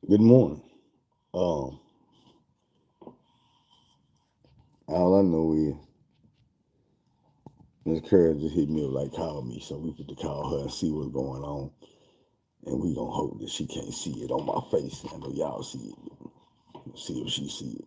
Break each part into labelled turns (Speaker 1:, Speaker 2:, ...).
Speaker 1: Good morning. Um, all I know is Miss Curry just hit me up like call me, so we put to call her and see what's going on, and we gonna hope that she can't see it on my face. I know y'all see it. See if she see it.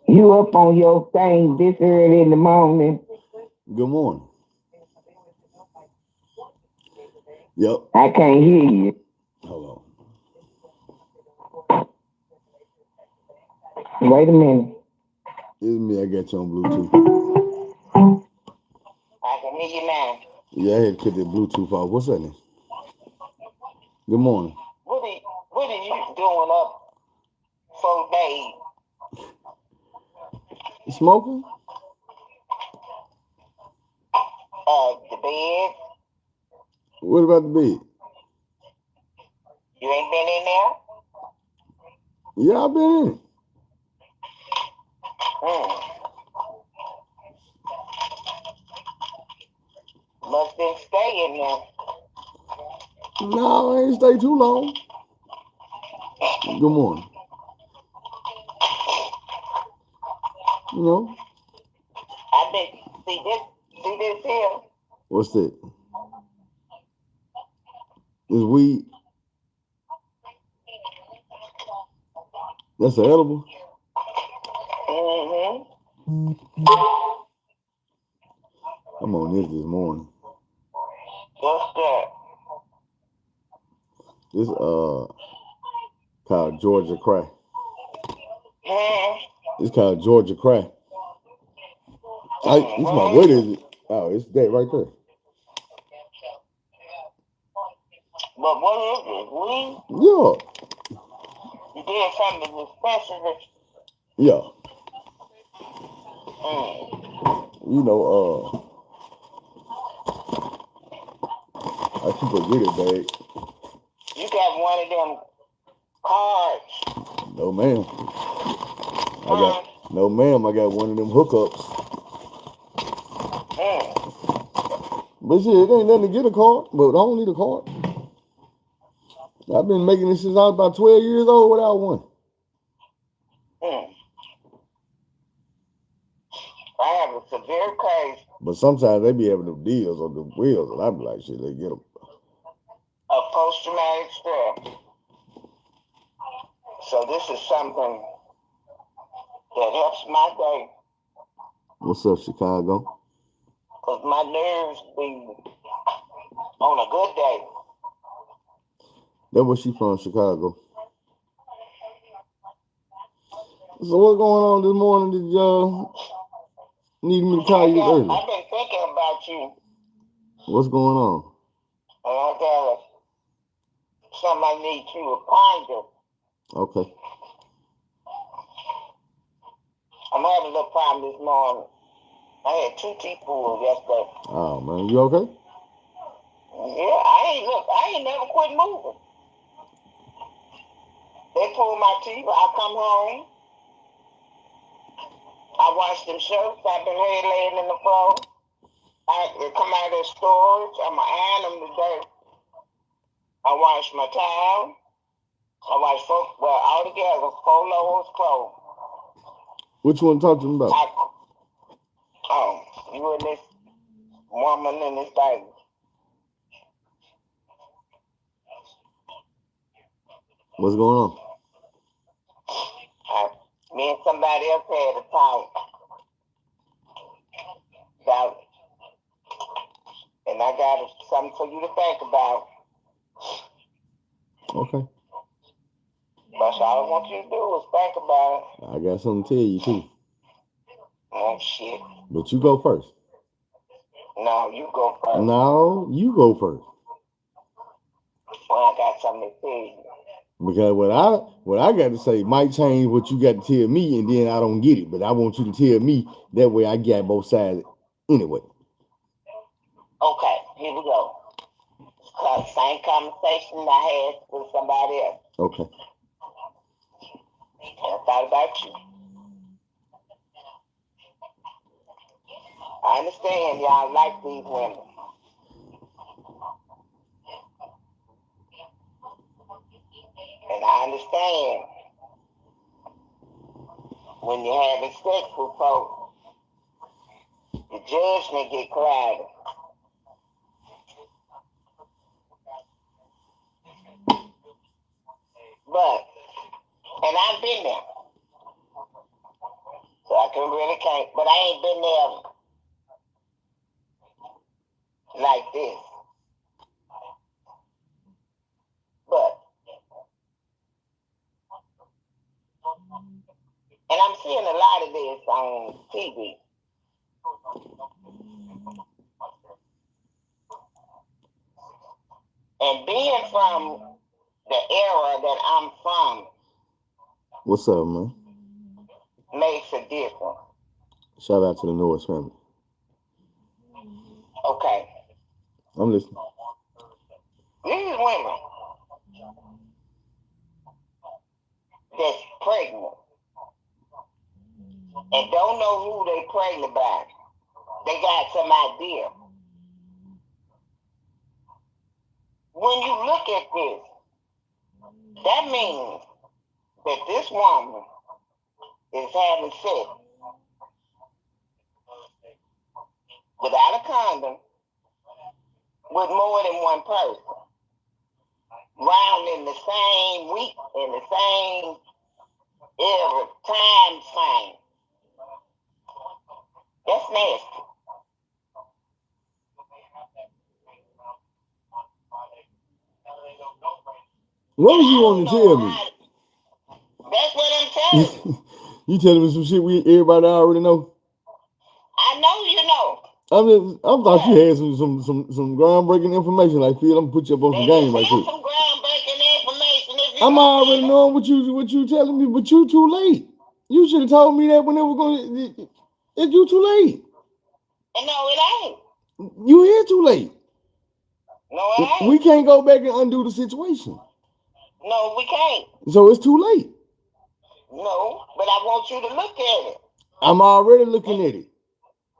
Speaker 2: You up on your thing this early in the morning?
Speaker 1: Good morning. Yep.
Speaker 2: I can't hear you.
Speaker 1: Hold
Speaker 2: Wait a minute.
Speaker 1: on. It's me. I got you on Bluetooth.
Speaker 2: I can hear you now.
Speaker 1: Yeah, I had to cut that Bluetooth off. What's that name? Good morning.
Speaker 2: What are you doing up so late?
Speaker 1: You smoking?
Speaker 2: The bed?
Speaker 1: What about the bed?
Speaker 2: You ain't been in there?
Speaker 1: Yeah, I've been in it.
Speaker 2: Hmm. Must been staying there.
Speaker 1: No, I ain't stay too long. Good morning. You know
Speaker 2: I bet see this here.
Speaker 1: what's that? It's weed. That's edible.
Speaker 2: Mm-hmm.
Speaker 1: I'm on this morning.
Speaker 2: What's that?
Speaker 1: This called Georgia Crack.
Speaker 2: Hmm.
Speaker 1: It's called Georgia Crack. It's my what is it? Oh, it's that right there.
Speaker 2: But what is it? Weed?
Speaker 1: Yeah.
Speaker 2: You did something expensive.
Speaker 1: Yeah.
Speaker 2: Mm.
Speaker 1: You know, I keep a goodie bag.
Speaker 2: You got one of them cards.
Speaker 1: No ma'am. No ma'am, I got one of them hookups. But shit, it ain't nothing to get a card, but I don't need a card. I've been making this since I was about 12 years old without one.
Speaker 2: I have a severe case
Speaker 1: But sometimes they be having them deals on the wheels, and I be like, shit, they get them.
Speaker 2: of post-traumatic stress. So this is something that helps my day.
Speaker 1: What's up, Chicago?
Speaker 2: Because my nerves be on a good day.
Speaker 1: That where she from, Chicago. So what's going on this morning? Did y'all need me to call you early?
Speaker 2: I've been thinking about you.
Speaker 1: What's going on?
Speaker 2: And I got something I need you to ponder.
Speaker 1: Okay.
Speaker 2: I'm having a little problem this morning. I had 2 teeth pulled yesterday.
Speaker 1: Oh man, you okay?
Speaker 2: Yeah, I ain't never quit moving. They pulled my teeth. I come home. I wash them shirts. I've been here laying in the floor. They come out of storage. I'm going to iron them today. I wash my towel. I wash all together, 4 loads of clothes.
Speaker 1: What you want to talk to me about?
Speaker 2: You and this woman and this baby.
Speaker 1: What's going on?
Speaker 2: Me and somebody else had a talk about it. And I got something for you to think about.
Speaker 1: Okay.
Speaker 2: That's all I want you to do is think about it.
Speaker 1: I got something to tell you too.
Speaker 2: Oh, shit.
Speaker 1: But you go first.
Speaker 2: No, you go first.
Speaker 1: No, you go first.
Speaker 2: Well, I got something to tell you.
Speaker 1: Because what I got to say might change what you got to tell me, and then I don't get it. But I want you to tell me that way. I get both sides Anyway.
Speaker 2: Okay, here we go. Same conversation I had with somebody else.
Speaker 1: Okay.
Speaker 2: I thought about you. I understand y'all like these women. And I understand when you're having sex with folks, the judgment get clouded. But, and I've been there. So I can't, but I ain't been there like this. But, and I'm seeing a lot of this on TV. And being from the era that I'm from.
Speaker 1: What's up, man?
Speaker 2: Makes a difference.
Speaker 1: Shout out to the Norris family.
Speaker 2: Okay.
Speaker 1: I'm listening.
Speaker 2: These women that's pregnant and don't know who they pregnant by, they got some idea. When you look at this, that means that this woman is having sex without a condom with more than one person, round in the same week, in the same every time frame. That's nasty.
Speaker 1: What was you want to tell me?
Speaker 2: That's what I'm telling you.
Speaker 1: You telling me some shit everybody already know?
Speaker 2: I know you know.
Speaker 1: I thought you had some groundbreaking information. Like, Phil, I'm gonna put you up on some game right quick.
Speaker 2: Some groundbreaking information.
Speaker 1: I'm already knowing what you telling me, but you too late. You should have told me that when they were going. It's you too late.
Speaker 2: No, it ain't.
Speaker 1: You here too late.
Speaker 2: No, it ain't.
Speaker 1: We can't go back and undo the situation.
Speaker 2: No, we can't.
Speaker 1: So it's too late.
Speaker 2: No, but I want you to look at it.
Speaker 1: I'm already looking at it.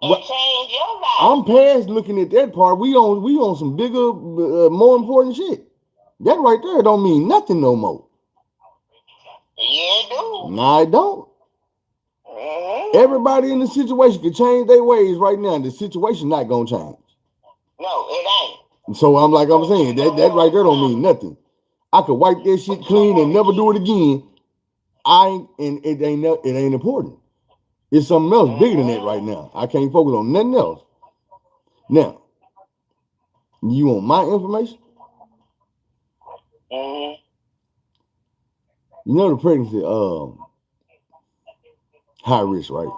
Speaker 2: And change your life.
Speaker 1: I'm past looking at that part. We on some bigger, more important shit. That right there don't mean nothing no more.
Speaker 2: Yeah, it do.
Speaker 1: Nah, it don't. Mm-hmm. Everybody in the situation can change their ways right now. The situation not gonna change.
Speaker 2: No, it ain't.
Speaker 1: So I'm saying that right there don't mean nothing. I could wipe that shit clean and never do it again. It ain't important. It's something else bigger than that right now. I can't focus on nothing else. Now, you want my information?
Speaker 2: Mm-hmm.
Speaker 1: You know the pregnancy, high risk, right?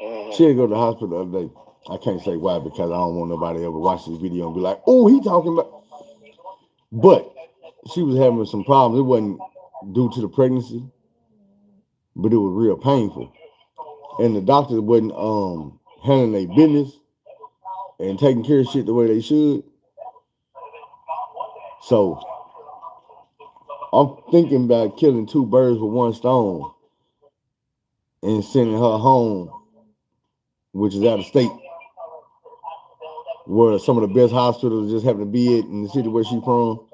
Speaker 2: Mm-hmm.
Speaker 1: She had to go to the hospital the other day. I can't say why because I don't want nobody to ever watch this video and be like, oh, he talking about. But she was having some problems. It wasn't due to the pregnancy, but it was real painful. And the doctors wasn't handling their business and taking care of shit the way they should. So I'm thinking about killing two birds with one stone and sending her home, which is out of state, where some of the best hospitals just happen to be in the city where she's from,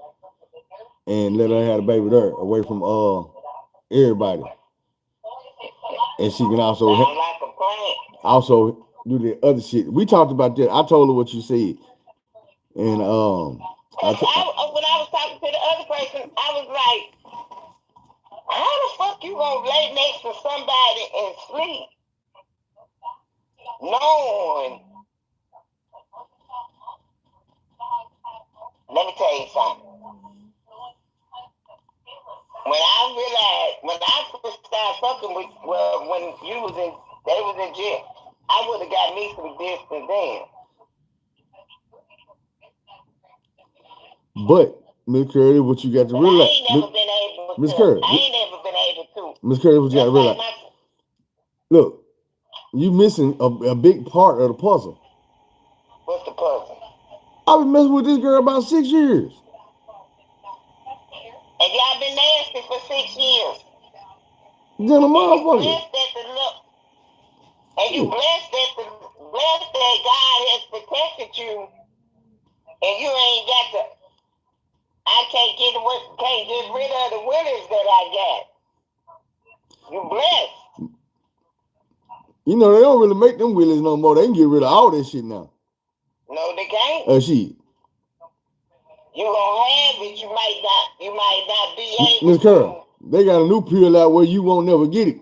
Speaker 1: and let her have a baby there, away from everybody. And she can also do the other shit. We talked about that. I told her what you said, and
Speaker 2: when I was talking to the other person, I was like, how the fuck you gonna lay next to somebody and sleep knowing? Let me tell you something. When I first started fucking with, when they was in jail, I would have got me some distance then.
Speaker 1: But Miss Curry, what you got to realize, Miss Curry,
Speaker 2: I ain't never been able to.
Speaker 1: Miss Curry, what you got to realize. Look, You missing a big part of the puzzle.
Speaker 2: What's the puzzle?
Speaker 1: I've been messing with this girl about 6 years.
Speaker 2: And y'all been nasty for 6 years.
Speaker 1: Then a
Speaker 2: And you
Speaker 1: motherfucker.
Speaker 2: blessed that the look. And you blessed that God has protected you. And you ain't got to. I can't get rid of the willies that I got. You blessed.
Speaker 1: You know, they don't really make them willies no more. They can get rid of all that shit now.
Speaker 2: No, they can't.
Speaker 1: Shit.
Speaker 2: You gonna have it, you might not be able
Speaker 1: Miss Curl, they got a new pill out where you won't never get it.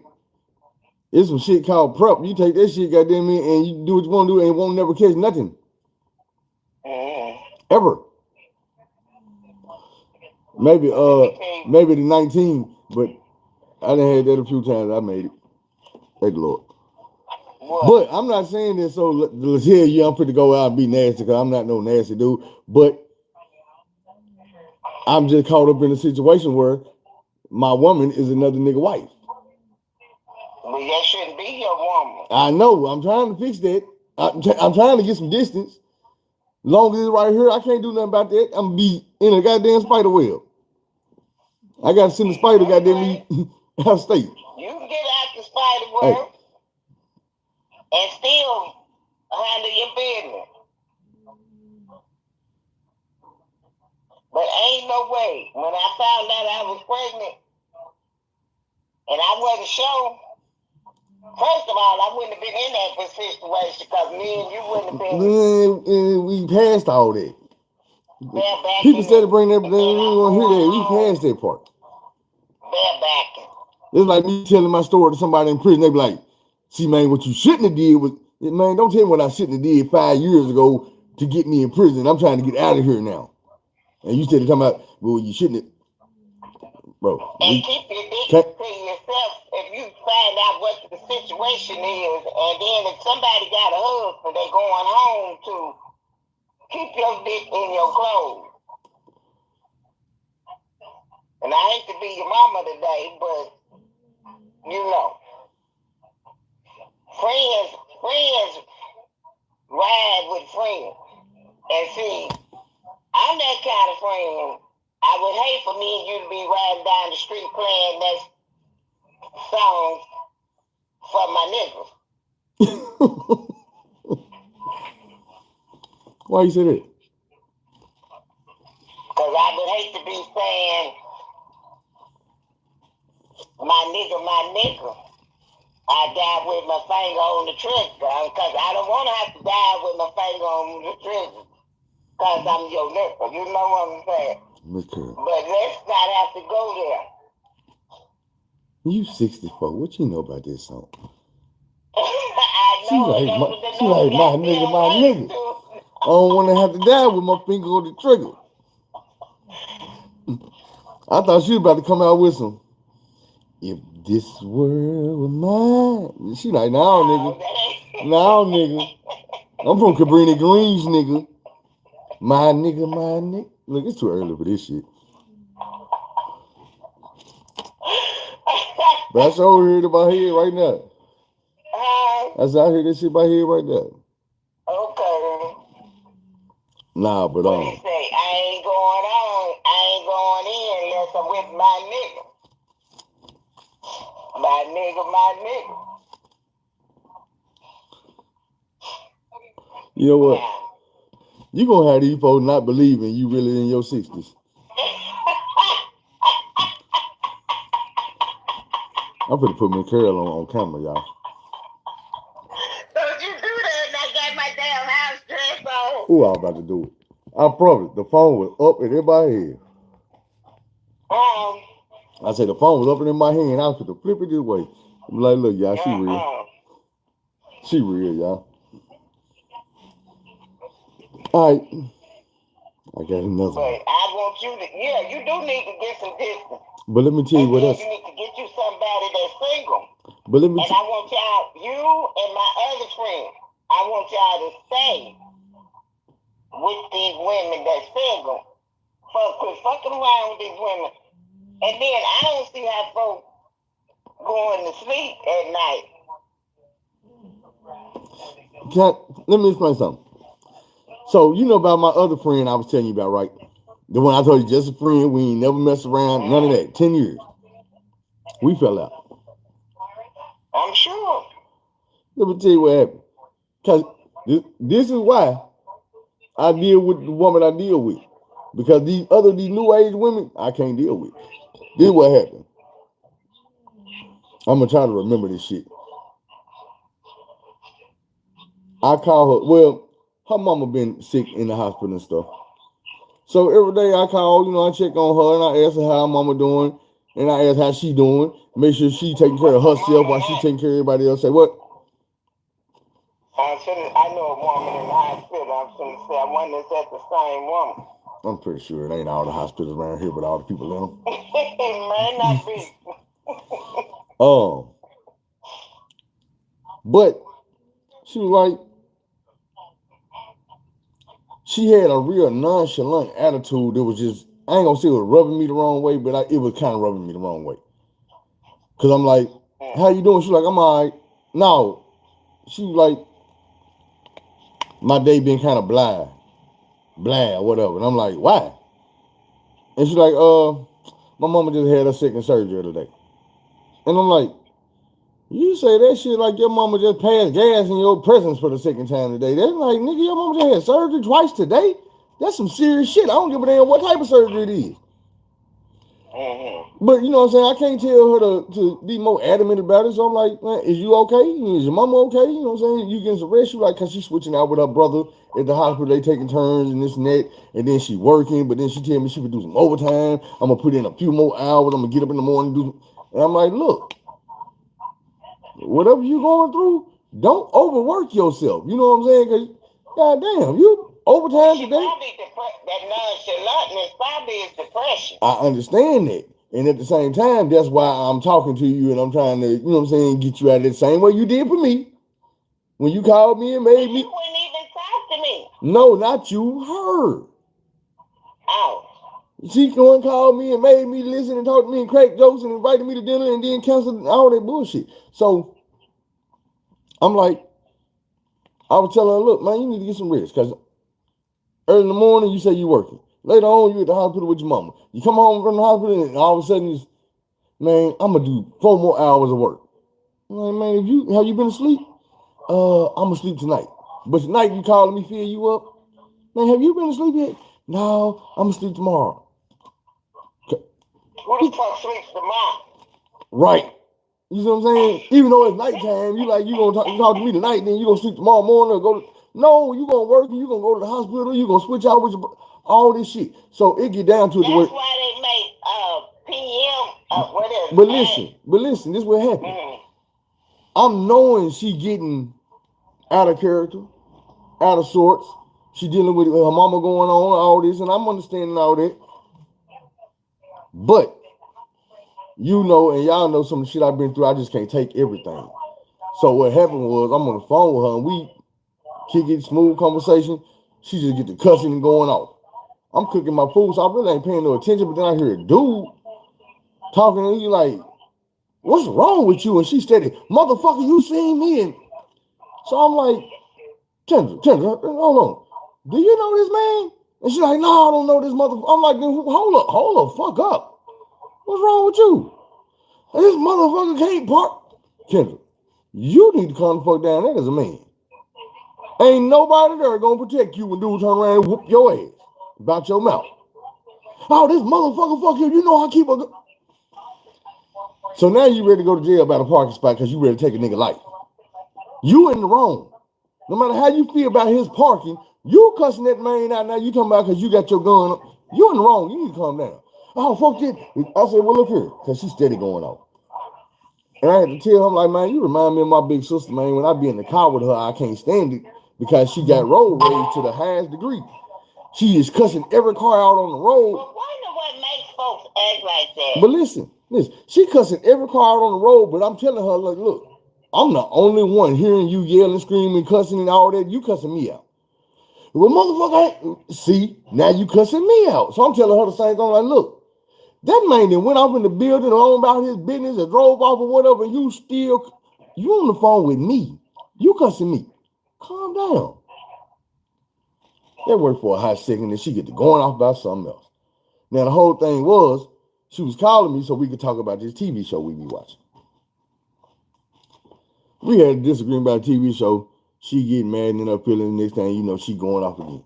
Speaker 1: It's some shit called prep. You take that shit, goddamn it, and you do what you want to do and won't never catch nothing. Ever. Maybe the 19, but I done had that a few times. I made it. Thank the Lord. What? But I'm not saying this so let's hear you. I'm to go out and be nasty because I'm not no nasty dude. But I'm just caught up in a situation where my woman is another nigga wife.
Speaker 2: Well, that shouldn't be your woman.
Speaker 1: I know. I'm trying to fix that. I'm trying to get some distance. As long as it's right here, I can't do nothing about that. I'm going to be in a goddamn spider web. I got to send the spider goddamn out of state.
Speaker 2: You can get out the spider web and still handle your business. But ain't no way. When I found out I was pregnant and I wasn't sure, first of all, I wouldn't have been in that situation because me and you wouldn't have been.
Speaker 1: We passed all that. People said to bring that, they didn't want to hear that. We passed that part.
Speaker 2: They're backing.
Speaker 1: It's like me telling my story to somebody in prison. They be like, see, man, what you shouldn't have did was, man, don't tell me what I shouldn't have did 5 years ago to get me in prison. I'm trying to get out of here now. And you said talking about, well, you shouldn't have. Bro.
Speaker 2: And keep your dignity to yourself if you find out what the situation is. And then if somebody got a husband, they going home to keep your dick in your clothes. And I hate to be your mama today, but you know, friends ride with friends. And see, I'm that kind of friend. I would hate for me and you to be riding down the street playing that song for my niggas.
Speaker 1: Why you say that?
Speaker 2: Because I would hate to be saying, my nigga. I died with my finger on the trigger. Because I don't want to have to die with my finger on the trigger. Because I'm your nigga. You know what I'm saying?
Speaker 1: Okay.
Speaker 2: But let's not have to go
Speaker 1: there. You 64. What you know about this song?
Speaker 2: I know.
Speaker 1: She like my nigga. I don't want to have to die with my finger on the trigger. I thought she was about to come out with some. If this world were mine. She like, nah, nigga. Nah, nigga. I'm from Cabrini Greens, nigga. My nigga. Look, it's too early for this shit. But I sure heard it about here right now. I hear this shit by here right now.
Speaker 2: Okay.
Speaker 1: Nah, but
Speaker 2: what he say? I ain't going in unless I'm with my nigga. My nigga.
Speaker 1: You know what? You gonna have these folks not believing you really in your 60s. I'm gonna put my curl on camera, y'all.
Speaker 2: Don't you do that and I got my damn house dress on.
Speaker 1: Who I about to do it? I promise. The phone was up and in my head. I said the phone was up and in my hand. I was going to flip it this way. I'm like, look, y'all, she real. She real, y'all. All right. I got another one.
Speaker 2: I want you to, you do need to get some distance.
Speaker 1: But let me tell you what else.
Speaker 2: You need to get you somebody that's single.
Speaker 1: But let me
Speaker 2: I want y'all, you and my other friend, I want y'all to stay with these women that's single. Quit fucking around with these women. And then I don't see how folks going to sleep at night
Speaker 1: let me explain something. So you know about my other friend I was telling you about, right? The one I told you, just a friend. We ain't never messed around. None of that. 10 years. We fell out.
Speaker 2: I'm sure.
Speaker 1: Let me tell you what happened. Because this is why I deal with the woman I deal with. Because these new age women, I can't deal with. This is what happened. I'm going to try to remember this shit. I call her, well, her mama been sick in the hospital and stuff. So every day I call, I check on her and I ask her how her mama doing. And I ask how she doing. Make sure she taking care of herself while she taking care of everybody else. Say what?
Speaker 2: I know a woman in the hospital. I'm going to say, I wonder if that's the same woman.
Speaker 1: I'm pretty sure it ain't all the hospitals around here, but all the people in them.
Speaker 2: It may not be.
Speaker 1: But she was like, she had a real nonchalant attitude that was just, I ain't gonna say it was rubbing me the wrong way, but it was kind of rubbing me the wrong way. Cause I'm like, how you doing? She's like, I'm all right. No. She was like, my day been kind of blah, whatever. And I'm like, why? And she's like, my mama just had her second surgery today. And I'm like, you say that shit like your mama just passed gas in your presence for the second time today. That's like, nigga, your mama just had surgery twice today? That's some serious shit. I don't give a damn what type of surgery it is.
Speaker 2: Mm-hmm.
Speaker 1: But you know what I'm saying? I can't tell her to be more adamant about it. So I'm like, man, is you okay? Is your mama okay? You know what I'm saying? You getting some rest? She like, cause she's switching out with her brother at the hospital. They taking turns and this and that. And then she working, but then she tell me she would do some overtime. I'm gonna put in a few more hours. I'm gonna get up in the morning and do. And I'm like, look, whatever you going through, don't overwork yourself. You know what I'm saying? Cause goddamn, you overtime today.
Speaker 2: That nonchalantness probably is depression.
Speaker 1: I understand that. And at the same time, that's why I'm talking to you and I'm trying to, you know what I'm saying, get you out of the same way you did for me. When you called me and made me.
Speaker 2: You wouldn't even talk to me.
Speaker 1: No, not you, her.
Speaker 2: Oh.
Speaker 1: She called me and made me listen and talk to me and crack jokes and invited me to dinner and then canceled all that bullshit. So I'm like, I was telling her, look, man, you need to get some rest because early in the morning you say you working. Later on, you at the hospital with your mama. You come home from the hospital and all of a sudden, man, I'm going to do 4 more hours of work. I'm like, man, have you been asleep? I'm going to sleep tonight. But tonight you calling me, fill you up. Man, have you been asleep yet? No, I'm going to sleep tomorrow.
Speaker 2: Who the fuck sleeps tomorrow?
Speaker 1: Right. You see what I'm saying? Even though it's nighttime, you going to talk to me tonight, then you going to sleep tomorrow morning or go to, no, you going to work and you going to go to the hospital, you going to switch out with all this shit. So it get down to
Speaker 2: That's
Speaker 1: the way.
Speaker 2: That's why they make PM, whatever.
Speaker 1: But listen, this is what happened. I'm knowing she getting out of character, out of sorts. She dealing with her mama going on, all this, and I'm understanding all that. But, you know, and y'all know some of the shit I've been through, I just can't take everything. So what happened was, I'm on the phone with her, and we kick it, smooth conversation. She just get the cussing and going off. I'm cooking my food, so I really ain't paying no attention, but then I hear a dude talking to you like, what's wrong with you? And she steady, motherfucker, you seen me? And so I'm like, Kendra, hold on. Do you know this man? And she's like, no, I don't know this motherfucker. I'm like, then hold the fuck up. What's wrong with you? And this motherfucker can't park. Kendra, you need to calm the fuck down. That is a man. Ain't nobody there gonna protect you when dudes turn around and whoop your ass about your mouth. Oh, this motherfucker, fuck you. You know I keep a... So now you ready to go to jail about a parking spot because you ready to take a nigga life. You in the wrong. No matter how you feel about his parking, you cussing that man out now. You talking about because you got your gun. You in the wrong. You need to calm down. Oh, fuck it. I said, well, look here. Because she's steady going off. And I had to tell him, like, man, you remind me of my big sister, man. When I be in the car with her, I can't stand it because she got road rage to the highest degree. She is cussing every car out on the road.
Speaker 2: Well, wonder what makes folks act like that.
Speaker 1: But listen, she cussing every car out on the road, but I'm telling her, like, look, I'm the only one hearing you yelling, screaming, cussing, and all that. You cussing me out. Well, motherfucker, see, now you cussing me out. So I'm telling her the same thing, like, look, that man that went off in the building on about his business or drove off or whatever, you on the phone with me. You cussing me. Calm damn. That worked for a hot second, and she get to going off about something else. Now, the whole thing was, she was calling me so we could talk about this TV show we be watching. We had a disagreement about a TV show. She get mad and end up feeling the next thing you know, she going off again.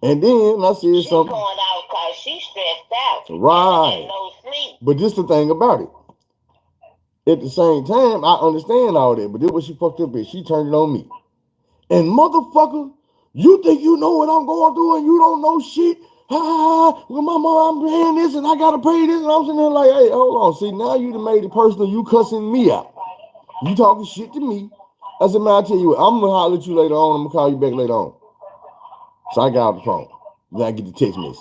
Speaker 1: And then I said
Speaker 2: She's
Speaker 1: something.
Speaker 2: going out because she's stressed out.
Speaker 1: Right.
Speaker 2: And no sleep.
Speaker 1: But this the thing about it. At the same time, I understand all that, but this what she fucked up at. She turned it on me. And motherfucker, you think you know what I'm going through and you don't know shit? Well, my mom, I'm paying this and I gotta pay this. And I'm sitting there like, hey, hold on. See, now you done made it personal. You cussing me out. You talking shit to me. I said, man, I tell you what, I'm gonna holler at you later on. I'm gonna call you back later on. So I got out the phone. Then I get the text message.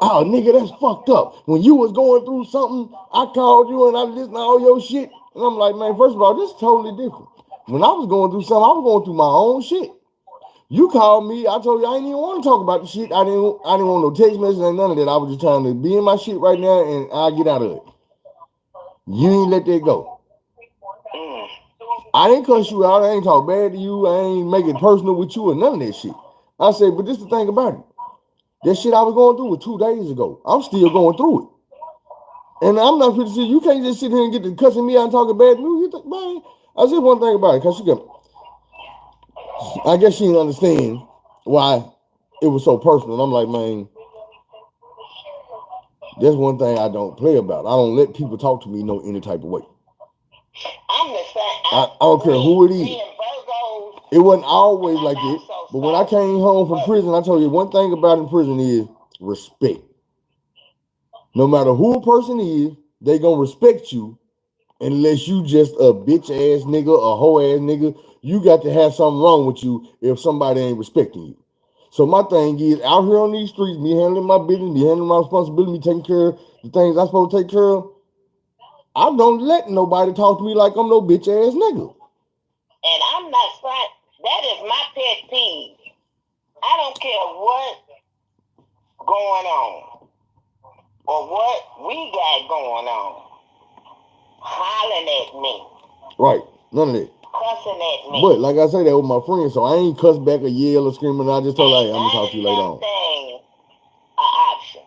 Speaker 1: Oh, nigga, that's fucked up. When you was going through something, I called you and I listened to all your shit. And I'm like, man, first of all, this is totally different. When I was going through something, I was going through my own shit. You called me. I told you I didn't even want to talk about the shit. I didn't want no text message and none of that. I was just trying to be in my shit right now and I'll get out of it. You ain't let that go. I ain't cuss you out. I ain't talk bad to you. I ain't make it personal with you or none of that shit. I said, but this is the thing about it. That shit I was going through was 2 days ago. I'm still going through it. And I'm not pretty sure you can't just sit here and get to cussing me out and talking bad to me. You think, man, I said one thing about it, because I guess she didn't understand why it was so personal. I'm like, man, that's one thing I don't play about. I don't let people talk to me any type of way.
Speaker 2: I'm the same.
Speaker 1: I don't care who it is. It wasn't always like it. But when I came home from prison, I told you one thing about in prison is respect. No matter who a person is, they gonna respect you unless you just a bitch ass nigga, a hoe ass nigga. You got to have something wrong with you if somebody ain't respecting you. So my thing is, out here on these streets, me handling my business, me handling my responsibility, me taking care of the things I'm supposed to take care of. I don't let nobody talk to me like I'm no bitch ass nigga.
Speaker 2: And I'm not trying. That is my pet peeve. I don't care what's going on or what we got going on. Hollering at me.
Speaker 1: Right. None of that.
Speaker 2: Cussing at me.
Speaker 1: But like I say, that with my friend, so I ain't cuss back or yell or screaming. I just told her, hey, I'm gonna talk to you later on.
Speaker 2: An option.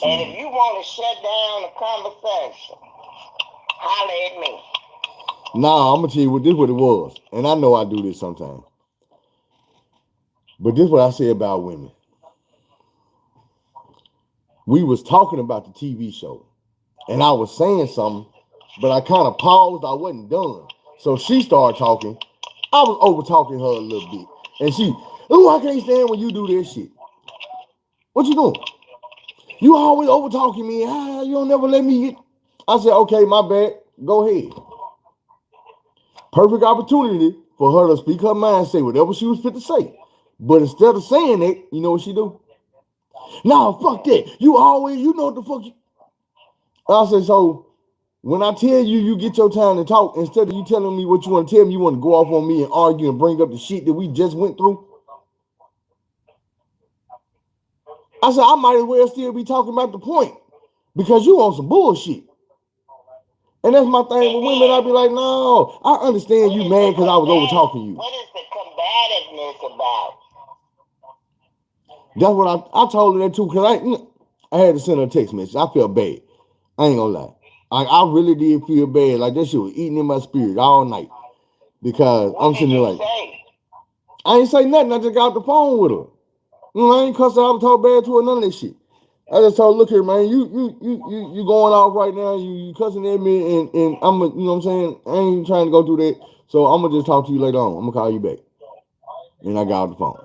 Speaker 2: And if you want to shut down the conversation, holler at me.
Speaker 1: Nah, I'm gonna tell you what it was. And I know I do this sometimes. But this is what I say about women. We was talking about the TV show. And I was saying something, but I kind of paused. I wasn't done. So she started talking. I was over talking her a little bit. And she, I can't stand when you do this shit. What you doing? You always over talking me. You don't never let me get. I said, okay, my bad. Go ahead. Perfect opportunity for her to speak her mind, say whatever she was fit to say. But instead of saying that, you know what she do? Nah, fuck that. You know what the fuck you. I said, so when I tell you, you get your time to talk, instead of you telling me what you want to tell me, you want to go off on me and argue and bring up the shit that we just went through. I said, I might as well still be talking about the point because you on some bullshit. And that's my thing with women. I be like, no, I understand you mad because I was over talking you.
Speaker 2: What is the combativeness about?
Speaker 1: That's what I told her that too, because I had to send her a text message. I felt bad. I ain't gonna lie. I really did feel bad. Like that shit was eating in my spirit all night. Because I'm sitting there like, I ain't say nothing. I just got off the phone with her. I ain't cussing out, talk bad to her, none of that shit. I just told her, look here, man, you going off right now, you cussing at me, and I'm you know what I'm saying? I ain't trying to go through that. So I'm gonna just talk to you later on. I'm gonna call you back. And I got off the phone.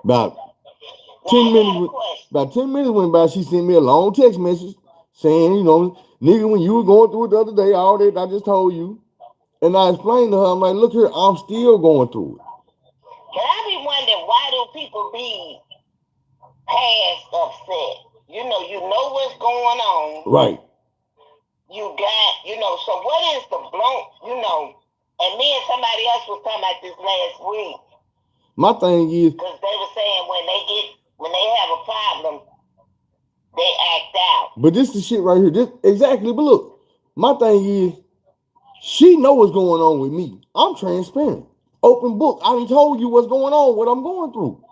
Speaker 1: About 10 minutes went by, she sent me a long text message saying, nigga, when you were going through it the other day, all that I just told you. And I explained to her, I'm like, look here, I'm still going through it.
Speaker 2: Can I be wondering, why do people be past upset? You know what's going on.
Speaker 1: Right.
Speaker 2: You got, so what is the blunt, and me and somebody else was talking about this last week.
Speaker 1: My thing is,
Speaker 2: because they were saying when they have a problem, they act out.
Speaker 1: But this is shit right here. This exactly. But look, my thing is, She know what's going on with me. I'm transparent. Open book. I done told you what's going on, what I'm going through.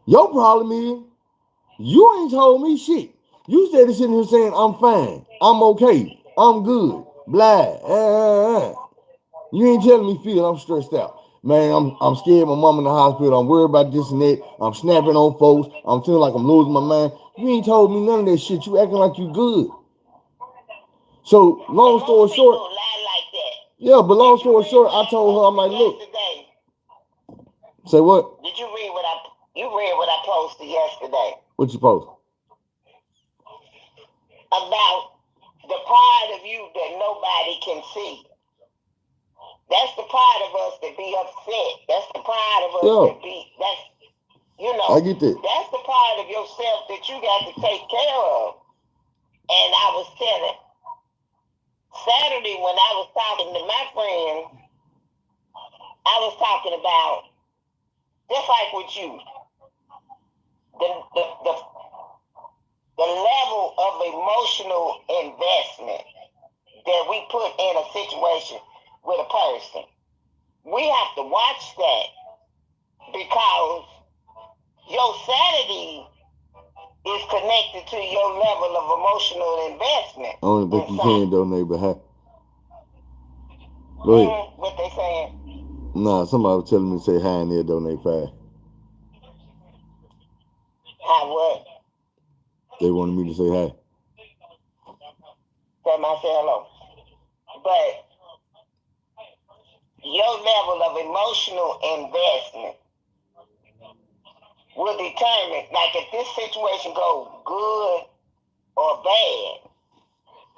Speaker 1: Your problem is you ain't told me shit. You said sitting here saying I'm fine, I'm okay, I'm good, blah. You ain't telling me, Phil, I'm stressed out. Man, I'm scared my mom in the hospital. I'm worried about this and that. I'm snapping on folks. I'm feeling like I'm losing my mind. You ain't told me none of that shit. You acting like you good. So long story short,
Speaker 2: lie like that.
Speaker 1: Yeah, but long story short, I told her, I'm like, look. Say what?
Speaker 2: Did you read what I posted yesterday?
Speaker 1: What you post?
Speaker 2: About the part of you that nobody can see. That's the part of us that be upset. That's the part of us that be,
Speaker 1: I get that.
Speaker 2: That's the part of yourself that you got to take care of. And I was telling Saturday when I was talking to my friend, I was talking about just like with you, the level of emotional investment that we put in a situation with a person. We have to watch that because your sanity is connected to your level of emotional investment.
Speaker 1: I don't think you can donate, but go ahead.
Speaker 2: What they saying?
Speaker 1: Nah, somebody was telling me to say hi and they'll donate 5.
Speaker 2: Hi what?
Speaker 1: They wanted me to say hi.
Speaker 2: Tell me I say hello. But your level of emotional investment will determine, like if this situation goes good or bad,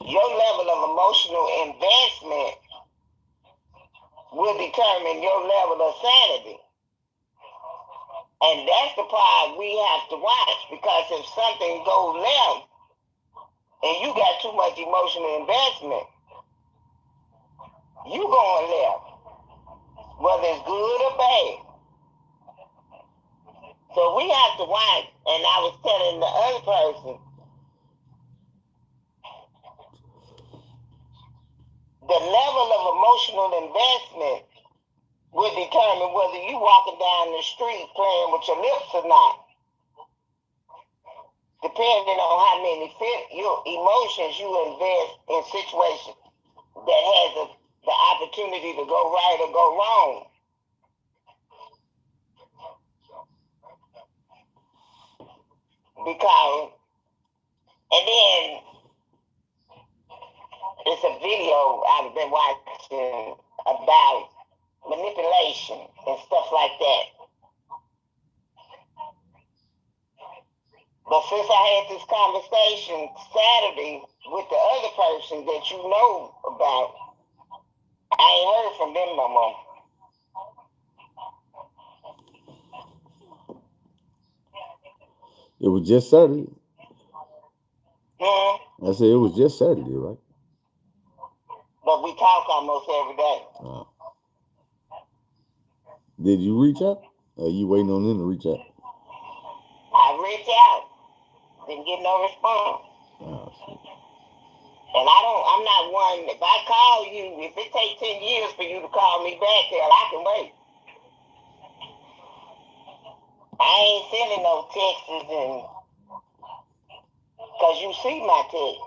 Speaker 2: your level of emotional investment will determine your level of sanity. And that's the part we have to watch, because if something goes left and you got too much emotional investment, you going left, whether it's good or bad. So we have to watch. And I was telling the other person, the level of emotional investment will determine whether you walking down the street playing with your lips or not. Depending on how many your emotions you invest in situations that has the opportunity to go right or go wrong. Because, and then it's a video I've been watching about manipulation and stuff like that. But since I had this conversation Saturday with the other person that you know about, I ain't heard from them no more.
Speaker 1: It was just Saturday. I said it was just Saturday, right?
Speaker 2: But we talk almost every day.
Speaker 1: Did you reach out? Or are you waiting on them to reach out?
Speaker 2: I reached out. Didn't get no response.
Speaker 1: Oh, shit.
Speaker 2: And I'm not one, if I call you, if it takes 10 years for you to call me back, hell, I can wait. I ain't sending no texts because you see my text.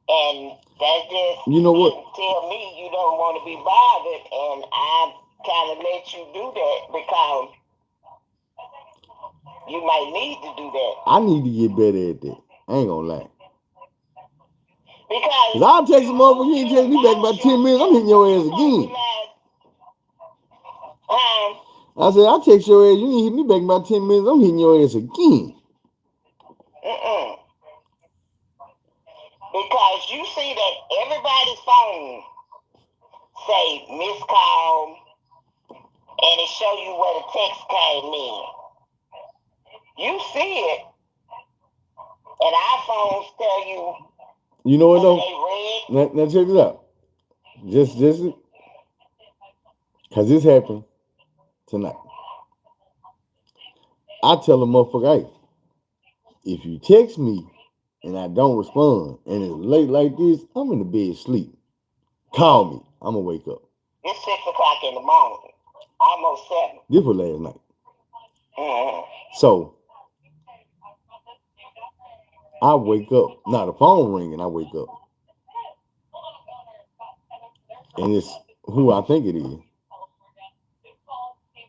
Speaker 2: And that's just,
Speaker 1: you know what?
Speaker 2: Tell me you don't want to be bothered, and I kind of let you do that because you might need to do that.
Speaker 1: I need to get better at that. I ain't gonna lie.
Speaker 2: Because
Speaker 1: I'll text him over, you ain't text me back about 10 minutes, I'm hitting your ass again. I said, I'll text your ass, you ain't hit me back about 10 minutes, I'm hitting your ass again.
Speaker 2: Because you see that everybody's phone say missed call, and it show you where the text came in. You see it, and our phones tell you.
Speaker 1: You know what though? Now check this out. Just because this happened tonight. I tell a motherfucker, hey, if you text me and I don't respond, and it's late like this, I'm in the bed sleep. Call me. I'm gonna wake up.
Speaker 2: It's 6 o'clock in the morning. Almost 7.
Speaker 1: This was last night.
Speaker 2: Mm-hmm.
Speaker 1: So I wake up. Now the phone ringing. I wake up, and it's who I think it is.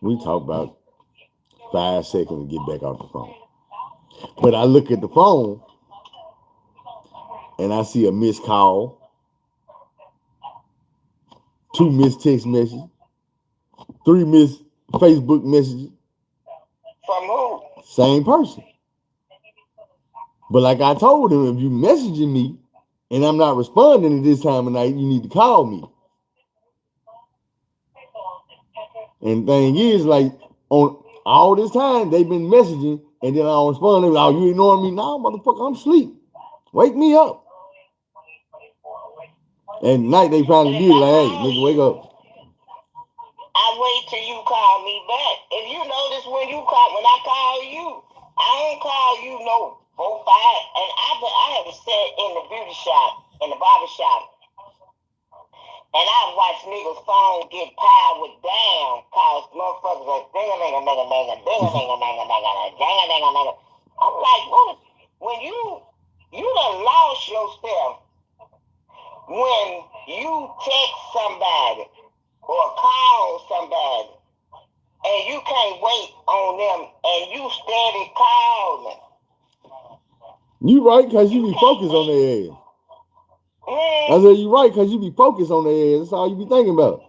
Speaker 1: We talk about 5 seconds to get back off the phone. But I look at the phone and I see a missed call, 2 missed text messages, 3 missed Facebook messages.
Speaker 2: From who?
Speaker 1: Same person. But like I told him, if you messaging me and I'm not responding at this time of night, you need to call me. And thing is, like, on all this time, they've been messaging, and then I don't respond. They're like, oh, you ignoring me? Nah, motherfucker, I'm asleep. Wake me up. And night they finally did, like, hey, nigga, wake up.
Speaker 2: I wait till you call me back. If you notice when I call you, I don't call you no 4, 5. And I have sat in the beauty shop, in the barber shop, and I've watched niggas' phone get powered down cause motherfuckers are ding-a-ding-a-ding-a-ding-a-ding-a-ding-a-ding-a-ding-a-ding-a-ding. I'm like, what? When you done lost yourself when you text somebody or call somebody and you can't wait on them and you steady calling.
Speaker 1: You right, cause you be focused on their ass. I said you right, cause you be focused on their ass. That's all you be thinking about.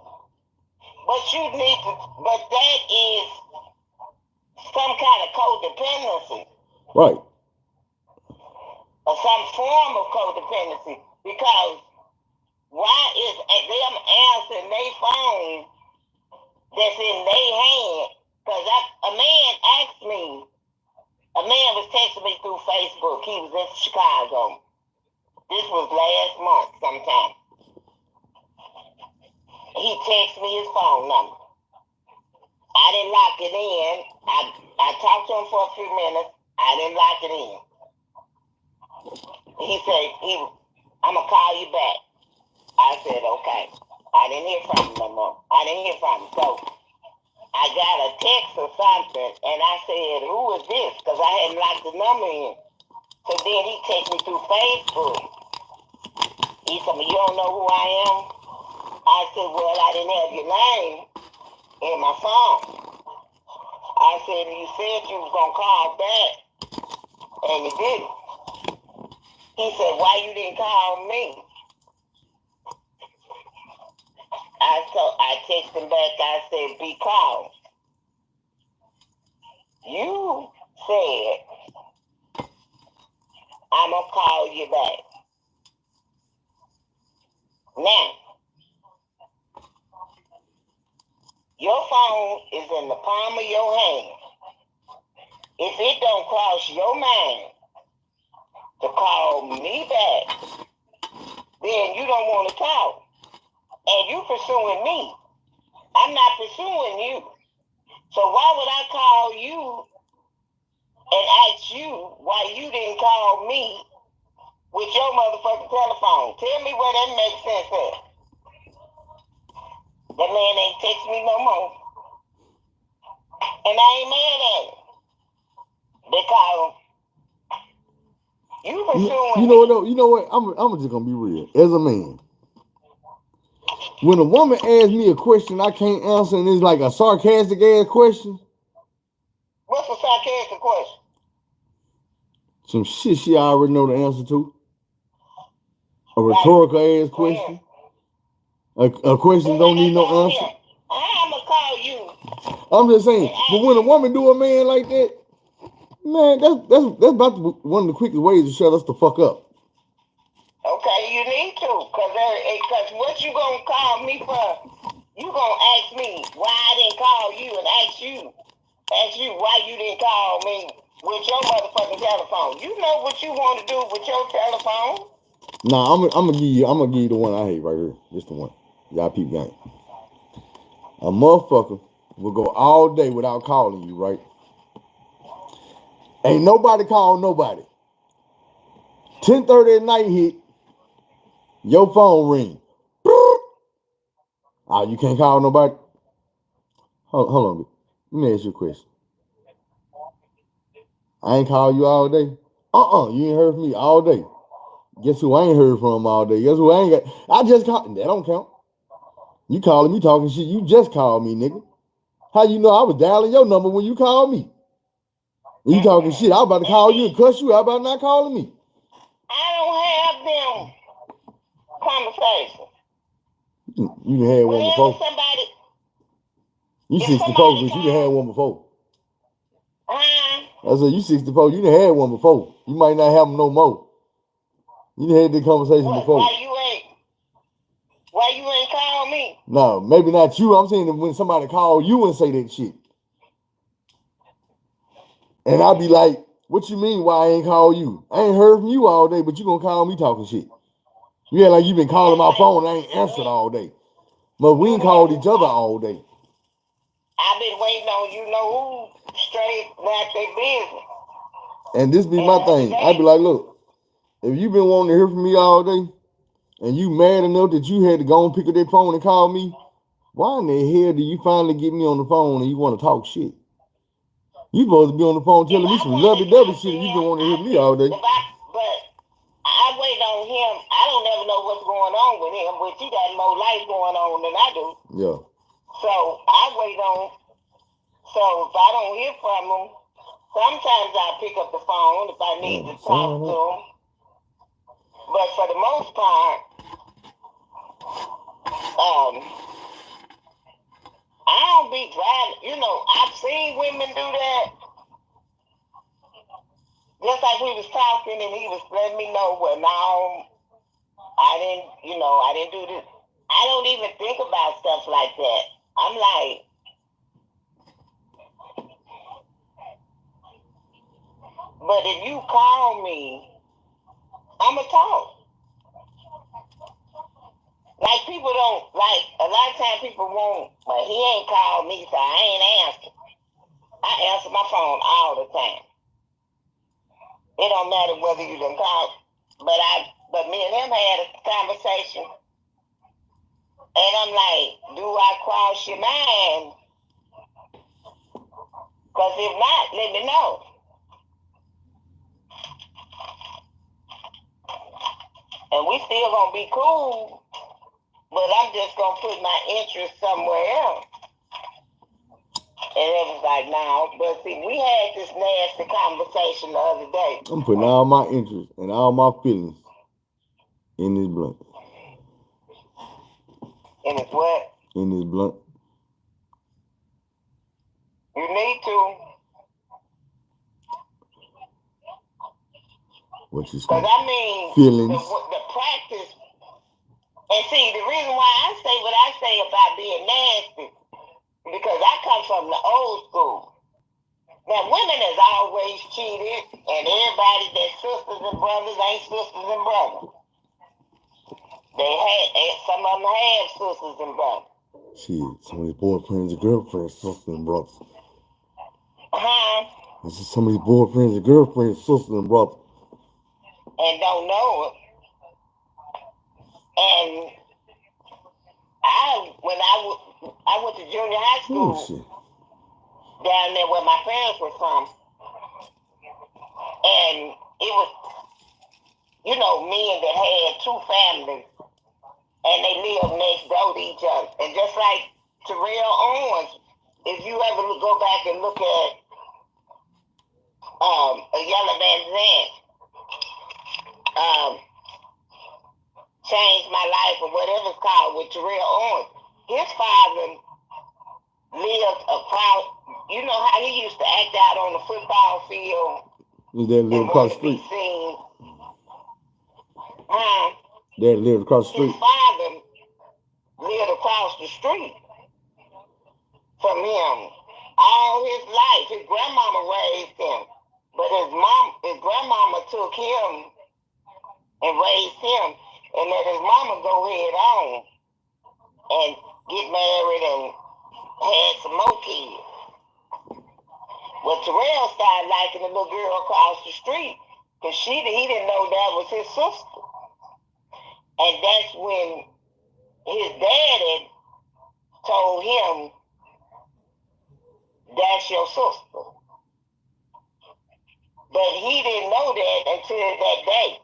Speaker 2: But that is some kind of codependency.
Speaker 1: Right.
Speaker 2: Or some form of codependency. Because why is them answering their phone that's in their hand? Because a man was texting me through Facebook. He was in Chicago. This was last month sometime. He texted me his phone number. I didn't lock it in. I talked to him for a few minutes. I didn't lock it in. He said, I'm going to call you back. I said, okay. I didn't hear from him no more. So I got a text or something, and I said, who is this? Because I hadn't locked the number in. So then he texted me through Facebook. He said, you don't know who I am? I said, well, I didn't have your name in my phone. I said, you said you was going to call back, and you didn't. He said, why you didn't call me? I texted him back, I said, because you said, I'm going to call you back. Now, your phone is in the palm of your hand. If it don't cross your mind to call me back, then you don't want to talk. And you pursuing me. I'm not pursuing you. So why would I call you and ask you why you didn't call me with your motherfucking telephone? Tell me where that makes sense at. That man ain't text me no more. And I ain't mad at him. Because you pursuing
Speaker 1: You know what? I'm just gonna be real. As a man, when a woman asks me a question I can't answer and it's like a sarcastic ass question.
Speaker 2: What's a sarcastic question?
Speaker 1: Some shit she already know the answer to. A rhetorical ass question. A question don't need no answer.
Speaker 2: I'm gonna call you.
Speaker 1: I'm just saying, but when a woman do a man like that, man, that's about one of the quickest ways to shut us the fuck up.
Speaker 2: Okay, you need to, cause what you gonna call me for? You gonna ask me why I didn't call you and ask you why you didn't call me with your motherfucking telephone. You know what you want to do with your telephone.
Speaker 1: Nah, I'm gonna give you the one I hate right here. Just the one. Y'all peep game. A motherfucker will go all day without calling you, right? Ain't nobody call nobody. 10:30 at night hit. Your phone ring. Oh, you can't call nobody? Hold on. Let me ask you a question. I ain't called you all day? You ain't heard from me all day. Guess who I ain't heard from all day? Guess who I ain't got? I just called. That don't count. You calling me talking shit. You just called me, nigga. How you know I was dialing your number when you called me? You talking shit. I was about to call you and cuss you out about not calling me.
Speaker 2: I don't have them conversations.
Speaker 1: You done had one before.
Speaker 2: Somebody,
Speaker 1: you 64, but you done had one before. I said, you 64, you done had one before. You might not have them no more. You done had this conversation before.
Speaker 2: Why you ain't call me?
Speaker 1: No, maybe not you. I'm saying that when somebody call you and say that shit. And I'll be like, what you mean why I ain't call you? I ain't heard from you all day, but you gonna call me talking shit. You act like you been calling my phone and I ain't answered all day. But we ain't called each other all day.
Speaker 2: I've been waiting on you know who straight about their business.
Speaker 1: And this be my thing. I be like, look, if you been wanting to hear from me all day and you mad enough that you had to go and pick up that phone and call me, why in the hell do you finally get me on the phone and you want to talk shit? You supposed to be on the phone telling me some lovey-dovey shit and you been wanting to hear me all day.
Speaker 2: But I wait on him. I don't never know what's going on with him, which he got more life going on than I do.
Speaker 1: Yeah.
Speaker 2: So I wait on. So if I don't hear from him, sometimes I pick up the phone if I need to talk to him. But for the most part, I don't be driving. You know, I've seen women do that. Just like we was talking and he was letting me know, well, now I didn't do this. I don't even think about stuff like that. I'm like, but if you call me, I'ma talk. Like people don't, like a lot of times people won't, but he ain't called me, so I ain't answered. I answer my phone all the time. It don't matter whether you done call, but me and him had a conversation, and I'm like, do I cross your mind? Because if not, let me know. And we still gonna be cool, but I'm just gonna put my interest somewhere else. And it was like, nah, but see, we had this nasty conversation the other day.
Speaker 1: I'm putting all my interest and all my feelings in this blunt.
Speaker 2: In his what?
Speaker 1: In this blunt.
Speaker 2: You need to.
Speaker 1: What you
Speaker 2: saying? Because I mean,
Speaker 1: feelings.
Speaker 2: The practice. And see, the reason why I say what I say about being nasty, because I come from the old school. Now, women has always cheated, and everybody that's sisters and brothers ain't sisters and brothers. Some of them have sisters and brothers.
Speaker 1: Shit, some of these boyfriends and girlfriends, sisters and brothers. Some of these boyfriends and girlfriends, sisters and brothers.
Speaker 2: And don't know it. And when I went to junior high school down there where my parents were from, and it was, men that had two families, and they lived next door to each other. And just like Terrell Owens, if you ever go back and look at a Yellow Van Zandt, Changed My Life or whatever it's called with Terrell Owens, his father lived across, you know how he used to act out on the football field?
Speaker 1: They lived across the street. They lived across the street.
Speaker 2: His father lived across the street from him all his life. His grandmama raised him, but his grandmama took him and raised him, and let his mama go head on and get married and had some more kids. Well, Terrell started liking the little girl across the street, Because he didn't know that was his sister. And that's when his daddy told him, that's your sister. But he didn't know that until that day.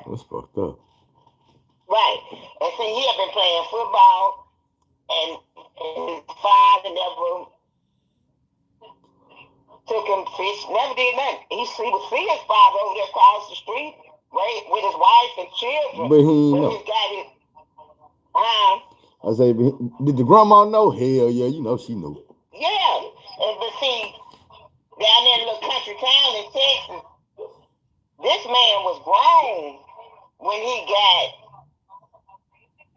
Speaker 1: That's fucked up.
Speaker 2: Right. And see, he had been playing football, and his father never took him fish, never did nothing. He would see his father over there across the street, right, with his wife and children.
Speaker 1: But he didn't know.
Speaker 2: He got it.
Speaker 1: I say, did the grandma know? Hell yeah, you know she knew.
Speaker 2: Yeah. But see, down there in a little country town in Texas, this man was grown when he got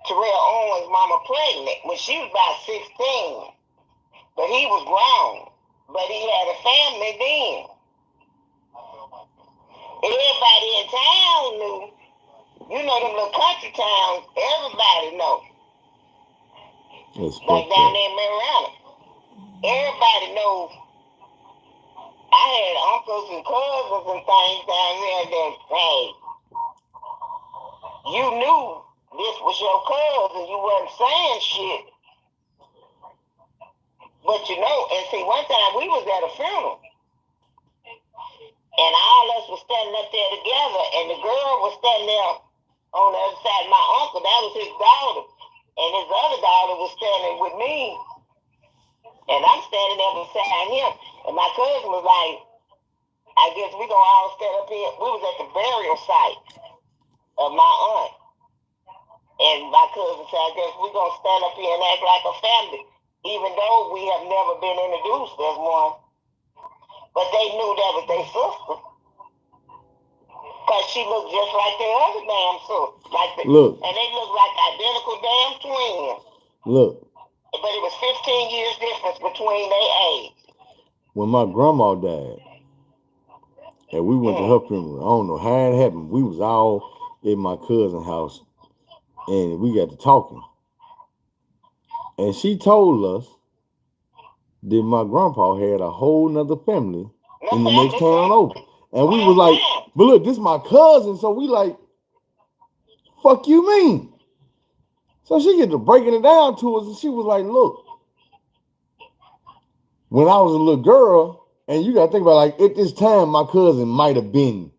Speaker 2: Terrell Owens' mama pregnant when she was about 16. But he was grown. But he had a family then. Everybody in town knew. You know them little country towns, everybody know. Like down there in Mariana. Everybody knows. I had uncles and cousins and things down there that, hey, you knew this was your cousin. You wasn't saying shit. But you know, and see, one time we was at a funeral. And all us was standing up there together. And the girl was standing there on the other side of my uncle. That was his daughter. And his other daughter was standing with me. And I'm standing there beside him. And my cousin was like, I guess we gonna all stand up here. We was at the burial site of my aunt. And my cousin said, I guess we gonna stand up here and act like a family, even though we have never been introduced as one. But they knew that was their sister. Because she looked just like their other damn sister.
Speaker 1: Look.
Speaker 2: And they looked like identical damn twins.
Speaker 1: Look.
Speaker 2: But it was 15 years difference between their age.
Speaker 1: When my grandma died, and we went to her funeral, I don't know how it happened. We was all in my cousin's house, and we got to talking. And she told us that my grandpa had a whole nother family in the next town over. And we was like, but look, this is my cousin. So we like, fuck you mean? So she get to breaking it down to us, and she was like, look, when I was a little girl, and you got to think about, like, at this time, my cousin might have been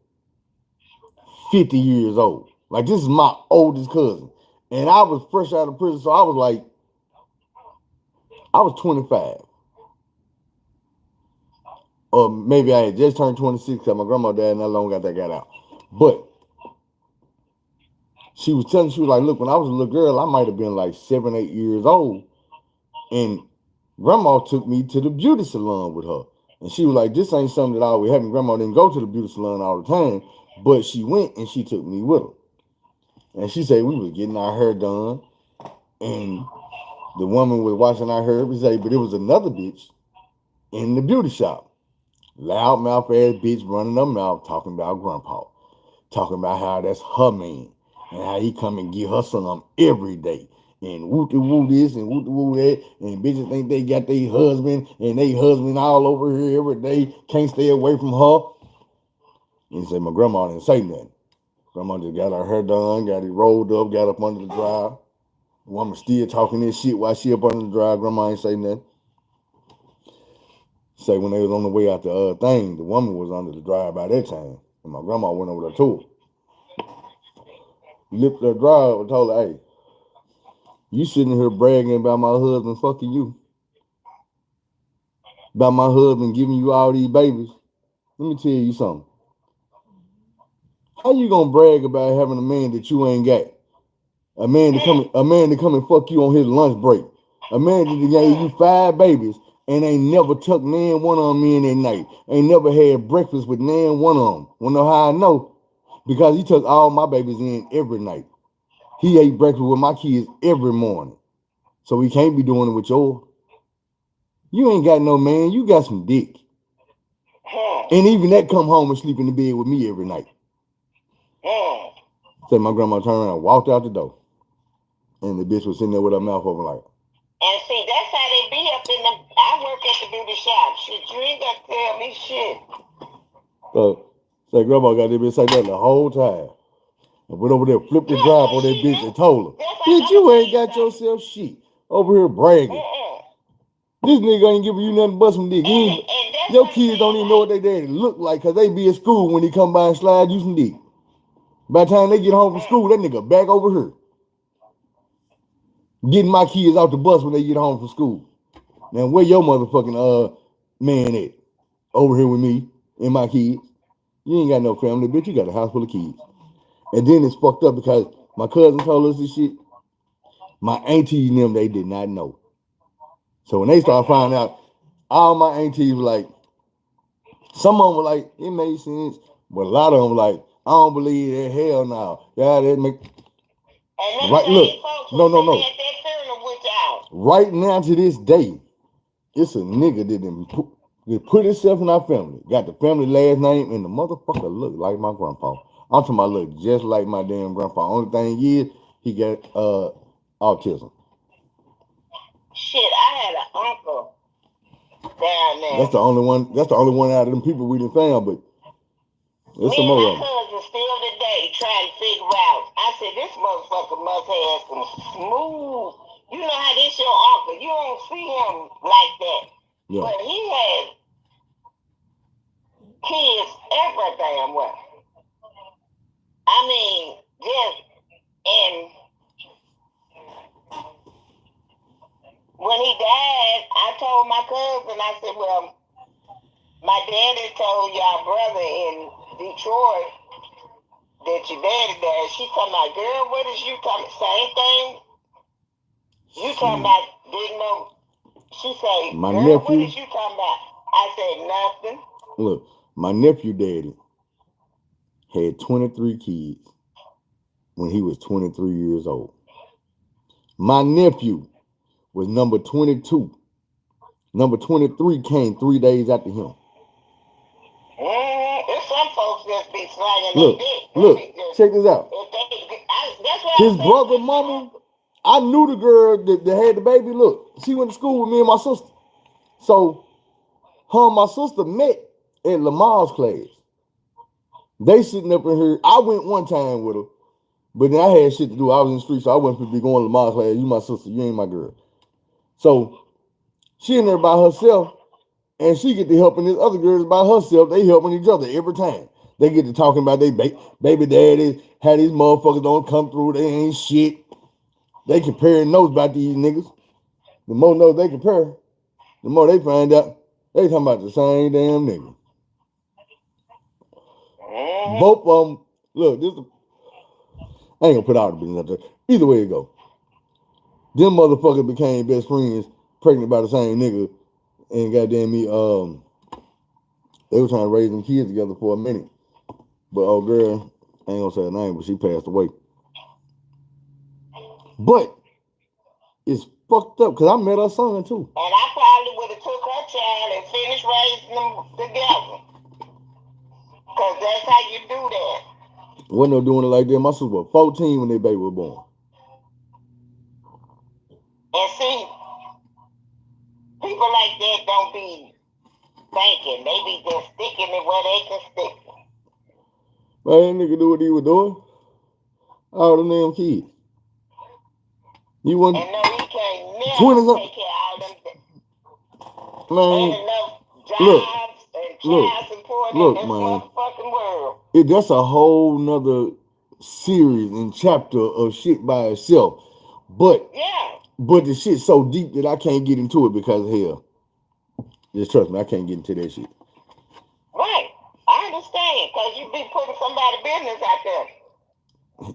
Speaker 1: 50 years old. Like, this is my oldest cousin. And I was fresh out of prison, so I was like, I was 25. Or maybe I had just turned 26 because my grandma died not long after I got out. But she was telling, she was like, look, when I was a little girl, I might have been like 7, 8 years old. And grandma took me to the beauty salon with her. And she was like, this ain't something that always happened. Grandma didn't go to the beauty salon all the time, but she went and she took me with her. And she said we was getting our hair done. And the woman was washing our hair. We say, but it was another bitch in the beauty shop. Loudmouth ass bitch running her mouth talking about grandpa. Talking about how that's her man. And how he come and get her some every day. And woo-de-woo this and woo-de-woo that. And bitches think they got their husband and they husband all over here every day. Can't stay away from her. And he said, my grandma didn't say nothing. Grandma just got her hair done, got it rolled up, got up under the dryer. The woman still talking this shit while she up under the dryer. Grandma ain't say nothing. Say when they was on the way out the thing, the woman was under the dryer by that time. And my grandma went over there to her. Lifted her dryer up and told her, hey, you sitting here bragging about my husband fucking you. About my husband giving you all these babies. Let me tell you something. How you gonna brag about having a man that you ain't got? A man to come and fuck you on his lunch break. A man that gave you 5 babies and ain't never tucked nan one of them in at night. Ain't never had breakfast with nan one of them. Wanna know how I know? Because he took all my babies in every night. He ate breakfast with my kids every morning. So he can't be doing it with yours. You ain't got no man. You got some dick. And even that come home and sleep in the bed with me every night. So my grandma turned around and walked out the door. And the bitch was sitting there with her mouth open like.
Speaker 2: And see, that's how they be up in the, I work at the beauty shop. Shit, you ain't got to tell me shit.
Speaker 1: Say, grandma got that bitch say that the whole time. And went over there, flipped the drive on that bitch and told her, bitch, you ain't got yourself shit. Over here bragging. This nigga ain't giving you nothing but some dick. Your kids don't even know what they daddy look like because they be at school when he come by and slide you some dick. By the time they get home from school, that nigga back over here. Getting my kids out the bus when they get home from school. Now, where your motherfucking man at? Over here with me and my kids. You ain't got no family, bitch. You got a house full of kids. And then it's fucked up because my cousin told us this shit. My aunties and them, they did not know. So when they started finding out, all my aunties were like, some of them were like, it made sense. But a lot of them were like, I don't believe that. Hell no. Yeah, that make... Right, look. No. Right now to this day, it's a nigga that didn't put himself in our family. Got the family last name, and the motherfucker look like my grandpa. I'm talking about look just like my damn grandpa. Only thing is, he got autism.
Speaker 2: Shit, I had an uncle down there.
Speaker 1: That's the only one out of them people we done found, but there's some more of them.
Speaker 2: My cousin still today trying to figure out. I said, this motherfucker must have some smooth. You know how this your uncle. You don't see him like that. Yeah. But he had kids every damn way. I mean, just, and when he died, I told my cousin, I said, well, my daddy told y'all brother in Detroit that your daddy died. She talking about, girl, what is you talking about? Same thing. You talking about, didn't know. She said, my girl, nephew, what is you talking about? I said, nothing.
Speaker 1: Look, my nephew daddy had 23 kids when he was 23 years old. My nephew was number 22. Number 23 came 3 days after him.
Speaker 2: There's some folks that be slanging
Speaker 1: look,
Speaker 2: their dick.
Speaker 1: Look, check this out. His brother, mama, I knew the girl that had the baby. Look, she went to school with me and my sister. So, her and my sister met at Lamar's class. They sitting up in here. I went one time with her, but then I had shit to do. I was in the street, so I wasn't supposed to be going to Lamar's class. You my sister, you ain't my girl. So, she in there by herself, and she get to helping these other girls by herself. They helping each other every time. They get to talking about they baby daddies, how these motherfuckers don't come through, they ain't shit. They comparing notes about these niggas. The more notes they compare, the more they find out they talking about the same damn nigga. Both of them, look, I ain't gonna put all the business out there. Either way it go. Them motherfuckers became best friends, pregnant by the same nigga, and goddamn me, they were trying to raise them kids together for a minute. But old girl, I ain't gonna say her name, but she passed away. But it's fucked up because I met her son too.
Speaker 2: And I probably would have took her child and finished raising them together. Because that's how you do that.
Speaker 1: Wasn't no doing it like that. My sister was 14 when their baby was born.
Speaker 2: And see, people like that don't be thinking. They be just sticking it where they can stick it.
Speaker 1: Man, that nigga do what he was doing. All them damn kids. You want?
Speaker 2: And no, he can't never take care of all them. Man, ain't enough jobs and child support in this motherfucking world.
Speaker 1: That's a whole nother series and chapter of shit by itself. But the shit's so deep that I can't get into it because of hell. Just trust me, I can't get into that shit.
Speaker 2: Right. I understand, because you be putting somebody's business out there.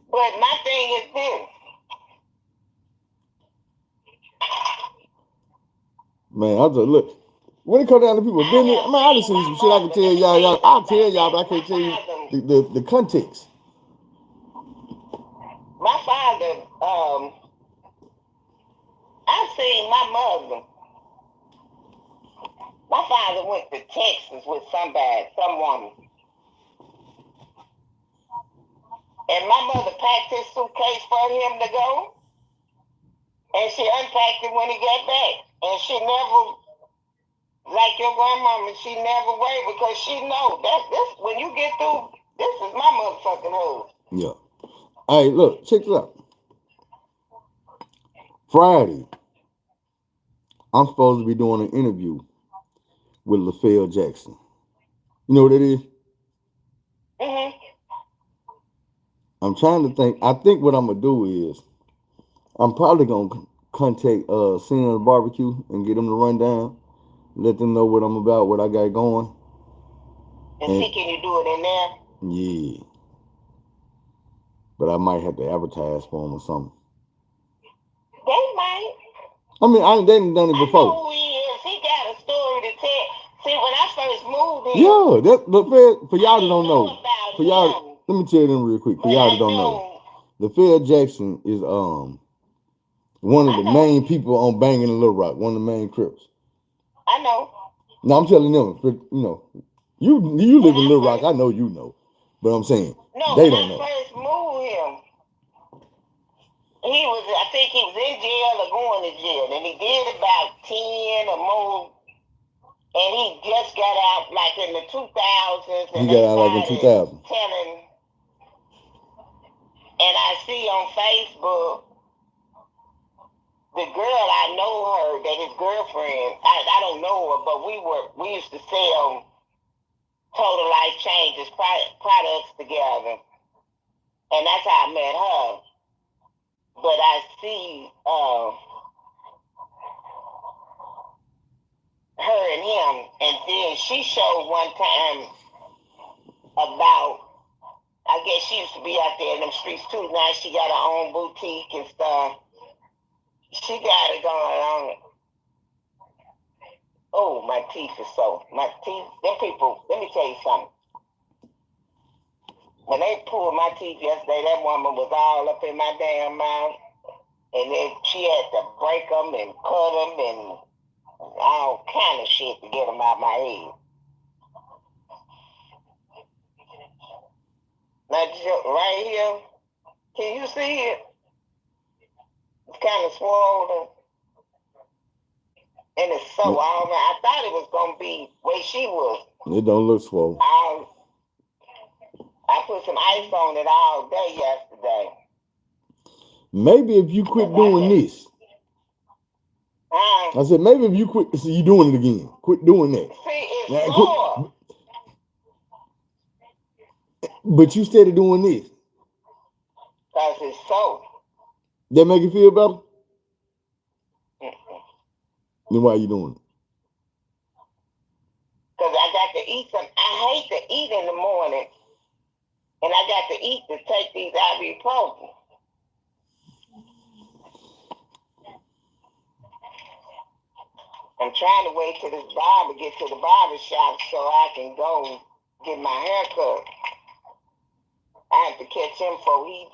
Speaker 2: But my thing is this.
Speaker 1: Man, I just look. When it comes down to people's business, I mean, I just see some shit I can tell y'all. I'll tell y'all, but I can't tell you the context.
Speaker 2: My father, I seen my mother. My father went to Texas with some woman. And my mother packed his suitcase for him to go. And she unpacked it when he got back. And she never like your grandmama, she never worried because she know that this when you get through, this is my motherfucking hood.
Speaker 1: Yeah. Hey, look, check this out. Friday, I'm supposed to be doing an interview with LaFell Jackson. You know what that is?
Speaker 2: Mm-hmm.
Speaker 1: I'm trying to think. I think what I'm gonna do is I'm probably gonna contact Sin Barbecue and get them to run down, let them know what I'm about, what I got going.
Speaker 2: And
Speaker 1: And
Speaker 2: see, can you do it in there?
Speaker 1: yeah, but I might have to advertise for them or something.
Speaker 2: They might.
Speaker 1: I mean, they done done it
Speaker 2: I know
Speaker 1: before.
Speaker 2: who he is. He got a story to tell. See, when I first moved here,
Speaker 1: Yeah, that LaFell, for
Speaker 2: I
Speaker 1: y'all that
Speaker 2: didn't
Speaker 1: don't
Speaker 2: know
Speaker 1: know,
Speaker 2: about
Speaker 1: for y'all,
Speaker 2: him,
Speaker 1: let me tell them real quick. For
Speaker 2: but
Speaker 1: y'all that
Speaker 2: I
Speaker 1: don't know,
Speaker 2: know.
Speaker 1: LaFell Jackson is one of
Speaker 2: I
Speaker 1: the
Speaker 2: know.
Speaker 1: main people on Banging in Little Rock, one of the main Crips.
Speaker 2: I know.
Speaker 1: Now I'm telling them, but you
Speaker 2: When
Speaker 1: live in
Speaker 2: I
Speaker 1: Little Rock,
Speaker 2: first
Speaker 1: I know you know, but I'm saying
Speaker 2: no,
Speaker 1: they
Speaker 2: when
Speaker 1: don't
Speaker 2: I
Speaker 1: know.
Speaker 2: first moved him, he was. I think he was in jail or going to jail, and he did about 10 or more. And he just got out like in the 2000s,
Speaker 1: He
Speaker 2: and
Speaker 1: got
Speaker 2: they
Speaker 1: out like in
Speaker 2: started
Speaker 1: 2000.
Speaker 2: telling. And I see on Facebook the girl, I know her, that his girlfriend. I don't know her, but we used to sell Total Life Changes products together, and that's how I met her. But I see her and him, and then she showed one time about. I guess she used to be out there in them streets too. Now she got her own boutique and stuff. She got it going on. Oh, my teeth is so. My teeth. Them people. Let me tell you something. When they pulled my teeth yesterday, that woman was all up in my damn mouth, and then she had to break them and cut them and all kind of shit to get them out my head. Now, right here, can you see it? It's kind of swollen. And it's so all right. I thought it was going to be where she was.
Speaker 1: It don't look swole.
Speaker 2: I put some ice on it all day yesterday.
Speaker 1: Maybe if you quit doing this. I said, maybe if you quit, see, you doing it again. Quit doing that.
Speaker 2: See, it's sore.
Speaker 1: But you started doing this.
Speaker 2: Because it's sore.
Speaker 1: That make you feel better? Then why are you doing it?
Speaker 2: Because I got to eat some. I hate to eat in the morning. And I got to eat to take these ibuprofen. I'm trying to wait till this barber get to the barber shop so I can go get my hair cut. I have to catch him before he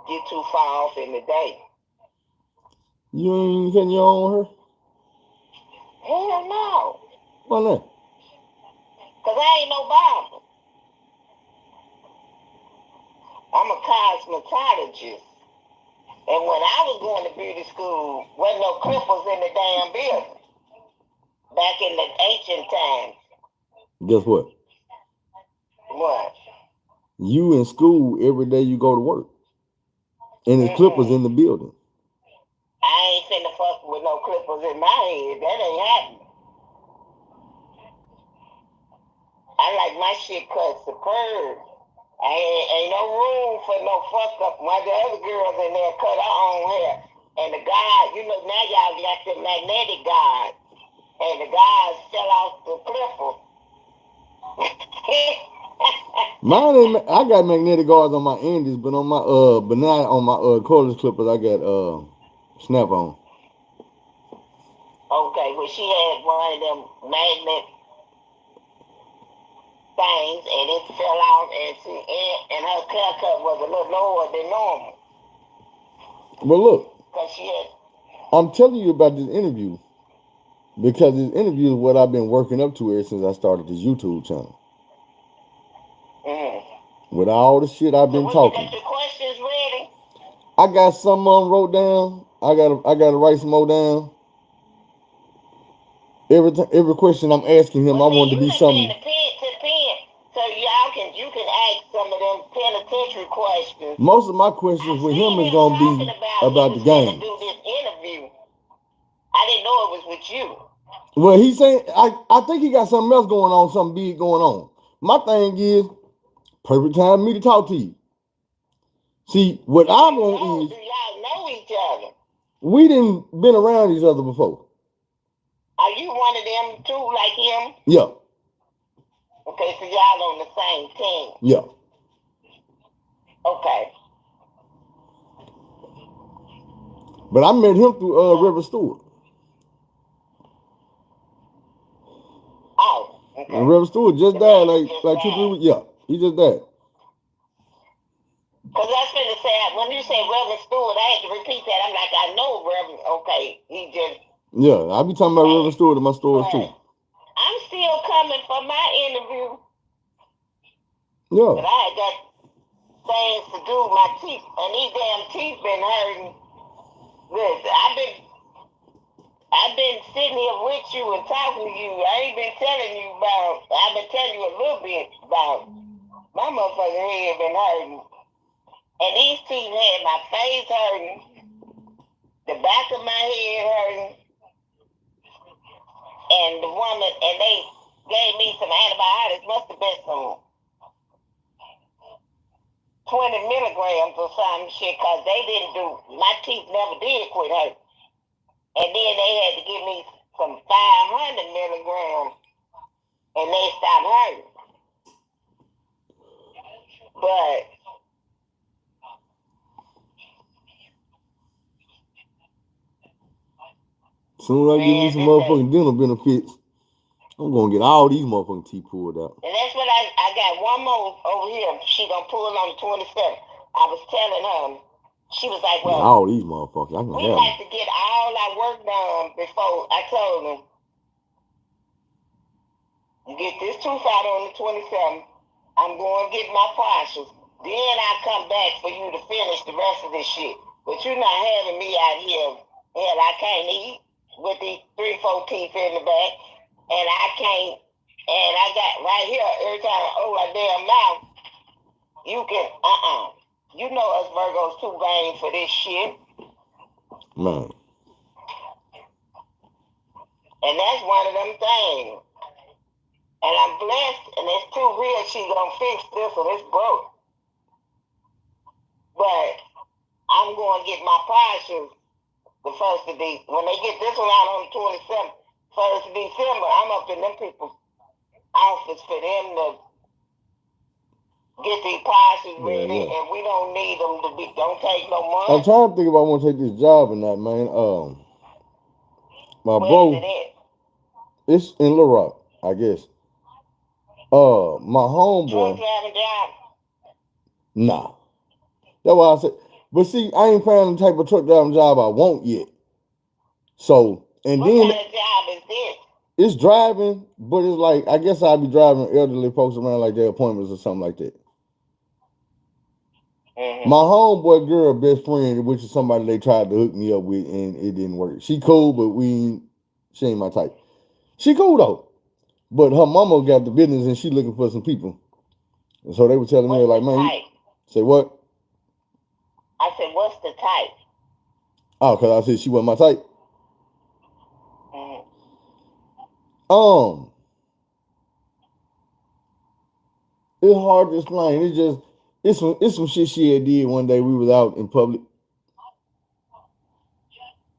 Speaker 2: get too far off in the day.
Speaker 1: You ain't getting your own hair?
Speaker 2: Hell no.
Speaker 1: Why not?
Speaker 2: Because I ain't no barber. I'm a cosmetologist. And when I was going to beauty school, wasn't no clippers in the damn building. Back in the ancient times.
Speaker 1: Guess what?
Speaker 2: What?
Speaker 1: You in school every day you go to work. And there's clippers in the building.
Speaker 2: I ain't finna fuck with no clippers in my head. That ain't happening. I like my shit cut superb. Ain't no room for no fuck up. One of the other girls in there cut her own hair. And the guy, now y'all got the magnetic guard. And the guys fell off the clipper.
Speaker 1: Mine ain't. I got magnetic guards on my Andys, but on my but not on my cordless clippers. I got snap on.
Speaker 2: Okay, well she had one of them magnet things, and it fell off, and her haircut was a little lower than normal.
Speaker 1: Well, look,
Speaker 2: 'Cause she had.
Speaker 1: I'm telling you about this interview because this interview is what I've been working up to ever since I started this YouTube channel. With all the shit I've been talking.
Speaker 2: You got your questions ready?
Speaker 1: I got some of them wrote down. I gotta write some more down. every question I'm asking him, I want it to be something.
Speaker 2: So you can ask some of them penitentiary questions.
Speaker 1: Most of my questions with him is gonna be about the game.
Speaker 2: Do this interview. I didn't know it was with you.
Speaker 1: Well, he's saying I think he got something else going on, something big going on. My thing is perfect time for me to talk to you. See, what I want is,
Speaker 2: do y'all know each other?
Speaker 1: We didn't been around each other before.
Speaker 2: Are you one of them too, like him?
Speaker 1: Yeah.
Speaker 2: Okay, so y'all on the same team.
Speaker 1: Yeah.
Speaker 2: Okay.
Speaker 1: But I met him through Reverend Stewart.
Speaker 2: Oh, okay.
Speaker 1: And Reverend Stewart just died like 2-3 weeks. Yeah, he just died.
Speaker 2: Because I was going to say, when you say Reverend Stewart, I had to repeat that. I'm like, I know Reverend. Okay, he just.
Speaker 1: Yeah, I be talking about Reverend Stewart in my stories too.
Speaker 2: I'm still coming for my interview.
Speaker 1: Yeah.
Speaker 2: But I got things to do with my teeth, and these damn teeth been hurting. Listen, I've been sitting here with you and talking to you. I ain't been telling you about. I've been telling you a little bit about my motherfucking head been hurting, and these teeth had my face hurting, the back of my head hurting, and the woman, and they gave me some antibiotics. Must have been some 20 milligrams or some shit, because they didn't do, my teeth never did quit hurting. And then they had to give me some 500 milligrams, and they stopped hurting. But
Speaker 1: soon as I give me some motherfucking dental benefits, I'm gonna get all these motherfucking teeth pulled out.
Speaker 2: And that's what I got one more over here. She gonna pull on the 27th. I was telling her, she was like, well,
Speaker 1: all these motherfuckers, I can
Speaker 2: we like to get all our work done before. I told them, you get this tooth out on the 27th. I'm going to get my partials. Then I come back for you to finish the rest of this shit. But you're not having me out here. Hell, I can't eat with these 3-4 teeth in the back. And I can't. And I got right here, every time I open my damn mouth, you can, You know us Virgos too vain for this shit.
Speaker 1: Man.
Speaker 2: And that's one of them things. And I'm blessed, and it's too real. She gonna fix this, and it's broke. But I'm going to get my partials the 1st of December. When they get this one out on the 27th, 1st of December, I'm up in them people's office for them to get these partials ready, and we don't need them to be, don't take no money.
Speaker 1: I'm trying to think if I want to take this job or not, man. My bro, it's in Little Rock, I guess. My homeboy.
Speaker 2: Truck driving job?
Speaker 1: Nah. That's why I said. But see, I ain't found the type of truck driving job I want yet. So, and
Speaker 2: what
Speaker 1: then
Speaker 2: kind of job is this?
Speaker 1: It's driving, but it's like, I guess I'll be driving elderly folks around like their appointments or something like that. Mm-hmm. My homeboy girl best friend, which is somebody they tried to hook me up with, and it didn't work. She cool, but she ain't my type. She cool though. But her mama got the business and she looking for some people. And so they were telling me, like, man, say what?
Speaker 2: I said, what's the type?
Speaker 1: Oh, because I said she wasn't my type. It's hard to explain. It's some shit she had did one day. We was out in public.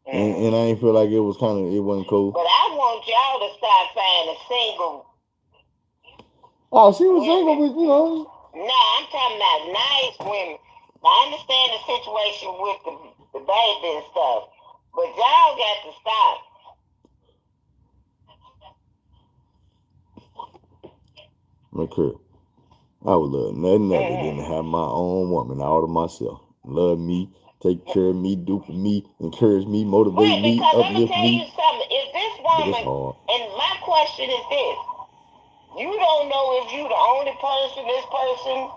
Speaker 1: And I ain't feel like it wasn't cool.
Speaker 2: But I want y'all to start finding single.
Speaker 1: Oh, she was single, but you know.
Speaker 2: No, I'm talking about nice women. I understand the situation with the baby and stuff, but y'all got to stop.
Speaker 1: Okay. I would love nothing other than to have my own woman all to myself. Love me, take care of me, do for me, encourage me, motivate me, uplift me.
Speaker 2: Because I'm going to tell you something. If this woman, and my question is this, you don't know if you the only person, this person,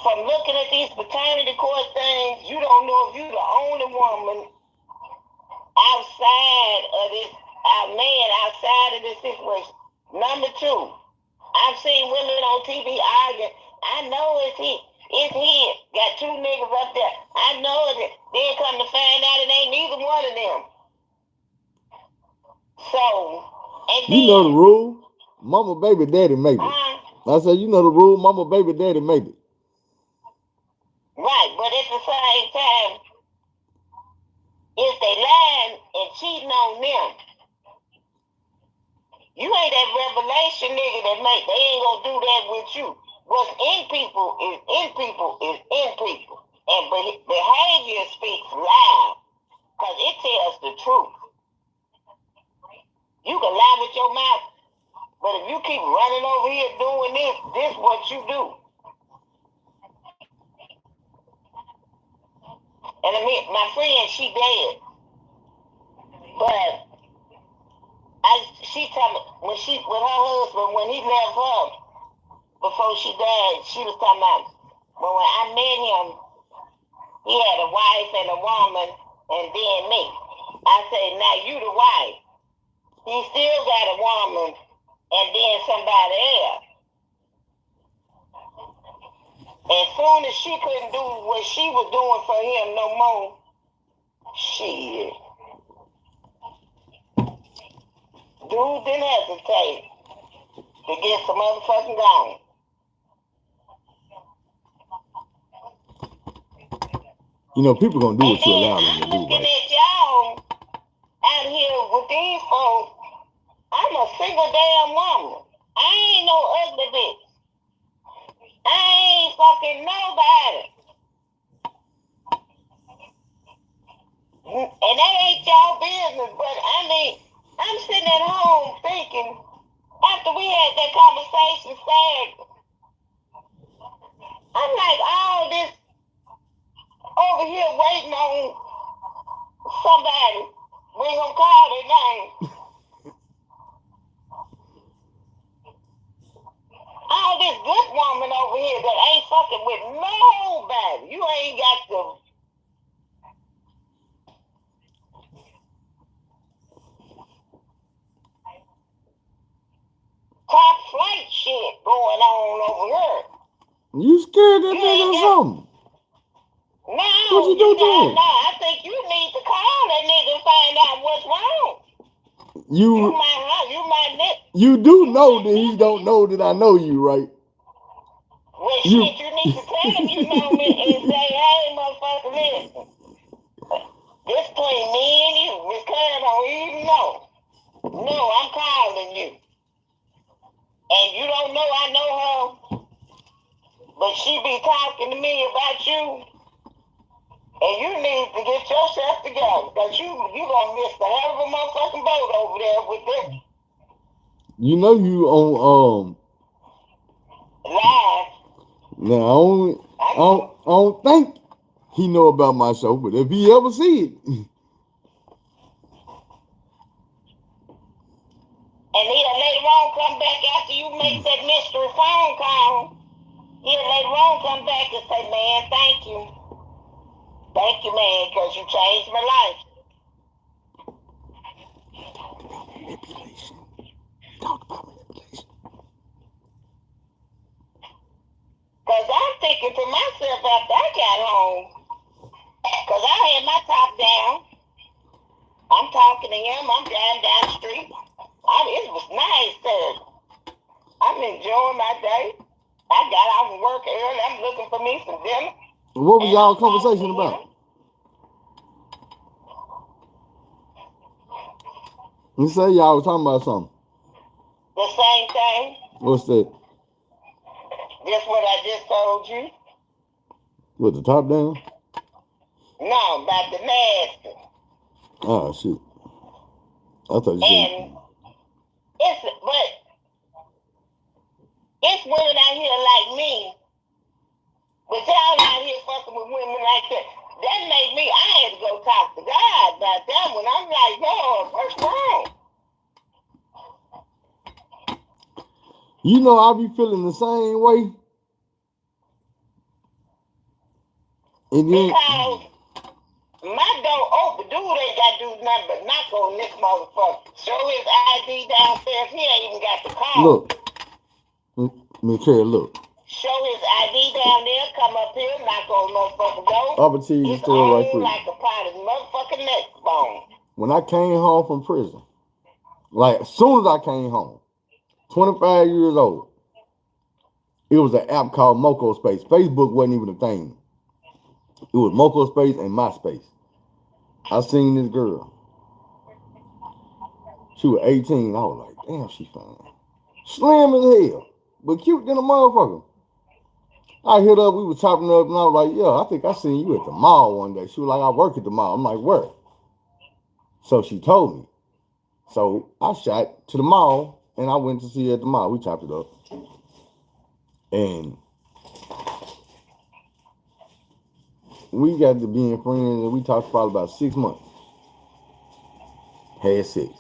Speaker 2: from looking at these paternity court things, you don't know if you the only woman outside of this our man outside of this situation. Number two, I've seen women on TV arguing. I know it's he. It's him. Got two niggas up there. I know it. Then come to find out it ain't neither one of them. So, and
Speaker 1: You
Speaker 2: then,
Speaker 1: know the rule. Mama, baby, daddy made it. I said, you know the rule. Mama, baby, daddy made it.
Speaker 2: Right, but at the same time, if they lying and cheating on them, you ain't that revelation nigga that they ain't gonna do that with you. What's in people is in people is in people. And behavior speaks loud because it tells the truth. You can lie with your mouth, but if you keep running over here doing this what you do. And I mean, my friend, she dead. But she told me with her husband, when he left her before she died, she was talking about, well, when I met him, he had a wife and a woman, and then me. I said, now you the wife. He still got a woman, and then somebody else. As soon as she couldn't do what she was doing for him no more, shit. Dude didn't hesitate to get some motherfucking gone.
Speaker 1: You know, people gonna do what you allow them to do,
Speaker 2: I'm looking
Speaker 1: right?
Speaker 2: at y'all out here with these folks. I'm a single damn woman. I ain't no ugly bitch. I ain't fucking nobody. And that ain't y'all business, but I mean, I'm sitting at home thinking, after we had that conversation Saturday, I'm like, all this over here waiting on somebody, we ain't gonna call their name. All this good woman over here that ain't fucking with nobody. You ain't got the top flight shit going on over here.
Speaker 1: You scared that nigga or something?
Speaker 2: No,
Speaker 1: what you do to him?
Speaker 2: No, I think you need to call that nigga and find out what's wrong.
Speaker 1: You
Speaker 2: my nigga.
Speaker 1: You do know that he don't know that I know you, right?
Speaker 2: Well, shit, you need to tell him you know me and say, hey, motherfucker, listen. This between me and you. Miss Karen don't even know. No, I'm calling you. And you don't know I know her, but she be talking to me about you. And you need to get yourself together, because you gonna miss the hell of a motherfucking boat over there with this.
Speaker 1: You know you on
Speaker 2: live.
Speaker 1: Now I don't think he know about my show, but if he ever see it.
Speaker 2: And he'll later on come back after you make that mystery phone call. He'll later on come back and say, man, thank you. Thank you, man, because you changed my life.
Speaker 1: Manipulation. Talk about manipulation.
Speaker 2: Because I'm thinking to myself after I got home, because I had my top down. I'm talking to him. I'm driving down the street. It was nice there. I'm enjoying my day. I got out from work early. I'm looking for me some dinner.
Speaker 1: What was y'all conversation about? You say y'all was talking about something.
Speaker 2: The same thing.
Speaker 1: What's that?
Speaker 2: Just what I just told you.
Speaker 1: What, the top down?
Speaker 2: No, about the nasty.
Speaker 1: Oh, shit. I thought you said...
Speaker 2: It's women out here like me, but y'all out here fucking with women like that. That made me, I had to go talk to God about that one. I'm like, Lord, what's wrong?
Speaker 1: You know I be feeling the same way. And then,
Speaker 2: because my door open, dude ain't got to do nothing but knock on this motherfucker. Show his ID downstairs. He ain't even got the car.
Speaker 1: Look, Miss Carrie, look.
Speaker 2: Show his ID down there, come up here, knock on motherfucking door.
Speaker 1: I'm gonna tell you the story right quick.
Speaker 2: Like a pot of motherfucking neck bone.
Speaker 1: When I came home from prison, like as soon as I came home, 25 years old, it was an app called Moco Space. Facebook wasn't even a thing. It was Moco Space and MySpace. I seen this girl. She was 18. I was like, damn, she fine. Slim as hell, but cute than a motherfucker. I hit up, we were chopping up, and I was like, yeah, I think I seen you at the mall one day. She was like, I work at the mall. I'm like, where? So she told me. So I shot to the mall, and I went to see her at the mall. We chopped it up. And we got to being friends, and we talked for probably about 6 months. Had sex.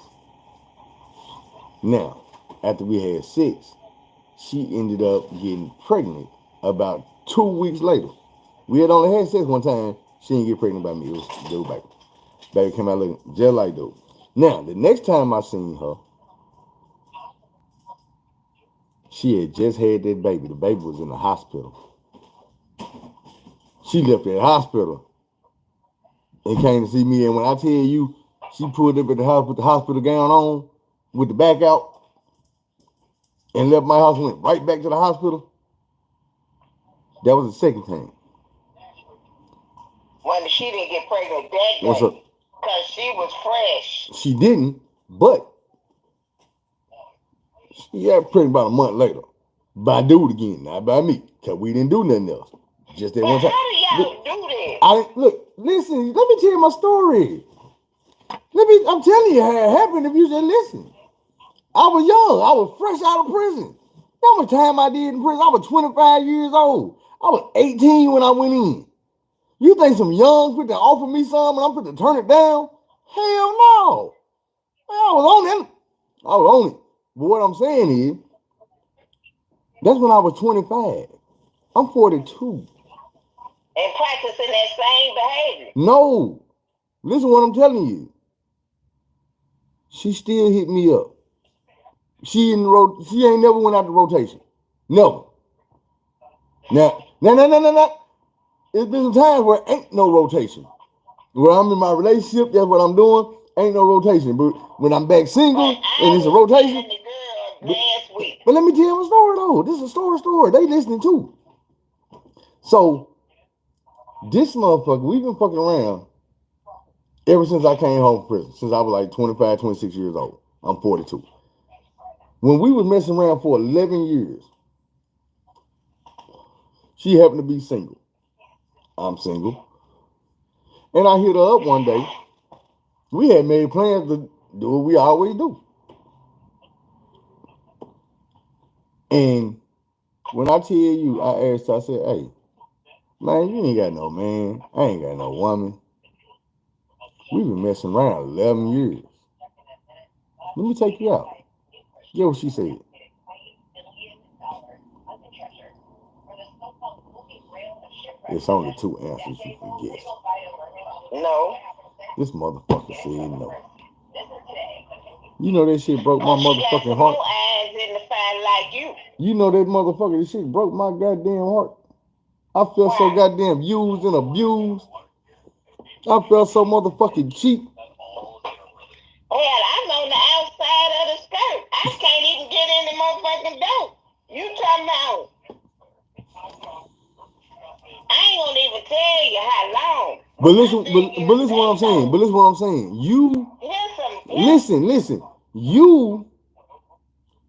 Speaker 1: Now, after we had sex, she ended up getting pregnant about 2 weeks later. We had only had sex one time. She didn't get pregnant by me. It was dude baby. Baby came out looking just like dude. Now, the next time I seen her, she had just had that baby. The baby was in the hospital. She left that hospital and came to see me. And when I tell you, she pulled up at the house with the hospital gown on, with the back out, and left my house and went right back to the hospital. That was the second time.
Speaker 2: When she didn't get pregnant that day.
Speaker 1: What's up?
Speaker 2: Because she was fresh.
Speaker 1: She didn't, but she got pregnant about a month later. By dude again, not by me, because we didn't do nothing else. Just that one time.
Speaker 2: How do y'all do that?
Speaker 1: Listen, let me tell you my story. I'm telling you how it happened if you just listen. I was young. I was fresh out of prison. How much time I did in prison? I was 25 years old. I was 18 when I went in. You think some young people offer me some and I'm going to turn it down? Hell no. I was on it. But what I'm saying is, that's when I was 25. I'm 42.
Speaker 2: And practicing that same behavior.
Speaker 1: No. Listen to what I'm telling you. She still hit me up. She ain't never went out the rotation. Never. Now. It's been some times where ain't no rotation. Where I'm in my relationship, that's what I'm doing. Ain't no rotation. But when I'm back single and it's a rotation. But let me tell you my story though. This is a story. They listening too. So this motherfucker, we've been fucking around ever since I came home from prison. Since I was like 25, 26 years old. I'm 42. When we was messing around for 11 years, she happened to be single. I'm single. And I hit her up one day. We had made plans to do what we always do. And when I tell you, I asked her, I said, hey, man, you ain't got no man. I ain't got no woman. We've been messing around 11 years. Let me take you out. Get what she said. It's only two answers you can guess.
Speaker 2: No.
Speaker 1: This motherfucker said no. You know that shit broke my motherfucking heart.
Speaker 2: Eyes in the fire like you.
Speaker 1: You know that motherfucker, this shit broke my goddamn heart. I felt so goddamn used and abused. I felt so motherfucking cheap.
Speaker 2: Hell, I'm on the outside of the skirt. I can't even get in the motherfucking door. You talking about? I ain't gonna even tell you how long.
Speaker 1: But listen what I'm saying. You listen. You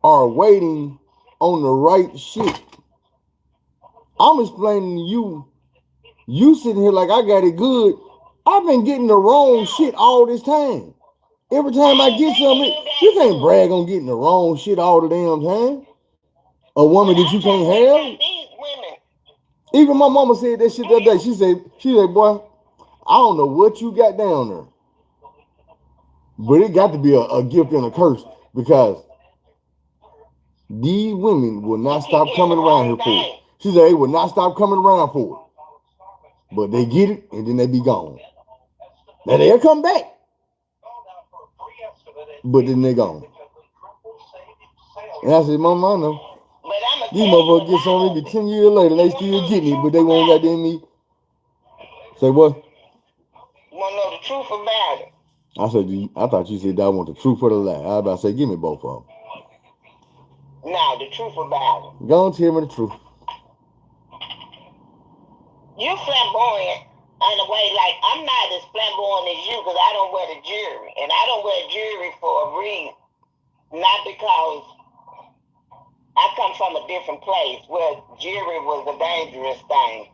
Speaker 1: are waiting on the right shit. I'm explaining to you. You sitting here like I got it good. I've been getting the wrong shit all this time. Every time I get something, you can't brag on getting the wrong shit all the damn time. A woman that you can't have. Even my mama said that shit the other day. She said, boy, I don't know what you got down there. But it got to be a gift and a curse because these women will not stop coming around here for it. She said they will not stop coming around for it. But they get it and then they be gone. Now they'll come back. But then they gone. And I said, Mama, I know. These motherfuckers get something maybe 10 years later and they still getting it, but they won't goddamn me. Say what?
Speaker 2: You want to know the truth about it?
Speaker 1: I said, I thought you said I want the truth or the lie. I was about to say, give me both of them.
Speaker 2: No, the truth about it.
Speaker 1: Go on, tell me the truth.
Speaker 2: You flamboyant in a way, like, I'm not as flamboyant as you because I don't wear the jewelry. And I don't wear jewelry for a reason. Not because I come from a different place where jewelry was a dangerous thing.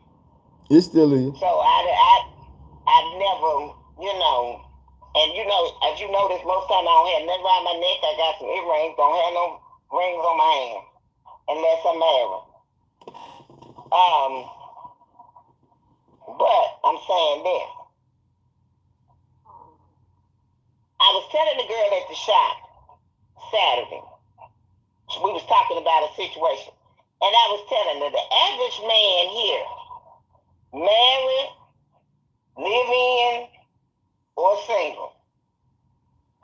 Speaker 1: It still is.
Speaker 2: So I've never, you know, and you know, as you notice, most time I don't have nothing around my neck. I got some earrings, don't have no rings on my hand, unless I'm married. But I'm saying this. I was telling the girl at the shop Saturday. We was talking about a situation. And I was telling her the average man here, married, live-in, or single.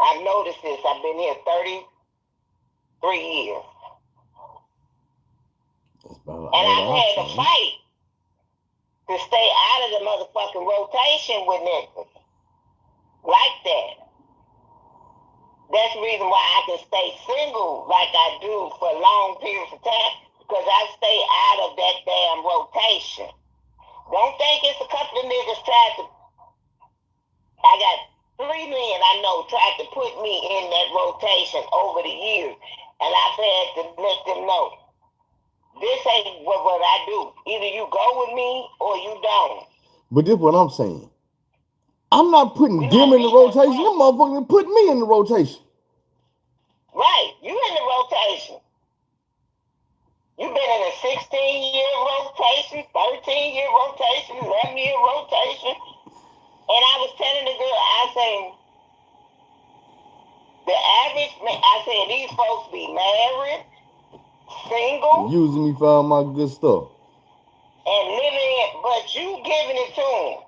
Speaker 2: I've noticed this. I've been here 33 years. And I've had to fight to stay out of the motherfucking rotation with niggas. Like that. That's the reason why I can stay single like I do for long periods of time, because I stay out of that damn rotation. Don't think it's a couple of niggas tried to... I got 3 men I know tried to put me in that rotation over the years, and I've had to let them know, this ain't what I do. Either you go with me or you don't.
Speaker 1: But this is what I'm saying. I'm not putting them in the rotation. Them motherfuckers put me in the rotation.
Speaker 2: Right. You in the rotation. You've been in a 16-year rotation, 13-year rotation, 11-year rotation. And I was telling the girl, I said, the average, I said, these folks be married, single.
Speaker 1: Using me for all my good stuff.
Speaker 2: And living, but you giving it to them.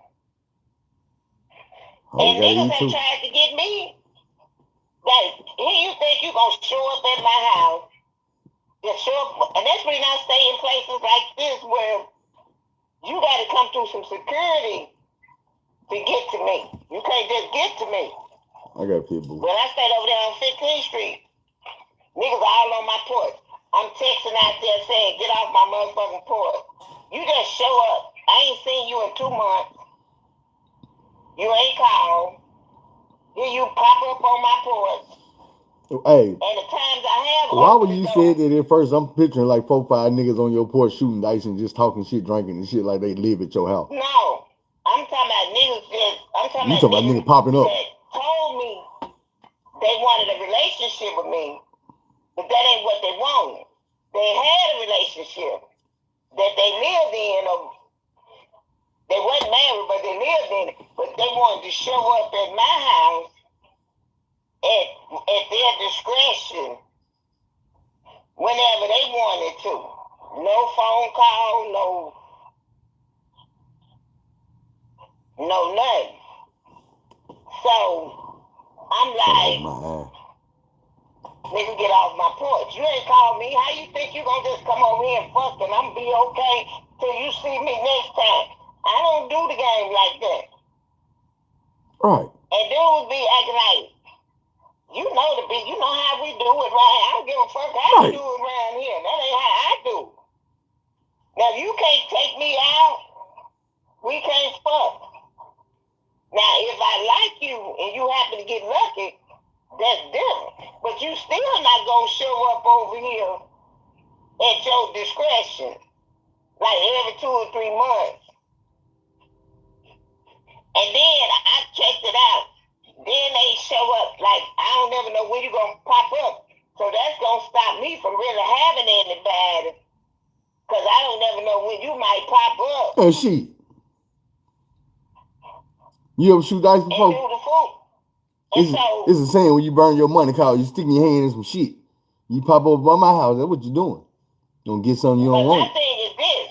Speaker 2: And niggas have tried to get me. Like, here you think you gonna show up at my house, just show up, and that's when I stay in places like this where you gotta come through some security to get to me. You can't just get to me.
Speaker 1: I got people.
Speaker 2: When I stayed over there on 15th Street, niggas all on my porch. I'm texting out there saying, get off my motherfucking porch. You just show up. I ain't seen you in 2 months. You ain't called. Here you pop up on my porch.
Speaker 1: Hey.
Speaker 2: And the times I have.
Speaker 1: Why would you say that at first? I'm picturing like 4 or 5 niggas on your porch shooting dice and just talking shit, drinking and shit like they live at your house.
Speaker 2: No. I'm talking about niggas just. I'm talking
Speaker 1: you talking about niggas popping up.
Speaker 2: That told me they wanted a relationship with me, but that ain't what they wanted. They had a relationship that they lived in, or they wasn't married, but they lived in it. But they wanted to show up at my house at their discretion whenever they wanted to. No phone call, no nothing. So I'm like, nigga, get off my porch. You ain't called me. How you think you gonna just come over here and fuck and I'm be okay till you see me next time? I don't do the game like that.
Speaker 1: Right.
Speaker 2: And dudes be acting like, you know how we do it, right? I don't give a fuck how you do it around here. That ain't how I do. Now, if you can't take me out, we can't fuck. Now, if I like you and you happen to get lucky, that's different. But you still not gonna show up over here at your discretion, like every 2 or 3 months. And then I checked it out. Then they show up like, I don't never know when you're gonna pop up. So that's gonna stop me from really having anybody, because I don't never know when you might pop up.
Speaker 1: Oh shit. You ever shoot dice before?
Speaker 2: And do the food.
Speaker 1: It's a saying when you burn your money card, you stick your hand in some shit. You pop up by my house, that's what you doing. You gonna get something you don't want.
Speaker 2: My thing is this.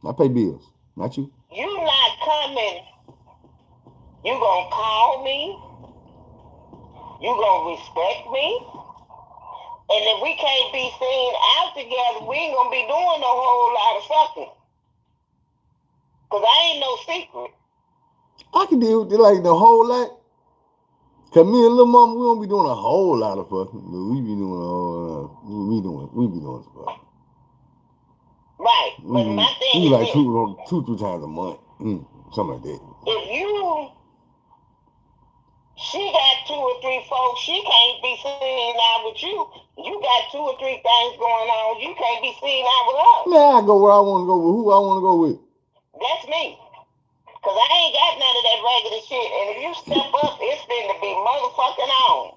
Speaker 1: I pay bills, not you.
Speaker 2: You not coming You gonna call me? You gonna respect me? And if we can't be seen out together, we ain't gonna be doing no whole lot of fucking. Cause I ain't no secret.
Speaker 1: I can deal with it like the whole lot. Cause me and Lil Mama, we don't be doing a whole lot of fucking, but we be doing a whole lot. We be doing some fucking.
Speaker 2: Right. But my thing
Speaker 1: we
Speaker 2: is
Speaker 1: like
Speaker 2: this.
Speaker 1: 2-3 times a month. Something like that.
Speaker 2: If she got 2 or 3 folks, she can't be seen out with you. You got 2 or 3 things going on, you can't be seen out with her.
Speaker 1: Man, I go where I want to go with who I want to go with.
Speaker 2: That's me. Cause I ain't got none of that regular shit. And if you step up, it's been to be motherfucking on.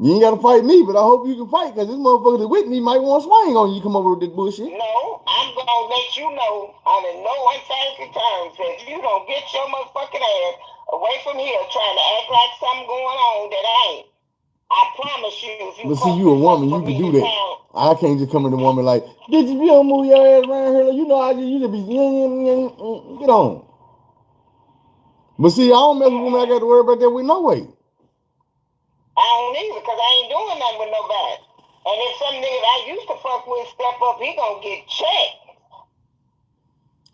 Speaker 1: You ain't gotta fight me, but I hope you can fight, cause this motherfucker that's with me might want to swing on you. Come over with this bullshit.
Speaker 2: No, I'm gonna let you know on a no unfancy terms that if you don't get your motherfucking ass away from here trying to act like something going on that ain't. I promise you, if you.
Speaker 1: But see, you a woman, you can do that. I can't just come in the woman like, bitch, if you don't move your ass around here, you know I just used to be get on. But see, I don't mess with women. I got to worry about that with no way.
Speaker 2: I don't either, because I ain't doing nothing with nobody. And if some nigga I used to fuck with step up, he gonna get checked.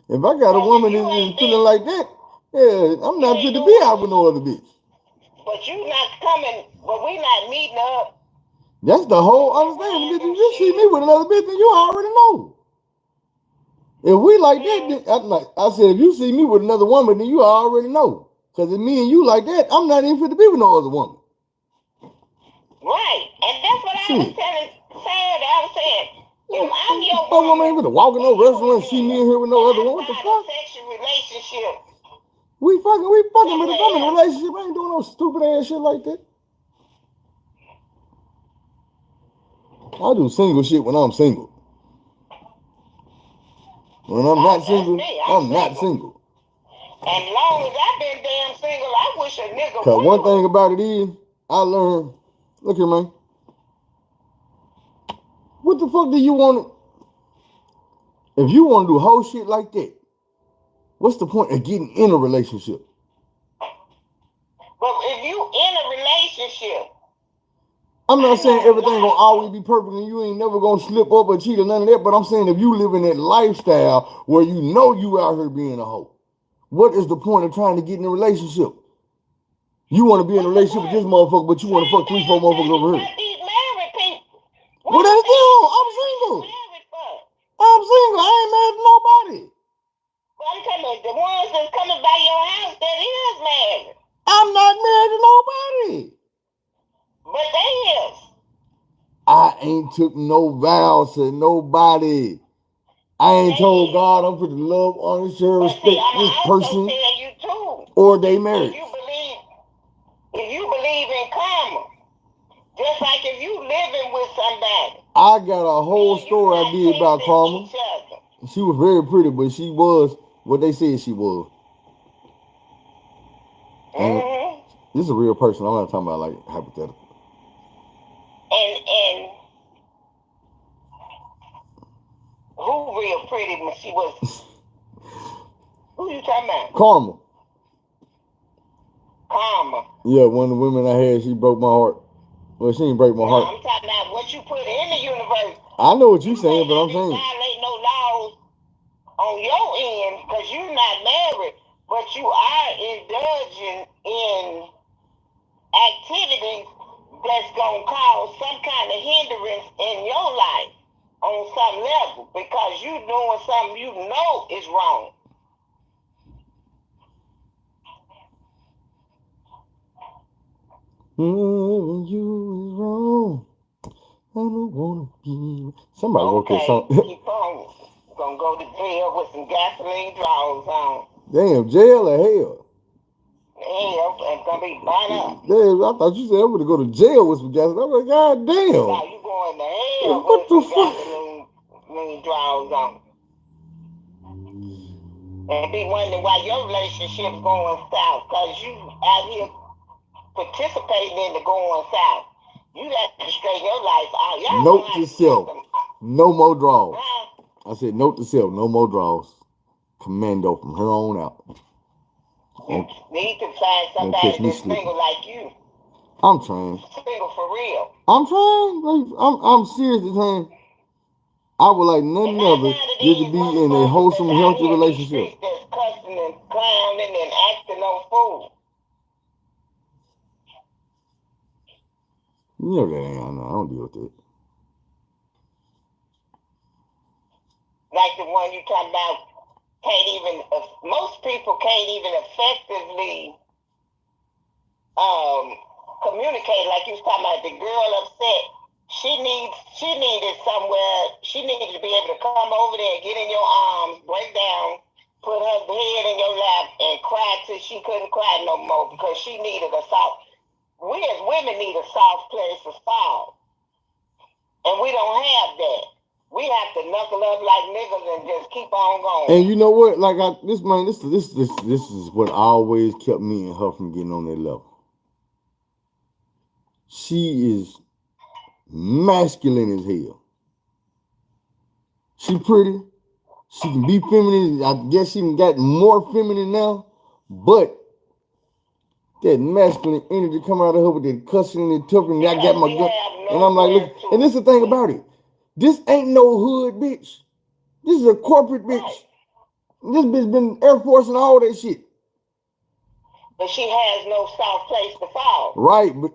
Speaker 1: If I got a woman that's feeling like that, yeah, I'm not fit to be out with no other bitch.
Speaker 2: But you not coming, but we not meeting up.
Speaker 1: That's the whole understanding, bitch. If you see me with another bitch, then you already know. If we like that, then I said, if you see me with another woman, then you already know. Because if me and you like that, I'm not even fit to be with no other woman.
Speaker 2: Right. And that's what I was saying. If I'm your woman,
Speaker 1: woman ain't gonna walk in no restaurant and see me in here with no other woman. What the fuck?
Speaker 2: Sexual relationship.
Speaker 1: We fucking, but if I'm in a relationship, I ain't doing no stupid ass shit like that. I do single shit when I'm single. When I'm not single, I'm not single.
Speaker 2: As long as I've been damn single, I wish a nigga would.
Speaker 1: Cause one thing about it is, I learned, look here, man. What the fuck do you want? If you want to do whole shit like that, what's the point of getting in a relationship?
Speaker 2: But if you in a relationship,
Speaker 1: I'm not saying everything gonna always be perfect and you ain't never gonna slip up or cheat or none of that, but I'm saying if you live in that lifestyle where you know you out here being a hoe, what is the point of trying to get in a relationship? You want to be in a relationship with this motherfucker, but you want to fuck 3-4 motherfuckers over here. What that's doing? I'm single. I'm single. I ain't married to nobody.
Speaker 2: Well, I'm talking about the ones that's coming by your house that is married.
Speaker 1: I'm not married to nobody.
Speaker 2: But they is.
Speaker 1: I ain't took no vows to nobody. I ain't told God I'm for the love, honor, share, respect this person.
Speaker 2: Tell you too.
Speaker 1: Or they married.
Speaker 2: If you believe in karma, just like if you living with somebody.
Speaker 1: I got a whole story I did about karma. She was very pretty, but she was what they said she was. Mm-hmm. This is a real person. I'm not talking about like hypothetical.
Speaker 2: And who real pretty when she was? Who you talking about?
Speaker 1: Karma.
Speaker 2: Karma.
Speaker 1: Yeah, one of the women I had, she broke my heart. Well, she didn't break my heart.
Speaker 2: I'm talking about what you put in the universe.
Speaker 1: I know what you're saying, but I'm saying.
Speaker 2: Violate no laws on your end because you're not married, but you are indulging in activities that's going to cause some kind of hindrance in your life on some level because you doing something you know is wrong.
Speaker 1: You is wrong. I don't want to be. Somebody wrote that song.
Speaker 2: Keep on. Gonna go to jail with some gasoline draws on.
Speaker 1: Damn, jail or hell?
Speaker 2: Hell, and gonna be burned up.
Speaker 1: Damn, I thought you said I'm gonna go to jail with some gasoline. I'm like, God damn.
Speaker 2: Now you going to hell
Speaker 1: what
Speaker 2: with
Speaker 1: the
Speaker 2: some
Speaker 1: fuck?
Speaker 2: gasoline draws on. And be wondering why your relationship's going south, because you out here participating in the going south. You got to straighten your life out.
Speaker 1: Note to self, no more draws. I said, note to self, no more draws. Commando from here on out.
Speaker 2: You need to find
Speaker 1: Don't catch
Speaker 2: somebody
Speaker 1: me
Speaker 2: that's
Speaker 1: slipping.
Speaker 2: single like you.
Speaker 1: I'm trying.
Speaker 2: Single for real.
Speaker 1: I'm trying. Like, I'm seriously trying. I would like nothing
Speaker 2: And
Speaker 1: other
Speaker 2: none of
Speaker 1: than to
Speaker 2: these
Speaker 1: be in a
Speaker 2: motherfuckers
Speaker 1: wholesome,
Speaker 2: that's out
Speaker 1: healthy
Speaker 2: here in these
Speaker 1: relationship.
Speaker 2: streets that's cussing and clowning and acting no fool.
Speaker 1: You know that ain't. I know. I don't deal with that.
Speaker 2: Like the one you talking about, can't even. Most people can't even effectively communicate. Like you was talking about, the girl upset. She needed somewhere. She needed to be able to come over there, get in your arms, break down, put her head in your lap, and cry till she couldn't cry no more because she needed a soft. We as women need a soft place to fall, and we don't have that. We have to knuckle up like niggas and just keep on going.
Speaker 1: And you know what? Like this is what always kept me and her from getting on that level. She is masculine as hell. She pretty. She can be feminine. I guess she got more feminine now, but that masculine energy come out of her with that cussing and tuffing. I got my gun, and I'm like, look. And this is the thing about it. This ain't no hood bitch. This is a corporate bitch. Right. This bitch been Air Force and all that shit.
Speaker 2: But she has no soft place to fall.
Speaker 1: Right, but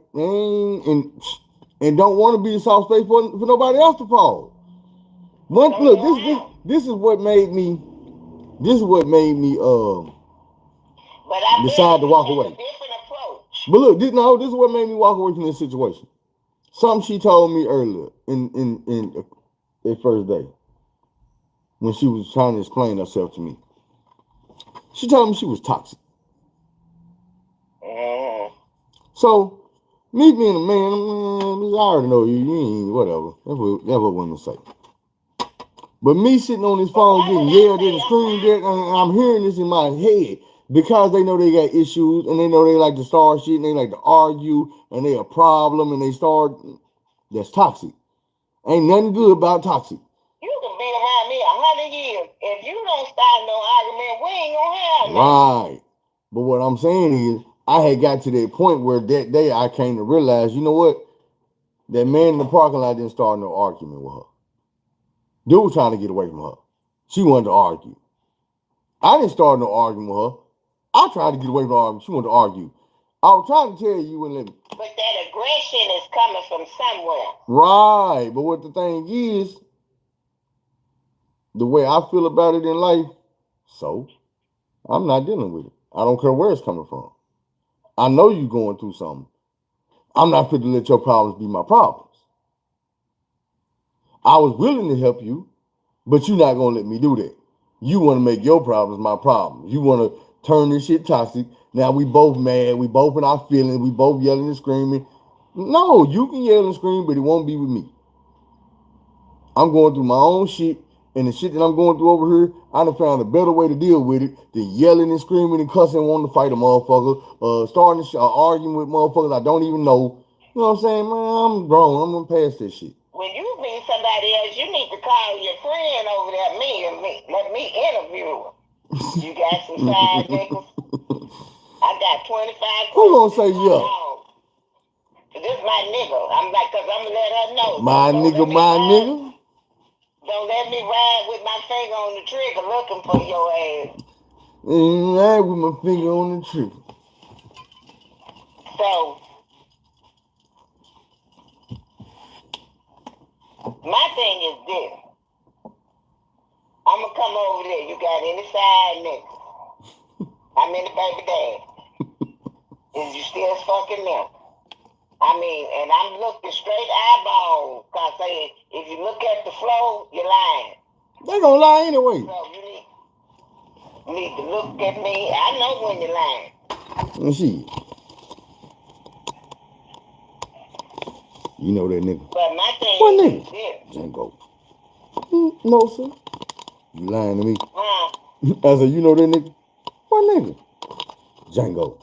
Speaker 1: and don't want to be a soft place for nobody else to fall. This is what made me. This is what made me decide to walk away.
Speaker 2: Different approach.
Speaker 1: But look, this is what made me walk away from this situation. Something she told me earlier in the first day when she was trying to explain herself to me. She told me she was toxic. So, me being a man, I already know you ain't whatever. That's what women say. But me sitting on this phone getting yelled at and screamed at, and I'm hearing this in my head because they know they got issues and they know they like to start shit and they like to argue and they a problem and they start. That's toxic. Ain't nothing good about toxic.
Speaker 2: You can be around me 100 years. If you don't start no argument, we ain't gonna have nothing.
Speaker 1: Right. But what I'm saying is, I had got to that point where that day I came to realize, you know what? That man in the parking lot didn't start no argument with her. Dude was trying to get away from her. She wanted to argue. I didn't start no argument with her. I tried to get away from the argument. She wanted to argue. I was trying to tell you and let me.
Speaker 2: But that aggression is coming from somewhere.
Speaker 1: Right. But what the thing is, the way I feel about it in life, so I'm not dealing with it. I don't care where it's coming from. I know you're going through something. I'm not fit to let your problems be my problems. I was willing to help you, but you're not going to let me do that. You want to make your problems my problems. You want to turn this shit toxic. Now we both mad. We both in our feelings. We both yelling and screaming. No, you can yell and scream, but it won't be with me. I'm going through my own shit, and the shit that I'm going through over here, I done found a better way to deal with it than yelling and screaming and cussing, wanting to fight a motherfucker, starting arguing with motherfuckers I don't even know. You know what I'm saying, man? I'm grown. I'm gonna pass this shit.
Speaker 2: When you meet somebody else, you need to call your friend over there, let me interview her. You got some side niggas? I got 25.
Speaker 1: Who gonna say yeah?
Speaker 2: This is my nigga. I'm like, cause I'm gonna let her know.
Speaker 1: My nigga.
Speaker 2: Don't let me ride with my finger on the trigger looking for your ass.
Speaker 1: Ride with my finger on the trigger.
Speaker 2: So, my thing is this. I'm gonna come over there. You got any side niggas? I'm in the baby dad. Is you still fucking them? I mean, and I'm looking straight eyeball. Cause if you look at the flow, you're lying.
Speaker 1: They gonna lie anyway.
Speaker 2: So you need to look at me. I know when you're lying.
Speaker 1: Let's see. You know that nigga.
Speaker 2: But my thing is this.
Speaker 1: Django. No, sir. You lying to me?
Speaker 2: Huh?
Speaker 1: I said, you know that nigga? What nigga? Django.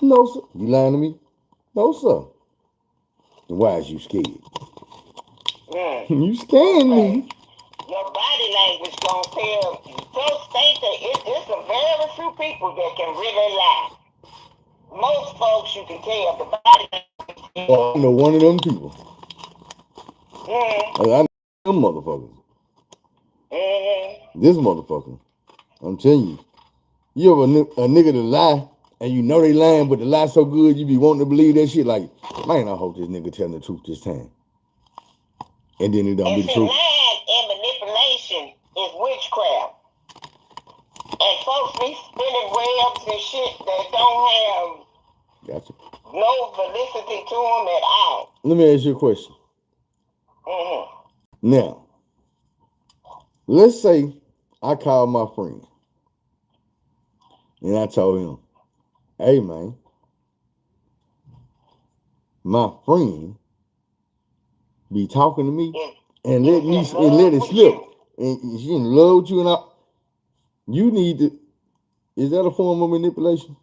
Speaker 1: No, sir. You lying to me? No, sir. Then why is you scared? You scaring me.
Speaker 2: Your body language gonna tell. Those states that it's a very few people people that can really lie. Most folks, you can tell the body.
Speaker 1: Oh, I know one of them people.
Speaker 2: Mm-hmm.
Speaker 1: I know them motherfuckers.
Speaker 2: Mm-hmm.
Speaker 1: This motherfucker. I'm telling you. You ever a nigga to lie and you know they lying, but the lie so good you be wanting to believe that shit. Like, man, I hope this nigga telling the truth this time. And then it don't be the truth.
Speaker 2: Lying and manipulation is witchcraft. And folks be spinning webs and shit that don't have no validity to them at all.
Speaker 1: Let me ask you a question.
Speaker 2: Mm-hmm.
Speaker 1: Now, let's say I call my friend and I told him, hey, man, my friend be talking to me and let it slip. And she in love with you and you need to. Is that a form of manipulation?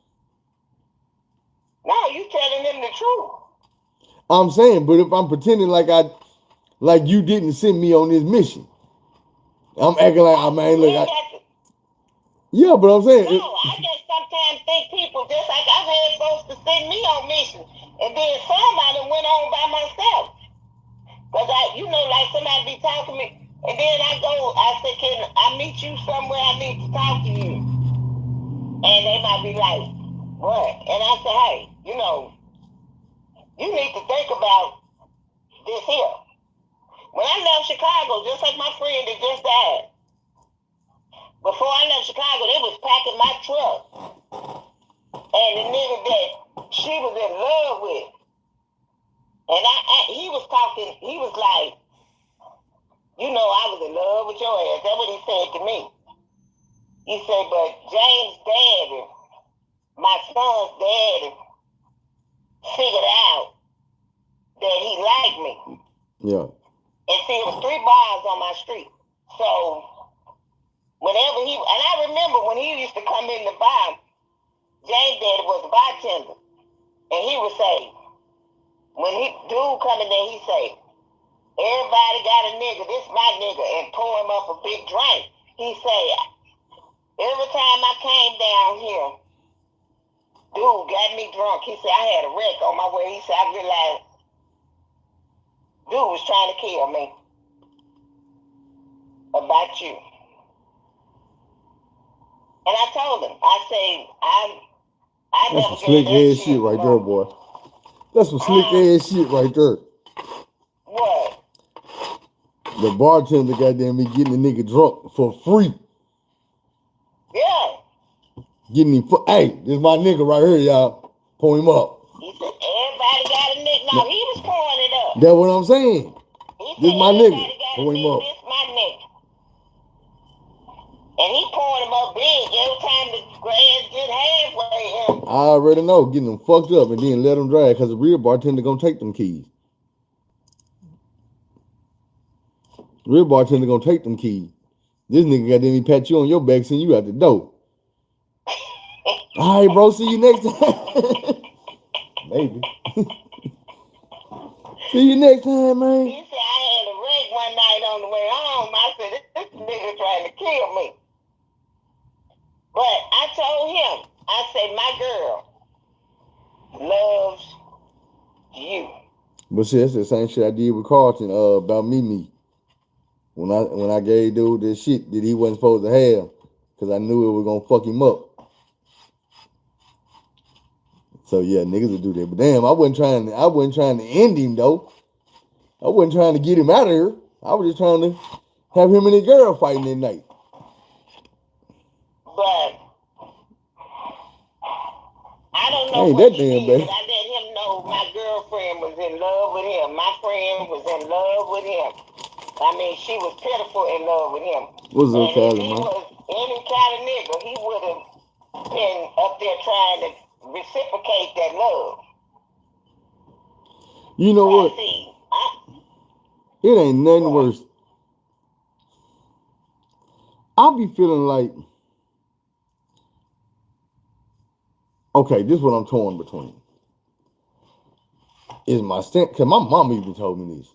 Speaker 2: No, you telling them the truth.
Speaker 1: I'm saying, but if I'm pretending like you didn't send me on this mission, I'm acting like yeah, but I'm saying.
Speaker 2: No, I just sometimes think people just like I've had folks to send me on missions, and then somebody went on by myself. Cause like somebody be talking to me, and then I say, can I meet you somewhere? I need to talk to you. And they might be like, what? And I say, hey, you need to think about this here. When I left Chicago, just like my friend that just died, before I left Chicago, they was packing my truck. And the nigga that she was in love with, and he was talking, he was like, I was in love with your ass. That's what he said to me. He said, but James' daddy, my son's daddy, figured out that he liked me.
Speaker 1: Yeah.
Speaker 2: And see, it was 3 bars on my street. So, whenever and I remember when he used to come in the bar, James' daddy was a bartender. And he would say, when dude come in there, he say, everybody got a nigga, this my nigga, and pour him up a big drink. He say, every time I came down here, dude got me drunk. He said, I had a wreck on my way. He said, I realized dude was trying to kill me about you. And I told him, I say, I
Speaker 1: that's some slick ass shit right there, boy. That's some slick ass shit right there.
Speaker 2: What?
Speaker 1: The bartender goddamn me getting the nigga drunk for free.
Speaker 2: Yeah.
Speaker 1: Getting him hey, this is my nigga right here, y'all. Pour him up.
Speaker 2: He said, everybody got a nigga. No, he was pouring it up.
Speaker 1: That's what I'm saying. This my nigga.
Speaker 2: Pour him up. This my nigga. And he pouring him up big every time the grass get halfway.
Speaker 1: I already know, getting them fucked up and then let them drag because the real bartender gonna take them keys. Real bartender gonna take them keys. This nigga got them pat you on your back, send you out the door. All right, bro. See you next time. Maybe. See you next time, man.
Speaker 2: He said I had a wreck one night on the way home. I said this nigga trying to kill me. But I told him, I said my girl loves you.
Speaker 1: But see, that's the same shit I did with Carlton about me. When I gave dude this shit that he wasn't supposed to have, because I knew it was gonna fuck him up. So yeah, niggas would do that. But damn, I wasn't trying to end him though. I wasn't trying to get him out of here. I was just trying to have him and his girl fighting that night.
Speaker 2: But I don't know
Speaker 1: ain't
Speaker 2: what
Speaker 1: that
Speaker 2: he
Speaker 1: damn
Speaker 2: did,
Speaker 1: bad.
Speaker 2: but I let him know my girlfriend was in love with him. My friend was in love with him. I mean, she was pitiful in love with him.
Speaker 1: What's up,
Speaker 2: Callie,
Speaker 1: man?
Speaker 2: If he was any kind of nigga, he would have been up there trying to reciprocate that love.
Speaker 1: You know what? It ain't nothing worse. I be feeling like, okay, this is what I'm torn between. Is my stand, because my mom even told me this.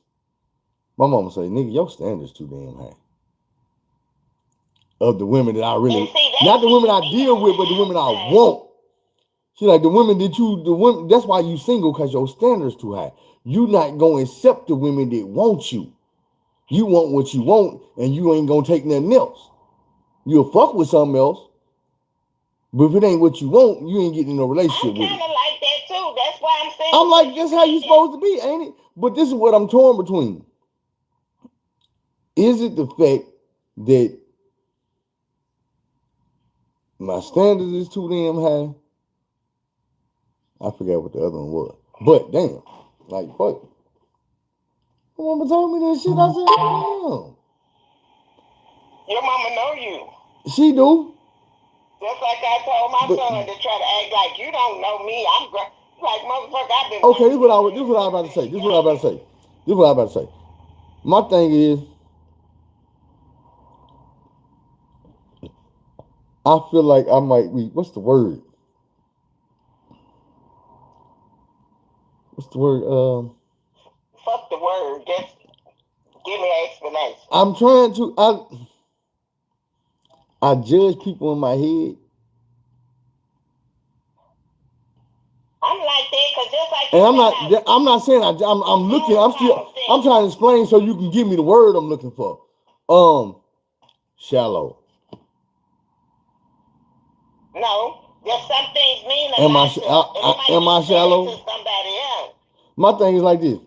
Speaker 1: My mama say, nigga, your standard's too damn high. Of the women that I really...
Speaker 2: And see,
Speaker 1: Not the women I deal with, but the women I want. She like the women that's why you single, because your standards too high. You not gonna accept the women that want you. You want what you want, and you ain't gonna take nothing else. You'll fuck with something else, but if it ain't what you want, you ain't getting in a relationship with it.
Speaker 2: I'm kind of like that too. That's why I'm single.
Speaker 1: I'm like, that's how you supposed to be, ain't it? But this is what I'm torn between. Is it the fact that my standards is too damn high? I forgot what the other one was. But damn, like fuck. My mama told me that shit. I said, damn.
Speaker 2: Your mama know you.
Speaker 1: She do.
Speaker 2: Just like I told my son to try to act like you don't know me. I'm like, motherfucker, I've been.
Speaker 1: Okay, this is what I was about to say. This is what I about to say. My thing is, I feel like I might be. What's the word? What's the word?
Speaker 2: Fuck the word. Just give me an explanation.
Speaker 1: I'm trying to. I judge people in my head.
Speaker 2: I'm like that because just like.
Speaker 1: And I'm not saying I'm looking. I'm trying to explain so you can give me the word I'm looking for. Shallow.
Speaker 2: No, there's some things mean a
Speaker 1: Am
Speaker 2: lot.
Speaker 1: Am I shallow?
Speaker 2: To somebody else.
Speaker 1: My thing is like this.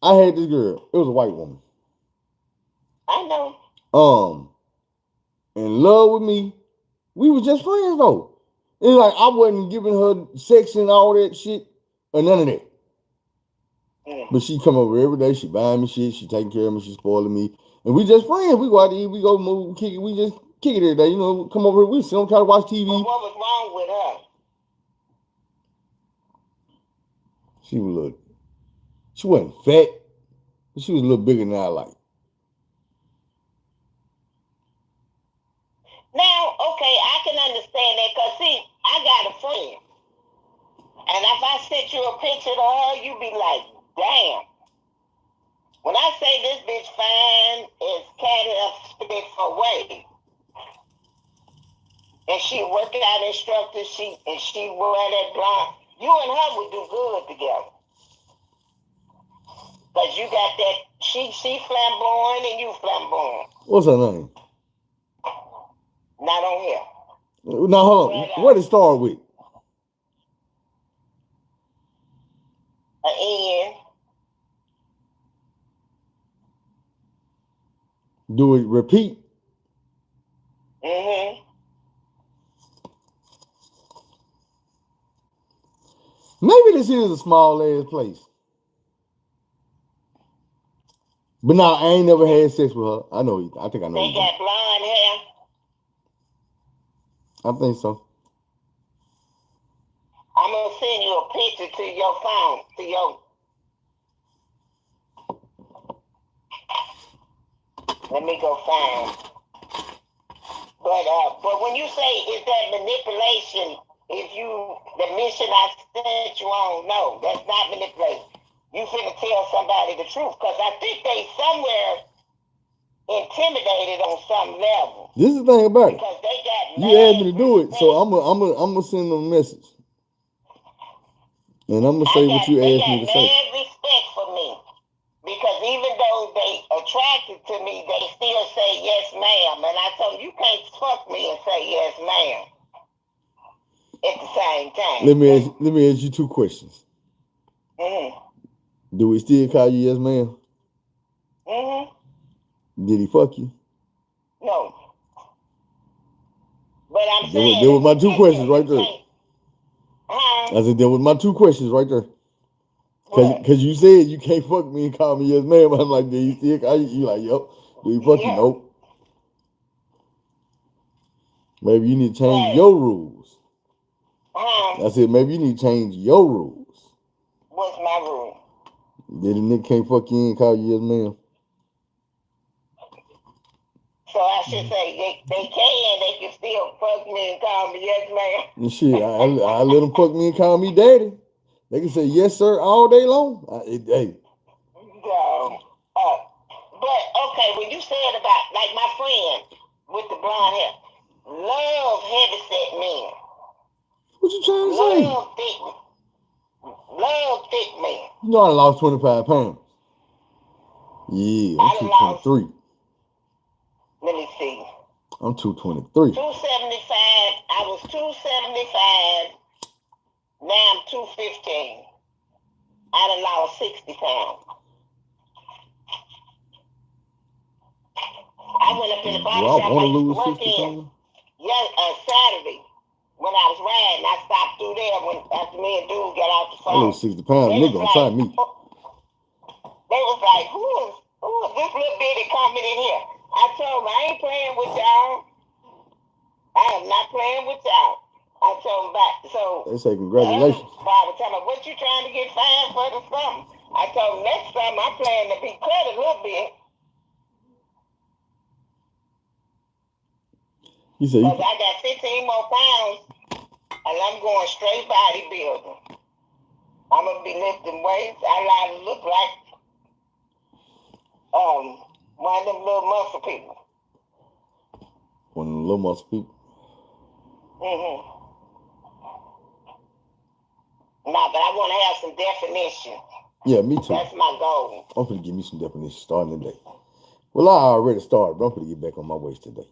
Speaker 1: I had this girl. It was a white woman.
Speaker 2: I know.
Speaker 1: In love with me. We was just friends though. It's like I wasn't giving her sex and all that shit or none of that. But she come over every day. She buying me shit. She taking care of me. She spoiling me. And we just friends. We go out to eat. We go move, kick it. We just kick it every day. You know, come over here. We sit on, try to watch TV.
Speaker 2: But what was wrong with her?
Speaker 1: She wasn't fat, but she was a little bigger than I like.
Speaker 2: Now, okay, I can understand that because, see, I got a friend. And if I sent you a picture of her, you be like, damn. When I say this bitch fine is carried a spit away. And she workout instructor, and she wear that blonde. You and her would do good together. Because you got that, she flamboyant and you flamboyant.
Speaker 1: What's her name?
Speaker 2: Not on here.
Speaker 1: Now, hold on. Where did it start with?
Speaker 2: An N.
Speaker 1: Do it repeat?
Speaker 2: Mm-hmm.
Speaker 1: Maybe this is a small ass place. But no, I ain't never had sex with her. I know. I think I know.
Speaker 2: They got blonde hair.
Speaker 1: I think so.
Speaker 2: I'm gonna send you a picture to your phone, to your. Let me go find. But when you say is that manipulation, the mission I sent you on, no, that's not manipulation. You finna tell somebody the truth, because I think they somewhere intimidated on some level.
Speaker 1: This is the thing about it.
Speaker 2: Because they got
Speaker 1: you asked me to do it, so I'm gonna send them a message, and I'm gonna say what you asked me to say.
Speaker 2: They got respect for me, because even though they attracted to me, they still say yes, ma'am. And I told them, you can't fuck me and say yes, ma'am at the same time.
Speaker 1: Let me ask you two questions.
Speaker 2: Mm-hmm.
Speaker 1: Do we still call you yes, ma'am?
Speaker 2: Mm-hmm.
Speaker 1: Did he fuck you?
Speaker 2: No. But I'm saying...
Speaker 1: There were my two questions right there.
Speaker 2: Huh?
Speaker 1: I said, there was my two questions right there. Because you said you can't fuck me and call me yes, ma'am. I'm like, did he still call you? You like, yep. Do he fuck you? Nope. Maybe you need to change your rules. I said, maybe you need to change your rules.
Speaker 2: What's my rule?
Speaker 1: That a nigga can't fuck you and call you yes, ma'am.
Speaker 2: So I should say they can still fuck me and call me yes, ma'am.
Speaker 1: And shit, I let them fuck me and call me daddy. They can say yes, sir, all day long. Hey.
Speaker 2: No. But okay, when you said about like my friend with the blonde hair, love heavyset men.
Speaker 1: What you trying to say?
Speaker 2: Love thick men.
Speaker 1: You know I lost 25 pounds. Yeah, I'm 223.
Speaker 2: Let me see.
Speaker 1: I'm 223.
Speaker 2: 275. I was 275. Now I'm 215. I done lost 60 pounds. I went up in the barber shop.
Speaker 1: I want to lose 60 pounds.
Speaker 2: Saturday. When I was riding, I stopped through there after me and dude got off the phone.
Speaker 1: I lose 60 pounds. Nigga gonna try me.
Speaker 2: They was like, who is this little bitty coming in here? I told them, I ain't playing with y'all. I am not playing with y'all. I told them back. So
Speaker 1: they say congratulations.
Speaker 2: Barbara told me, what you trying to get fined for or something? I told them next time I'm planning to be cut a little bit.
Speaker 1: You say
Speaker 2: because I got 15 more pounds and I'm going straight bodybuilding. I'm gonna be lifting weights. I like to look like one of them little muscle people.
Speaker 1: One of them little muscle people?
Speaker 2: Mm-hmm. No, but I want to have some definition.
Speaker 1: Yeah, me too.
Speaker 2: That's my goal.
Speaker 1: I'm gonna give me some definition starting today. Well, I already started, but I'm gonna get back on my waist today.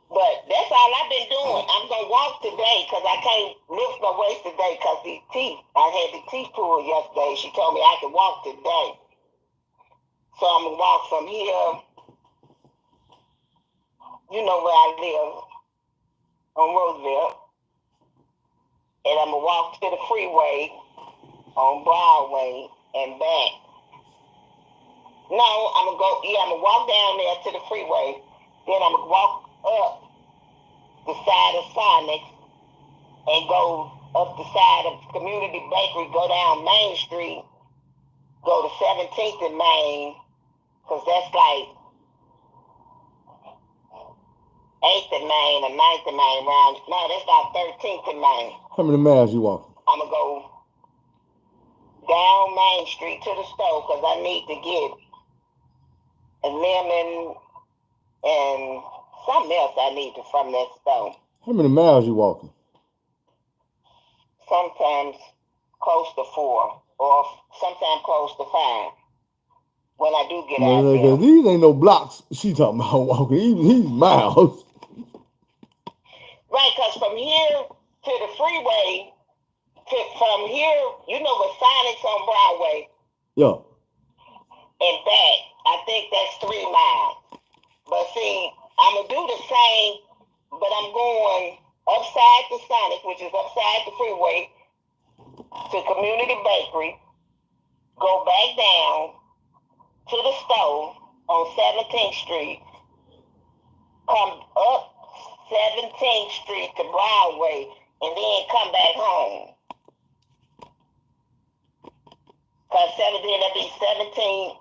Speaker 2: But that's all I've been doing. I'm gonna walk today because I can't lift my waist today because these teeth. I had the teeth pulled yesterday. She told me I could walk today. So I'm gonna walk from here. You know where I live on Roosevelt, and I'm gonna walk to the freeway on Broadway and back. No, I'm gonna walk down there to the freeway. Then I'm gonna walk up the side of Sonic and go up the side of Community Bakery, go down Main Street, go to 17th and Main, because that's like 8th and Main or 9th and Main round. No, that's not 13th and Main.
Speaker 1: How many miles you walking?
Speaker 2: I'm going to go down Main Street to the store because I need to get a lemon and something else I need from that store.
Speaker 1: How many miles you walking?
Speaker 2: Sometimes close to 4 or sometimes close to 5 when I do get out there.
Speaker 1: These ain't no blocks she talking about walking. He's miles.
Speaker 2: Right, because from here to the freeway, from here, you know where Sonic's on Broadway.
Speaker 1: Yeah.
Speaker 2: And back, I think that's 3 miles. But see, I'm going to do the same, but I'm going upside the Sonic, which is upside the freeway, to Community Bakery, go back down to the store on 17th Street, come up 17th Street to Broadway, and then come back home. Because then that'd be 17,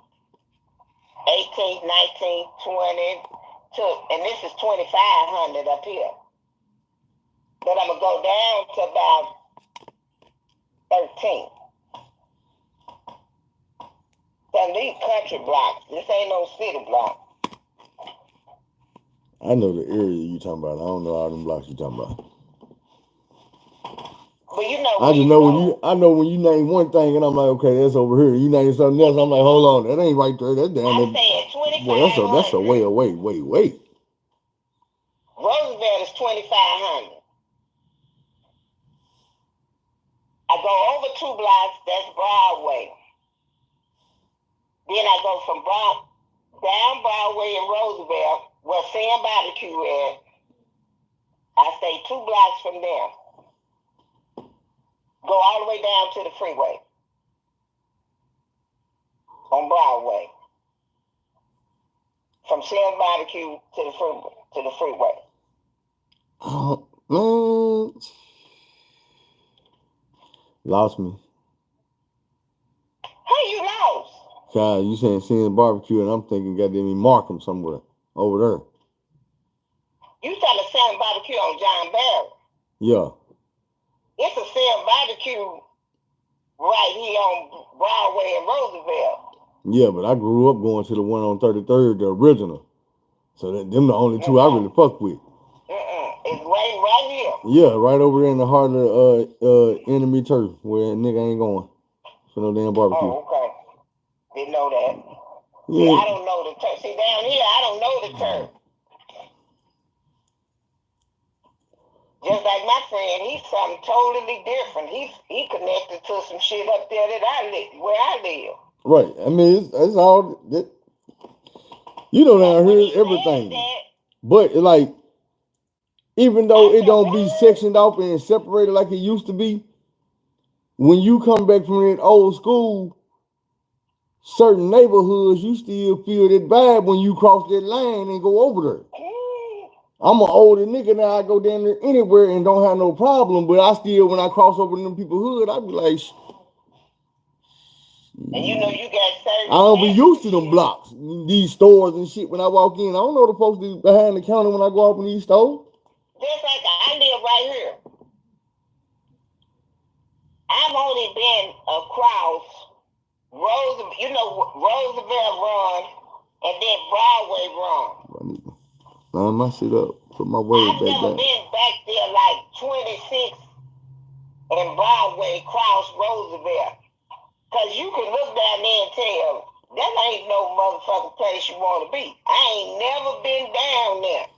Speaker 2: 18, 19, 20, and this is 2,500 up here. But I'm going to go down to about 13. So these country blocks, this ain't no city block.
Speaker 1: I know the area you talking about. I don't know all them blocks you talking about.
Speaker 2: But you know,
Speaker 1: I just know I know when you name one thing and I'm like, okay, that's over here. You name something else, I'm like, hold on, that ain't right there. That's down there.
Speaker 2: I'm saying 25.
Speaker 1: Boy, that's a way away.
Speaker 2: Roosevelt is 2,500. I go over 2 blocks, that's Broadway. Then I go from down Broadway and Roosevelt, where Sam Barbecue is. I stay 2 blocks from there. Go all the way down to the freeway on Broadway. From Sam Barbecue to the freeway.
Speaker 1: Oh, man. Lost me.
Speaker 2: How you lost?
Speaker 1: God, you saying Sam's Barbecue, and I'm thinking, goddamn, Markham somewhere over there.
Speaker 2: You talking about Sam Barbecue on John Barry?
Speaker 1: Yeah.
Speaker 2: It's a Sam Barbecue right here on Broadway and Roosevelt.
Speaker 1: Yeah, but I grew up going to the one on 33rd, the original. So them the only 2 I really fuck with.
Speaker 2: It's right here.
Speaker 1: Yeah, right over there in the heart of enemy turf where a nigga ain't going for no damn barbecue.
Speaker 2: Oh, okay. Didn't know that.
Speaker 1: Yeah.
Speaker 2: See, I don't know the turf. See, down here, I don't know the turf. Just like my friend, he's something totally different. He connected to some shit up there that I live, where I live.
Speaker 1: Right. I mean, it's all that. You know, down here, everything. But like, even though it don't be sectioned off and separated like it used to be, when you come back from that old school, certain neighborhoods, you still feel that vibe when you cross that line and go over there. I'm an older nigga now. I go down there anywhere and don't have no problem. But I still, when I cross over them people's hood, I be like,
Speaker 2: and you know, you got certain.
Speaker 1: I don't be used to them blocks, these stores and shit. When I walk in, I don't know the folks that behind the counter when I go up in these stores.
Speaker 2: Just like I live right here. I've only been across Roosevelt, you know, Roosevelt Run and then Broadway Run.
Speaker 1: I need to line my shit up, put my word
Speaker 2: I've
Speaker 1: back
Speaker 2: never
Speaker 1: down.
Speaker 2: been back there like 26 and Broadway cross Roosevelt. Cause you can look down there and tell that ain't no motherfucking place you want to be. I ain't never been down there.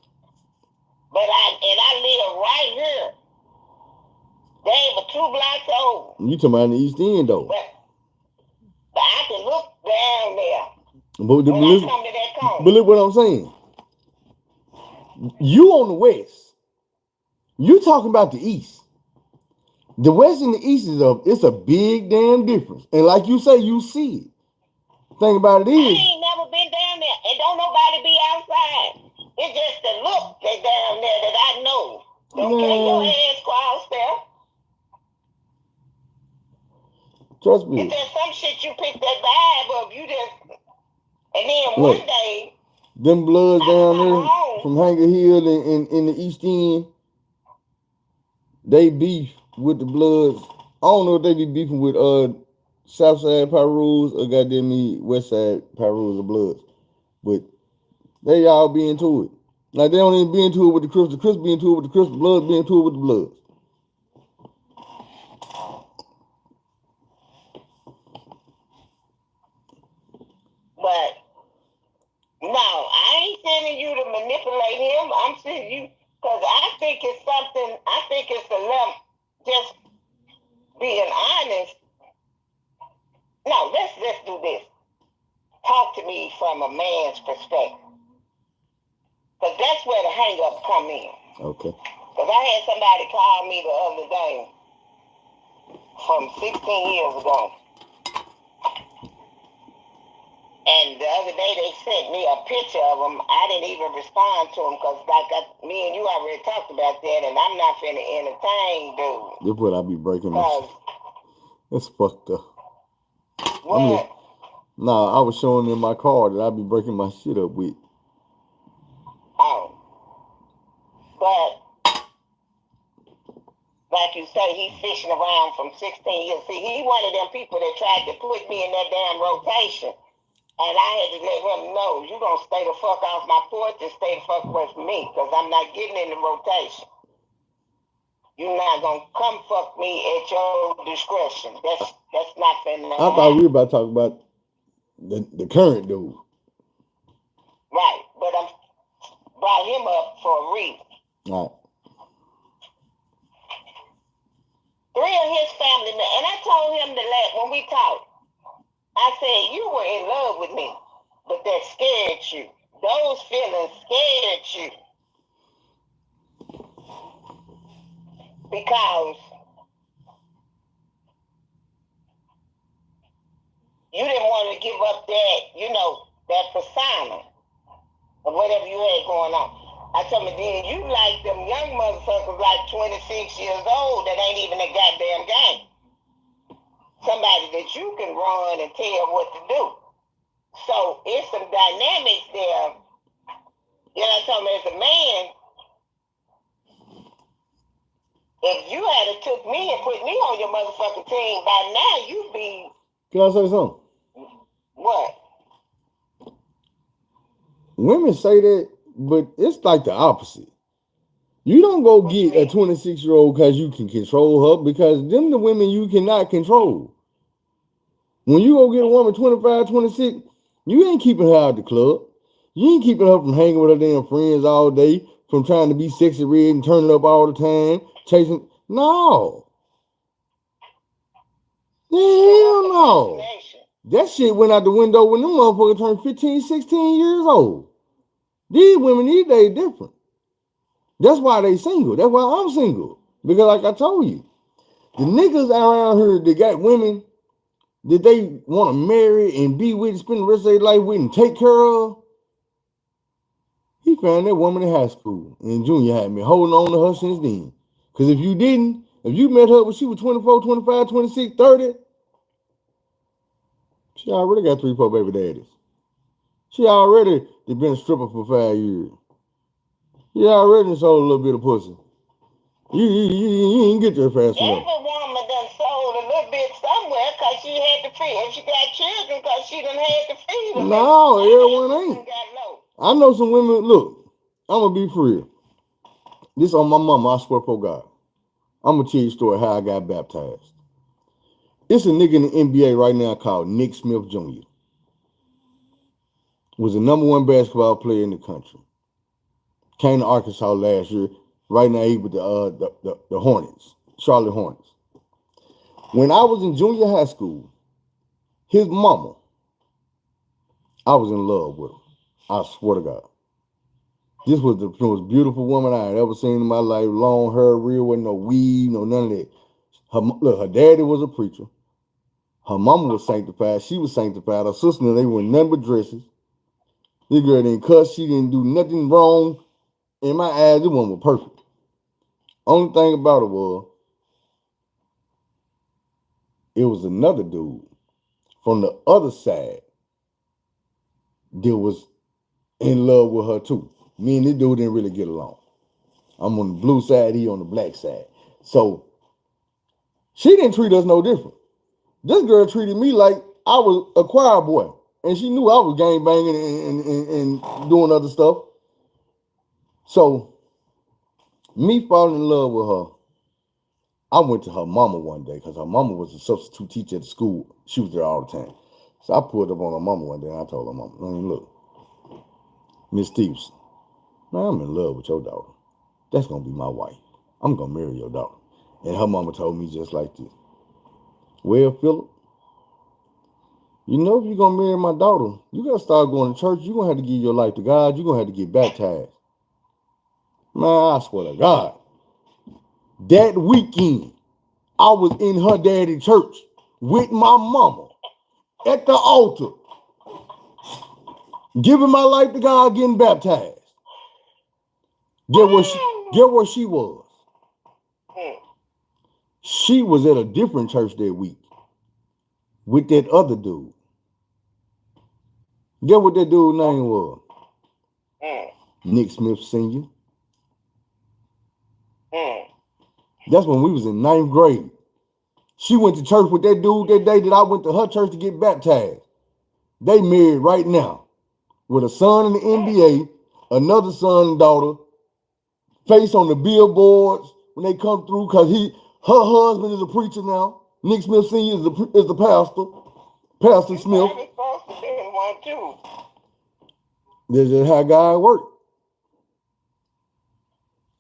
Speaker 2: But I live right here. They ain't but 2 blocks over.
Speaker 1: You talking about in the East End though?
Speaker 2: But I can look down there.
Speaker 1: But
Speaker 2: when I come to that corner.
Speaker 1: But look what I'm saying. You on the West. You talking about the East. The West and the East it's a big damn difference. And like you say, you see it. Thing about it is,
Speaker 2: I ain't never been down there. And don't nobody be outside. It's just the look they down there that I know. Don't get your ass cross there.
Speaker 1: Trust me.
Speaker 2: If there's some shit you pick that vibe up, you just, and then one day,
Speaker 1: them bloods down there from Hanger Hill in the East End, they beef with the bloods. I don't know if they be beefing with Southside Pyrus or goddamn me Westside Pyrus or bloods, but they all be into it. Like they don't even be into it with the Crips. The Crips be into it with the Crips. The bloods be into it with the bloods.
Speaker 2: But no, I ain't sending you to manipulate him. I'm sending you because I think it's something. I think it's a lump. Just being honest. No, let's do this. Talk to me from a man's perspective. Because that's where the hang-up come in.
Speaker 1: Okay.
Speaker 2: Because I had somebody call me the other day from 16 years ago. And the other day they sent me a picture of him. I didn't even respond to him because me and you already talked about that, and I'm not finna entertain dude.
Speaker 1: That's what I be breaking my shit. That's fucked up.
Speaker 2: What?
Speaker 1: Nah, I was showing them my car that I be breaking my shit up with.
Speaker 2: Oh. But, like you say, he's fishing around from 16 years. See, he one of them people that tried to put me in that damn rotation. And I had to let him know, you gonna stay the fuck off my porch and stay the fuck away from me, because I'm not getting in the rotation. You're not gonna come fuck me at your discretion. That's not finna.
Speaker 1: I thought we were about to talk about the current dude.
Speaker 2: Right, but I brought him up for a reason.
Speaker 1: All right.
Speaker 2: 3 of his family members, and I told him when we talked, I said, you were in love with me, but that scared you. Those feelings scared you. Because you didn't want to give up that persona or whatever you had going on. I told him, then you like them young motherfuckers like 26 years old that ain't even a goddamn game. Somebody that you can run and tell what to do. So it's some dynamics there. You know what I'm talking about? As a man, if you had took me and put me on your motherfucking team, by now you'd be...
Speaker 1: Can I say something?
Speaker 2: What?
Speaker 1: Women say that, but it's like the opposite. You don't go
Speaker 2: What you
Speaker 1: get a
Speaker 2: mean?
Speaker 1: 26-year-old because you can control her, because them the women you cannot control. When you go get a woman 25, 26, you ain't keeping her out the club. You ain't keeping her from hanging with her damn friends all day, from trying to be sexy red and turning up all the time, chasing. No. Hell no. That shit went out the window when them motherfuckers turned 15, 16 years old. These women these days different. That's why they single. That's why I'm single. Because like I told you, the niggas around here that got women that they want to marry and be with, spend the rest of their life with and take care of, he found that woman in high school and junior high, been holding on to her since then. Because if you didn't, if you met her when she was 24, 25, 26, 30, she already got 3, 4 baby daddies. She already been a stripper for 5 years. She already sold a little bit of pussy. You ain't get there fast enough.
Speaker 2: Every woman done sold a little bit somewhere because she had to feed. And she got children because she done had to feed them.
Speaker 1: No, everyone ain't. I know some women, look, I'm going to be for real. This on my mama, I swear for God. I'm going to tell you a story how I got baptized. It's a nigga in the NBA right now called Nick Smith Jr. Was the #1 basketball player in the country. Came to Arkansas last year. Right now he with the Hornets, Charlotte Hornets. When I was in junior high school, his mama, I was in love with her. I swear to God. This was the most beautiful woman I had ever seen in my life. Long hair, real, wasn't no weave, no none of that. Her daddy was a preacher. Her mama was sanctified. She was sanctified. Her sister, they were nothing but dresses. This girl didn't cuss. She didn't do nothing wrong. In my eyes, this woman was perfect. Only thing about it was another dude from the other side that was in love with her too. Me and this dude didn't really get along. I'm on the blue side, he on the black side. So she didn't treat us no different. This girl treated me like I was a choir boy. And she knew I was gang banging and doing other stuff. So me falling in love with her, I went to her mama one day because her mama was a substitute teacher at the school. She was there all the time. So I pulled up on her mama one day and I told her mama, I mean, look, Miss Stevenson, man, I'm in love with your daughter. That's going to be my wife. I'm going to marry your daughter. And her mama told me just like this. Well, Philip, you know if you're going to marry my daughter, you got to start going to church. You're going to have to give your life to God. You're going to have to get baptized. Man, I swear to God. That weekend, I was in her daddy church with my mama at the altar, giving my life to God, getting baptized. Get where she was. She was at a different church that week with that other dude. Get what that dude's name was? Nick Smith Sr. That's when we was in 9th grade. She went to church with that dude that day that I went to her church to get baptized. They married right now with a son in the NBA, another son and daughter, face on the billboards when they come through because her husband is a preacher now. Nick Smith Sr. is the pastor. Pastor Smith. This is how God worked.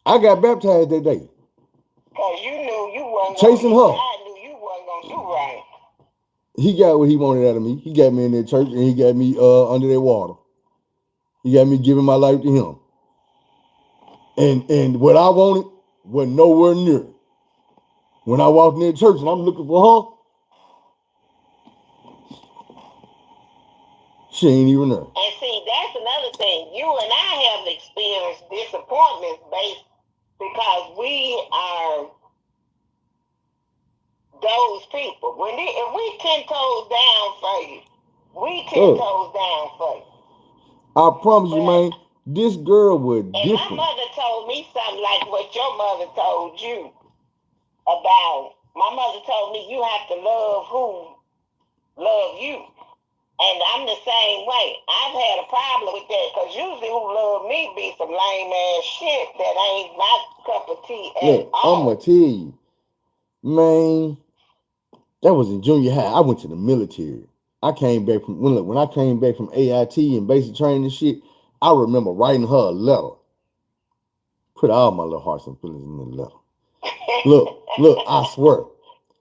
Speaker 1: I got baptized that day.
Speaker 2: Because you knew you wasn't
Speaker 1: chasing her.
Speaker 2: God knew you wasn't going to do right.
Speaker 1: He got what he wanted out of me. He got me in that church and he got me under that water. He got me giving my life to him. And what I wanted was nowhere near. When I walked in that church and I'm looking for her, she ain't even there.
Speaker 2: And see, that's another thing. You and I have experienced disappointments based because we are those people. If we 10 toes down for you, we 10 toes down for you.
Speaker 1: I promise you, man, this girl was different.
Speaker 2: And my mother told me something like what your mother told you about. My mother told me you have to love who love you. And I'm the same way. I've had a problem with that because usually who love me be some lame ass shit that ain't my cup of tea at
Speaker 1: Look,
Speaker 2: all.
Speaker 1: I'm gonna tell you, man. That was in junior high. I went to the military. I came back from when I came back from AIT and basic training and shit. I remember writing her a letter. Put all my little hearts and feelings in the letter. Look, I swear.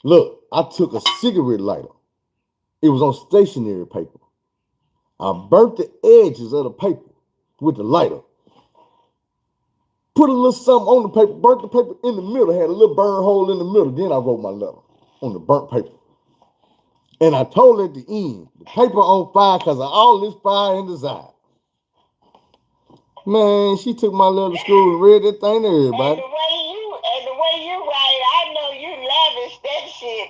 Speaker 1: Look, I took a cigarette lighter. It was on stationery paper. I burnt the edges of the paper with the lighter. Put a little something on the paper, burnt the paper in the middle, had a little burn hole in the middle. Then I wrote my letter on the burnt paper. And I told her at the end, the paper on fire because of all this fire and desire. Man, she took my letter to school and read that thing to everybody.
Speaker 2: And the way you write, I know you lavish that shit.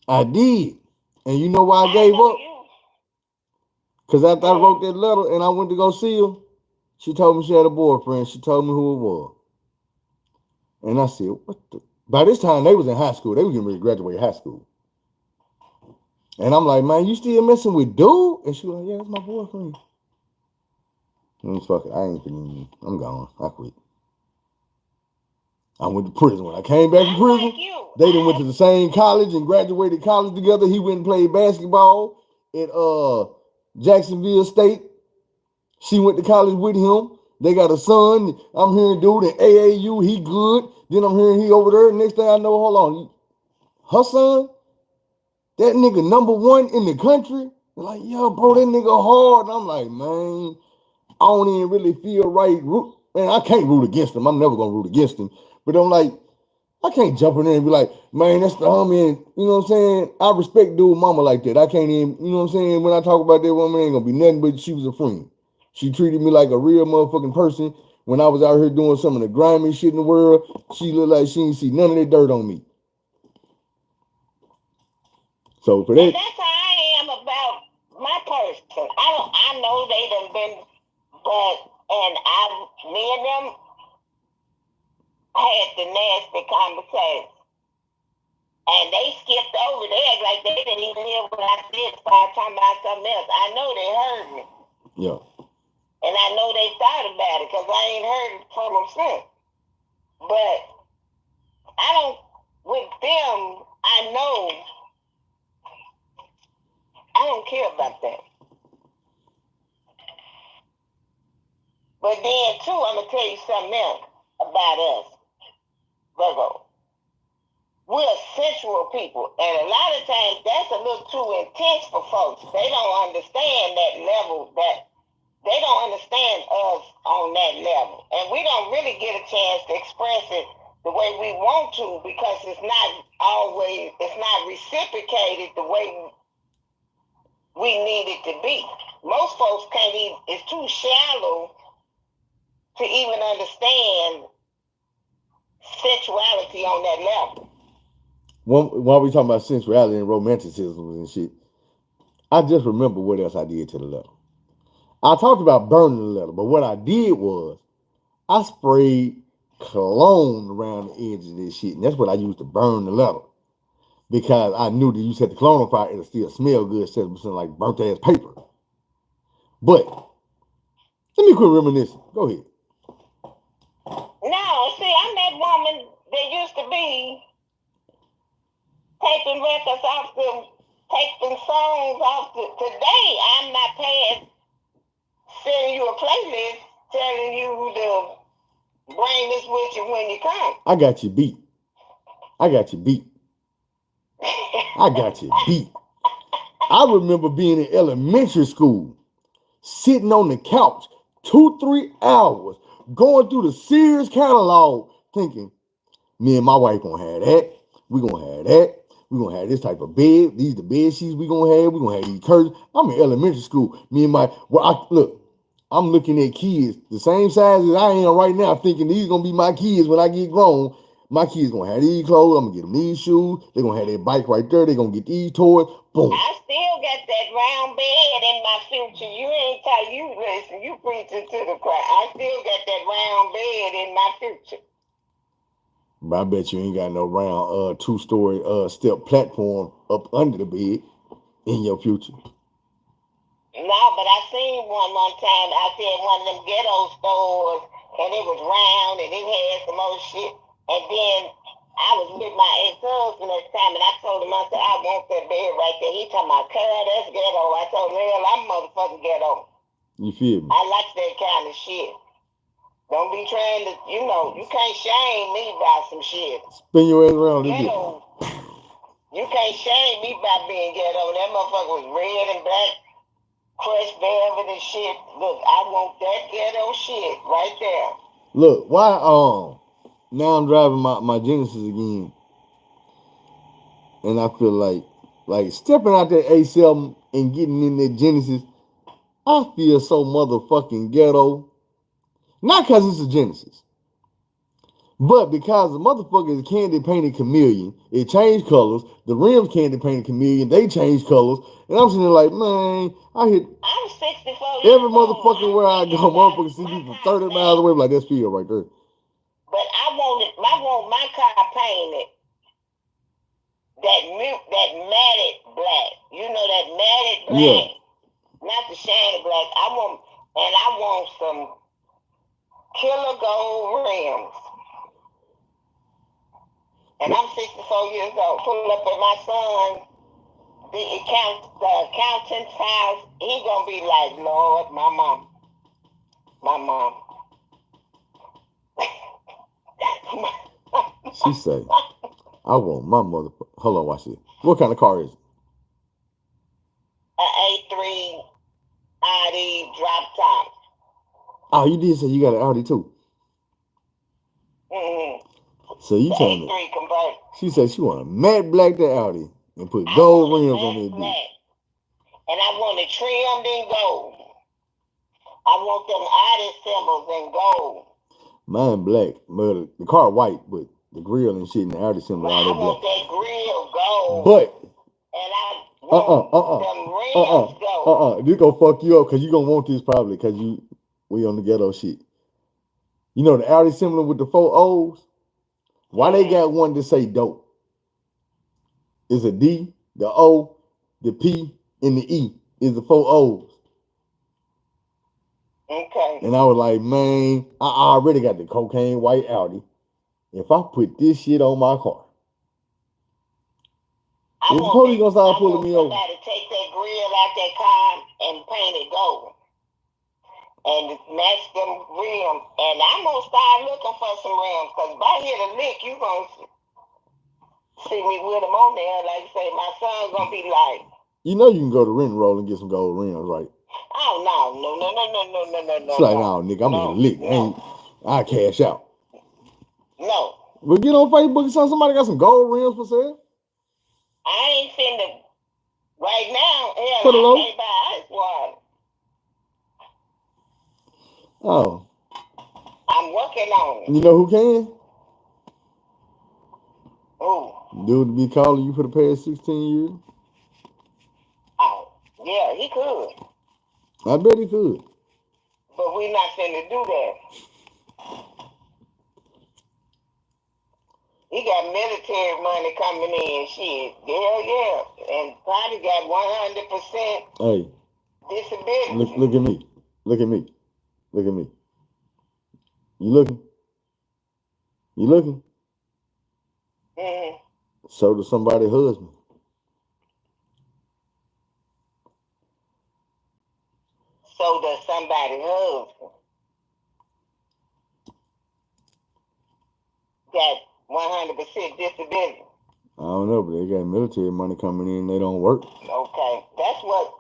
Speaker 1: I did. And you know why I gave up? Because after I wrote that letter and I went to go see her, she told me she had a boyfriend. She told me who it was. And I said, what the? By this time, they was in high school. They was getting ready to graduate high school. And I'm like, man, you still messing with dude? And she was like, yeah, that's my boyfriend. And fuck it, I ain't finna, I'm gone. I quit. I went to prison. When I came back from prison, they done went to the same college and graduated college together. He went and played basketball at Jacksonville State. She went to college with him. They got a son. I'm hearing dude in AAU, he good. Then I'm hearing he over there. Next thing I know, hold on. Her son, that nigga #1 in the country. They're like, yo, bro, that nigga hard. And I'm like, man, I don't even really feel right. Man, I can't root against him. I'm never gonna root against him. But I'm like, I can't jump in there and be like, man, that's the homie. And you know what I'm saying? I respect dude mama like that. I can't even, you know what I'm saying? When I talk about that woman, ain't gonna be nothing but she was a friend. She treated me like a real motherfucking person. When I was out here doing some of the grimy shit in the world, she looked like she didn't see none of that dirt on me. So for that,
Speaker 2: and that's how I am about my person. I know they done been, me and them had the nasty conversation. And they skipped over. They act like they didn't even hear what I said, started talking about something else. I know they heard me.
Speaker 1: Yeah.
Speaker 2: And I know they thought about it because I ain't heard it from them since. But I don't, with them, I know I don't care about that. But then, too, I'm going to tell you something else about us, Virgo. We're sensual people. And a lot of times, that's a little too intense for folks. They don't understand that level, that they don't understand us on that level. And we don't really get a chance to express it the way we want to because it's not reciprocated the way we need it to be. Most folks can't even, it's too shallow to even understand sexuality on that level.
Speaker 1: While we talking about sensuality and romanticism and shit, I just remember what else I did to the letter. I talked about burning the letter, but what I did was I sprayed cologne around the edge of this shit, and that's what I used to burn the letter. Because I knew that you set the cologne on fire, it'll still smell good instead of something like burnt ass paper. But let me quit reminiscing. Go ahead.
Speaker 2: No, see, I'm that woman that used to be taking records off taking songs off today. I'm not paying, sending you a playlist telling you to bring this with you when you come.
Speaker 1: I got you beat. I got you beat. I remember being in elementary school, sitting on the couch 2-3 hours, going through the Sears catalog, thinking, me and my wife gonna have that. We gonna have that. We gonna have this type of bed. These the bed sheets we gonna have. We gonna have these curtains. I'm in elementary school. I'm looking at kids the same size as I am right now, thinking these gonna be my kids when I get grown. My kids gonna have these clothes. I'm gonna get them these shoes. They're gonna have their bike right there. They're gonna get these toys. Boom.
Speaker 2: I still got that round bed in my future. You ain't tell you listen. You preaching to the choir. I still got that round bed in my future.
Speaker 1: But I bet you ain't got no round 2-story step platform up under the bed in your future.
Speaker 2: No, but I seen one time out there in one of them ghetto stores, and it was round, and it had some old shit. And then I was with my ex-husband at the time, and I told him, I said, I want that bed right there. He talking about, Carl, that's ghetto. I told him, hell, I'm motherfucking ghetto.
Speaker 1: You feel me?
Speaker 2: I like that kind of shit. Don't be trying to, you can't shame me by some shit.
Speaker 1: Spin your ass around a little
Speaker 2: Ghetto, you can't shame me by being ghetto. That motherfucker was red and black, crushed velvet and shit. Look, I want that ghetto shit right there.
Speaker 1: Look, why now I'm driving my Genesis again. And I feel like stepping out that A7 and getting in that Genesis, I feel so motherfucking ghetto. Not because it's a Genesis, but because the motherfucker is candy painted chameleon. It changed colors. The rims candy painted chameleon. They changed colors. And I'm sitting there like, man,
Speaker 2: I'm 64
Speaker 1: every motherfucking where I go, motherfuckers see me from 30 miles away. Like, that's Phil right there.
Speaker 2: But I want my car painted that matted black. You know that matted black,
Speaker 1: Yeah.
Speaker 2: not the shiny black. I want some killer gold rims. And I'm 64 years old. Pull up at my son, the accountant's house. He gonna be like, Lord, my mom.
Speaker 1: She say, I want my motherfucker. Hold on, watch this. What kind of car is it?
Speaker 2: An A3 Audi drop top.
Speaker 1: Oh, you did say you got an Audi too.
Speaker 2: Mm-hmm.
Speaker 1: So you telling me?
Speaker 2: A3 convertible.
Speaker 1: She said she want to matte black the Audi and put gold rims on that bitch.
Speaker 2: And I want it trimmed in gold. I want them Audi symbols in gold.
Speaker 1: Mine black, but the car white, but the grill and shit and the Audi symbol all that black.
Speaker 2: I want that grill gold.
Speaker 1: But
Speaker 2: and I want them rims gold.
Speaker 1: This gonna fuck you up because you gonna want this probably because we on the ghetto shit. You know the Audi symbol with the 4 O's? Why they got one to say dope? It's a D, the O, the P, and the E is the 4 O's.
Speaker 2: Okay.
Speaker 1: And I was like, man, I already got the cocaine white Audi. If I put this shit on my car, the police gonna start pulling me over.
Speaker 2: Somebody take that grill out that car and paint it gold. And match them rims. And I'm gonna start looking for some rims. Because if I hit a lick, you gonna see me with them on there. Like I say, my son's gonna be like,
Speaker 1: you know you can go to Rent and Roll and get some gold rims, right?
Speaker 2: Oh no.
Speaker 1: It's like, no, nigga, I'm gonna hit a lick. I cash out.
Speaker 2: No.
Speaker 1: But get on Facebook and say somebody got some gold rims for sale.
Speaker 2: I ain't finna right now. Hell,
Speaker 1: Put it low.
Speaker 2: I can't buy ice water.
Speaker 1: Oh.
Speaker 2: I'm working on it.
Speaker 1: You know who can?
Speaker 2: Who?
Speaker 1: Dude be calling you for the past 16 years.
Speaker 2: Oh, yeah, he could.
Speaker 1: I bet he could.
Speaker 2: But we're not finna do that. He got military money coming in, shit. Yeah. And probably got 100%
Speaker 1: hey,
Speaker 2: disability.
Speaker 1: Look at me. Look at me. Look at me. You looking? You looking?
Speaker 2: Mm-hmm.
Speaker 1: So does somebody's husband.
Speaker 2: So does somebody's husband. Got 100% disability.
Speaker 1: I don't know, but they got military money coming in. They don't work.
Speaker 2: Okay, that's what's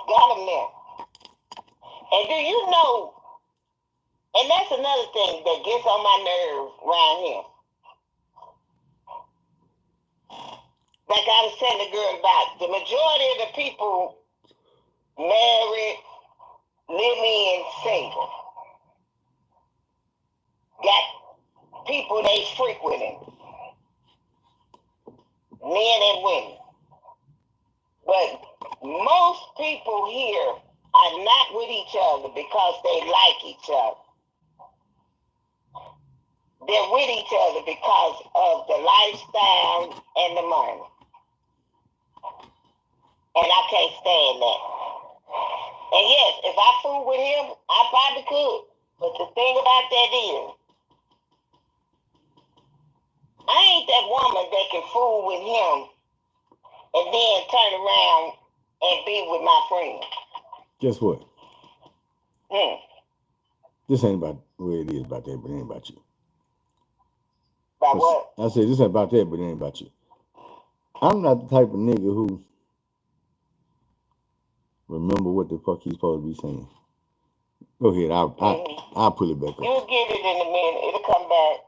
Speaker 2: got them there. And do you know? And that's another thing that gets on my nerves around here. Like I was telling the girl about, the majority of the people married, living single, got people they frequenting, men and women. But most people here are not with each other because they like each other. They're with each other because of the lifestyle and the money. And I can't stand that. And yes, if I fool with him, I probably could. But the thing about that is, I ain't that woman that can fool with him and then turn around and be with my friend.
Speaker 1: Guess what?
Speaker 2: Hmm.
Speaker 1: This ain't about where it is about that, but it ain't about you.
Speaker 2: About what?
Speaker 1: I said this ain't about that, but it ain't about you. I'm not the type of nigga who remember what the fuck he's supposed to be saying. Go ahead, I'll pull it back up.
Speaker 2: You'll get it in a minute. It'll come back.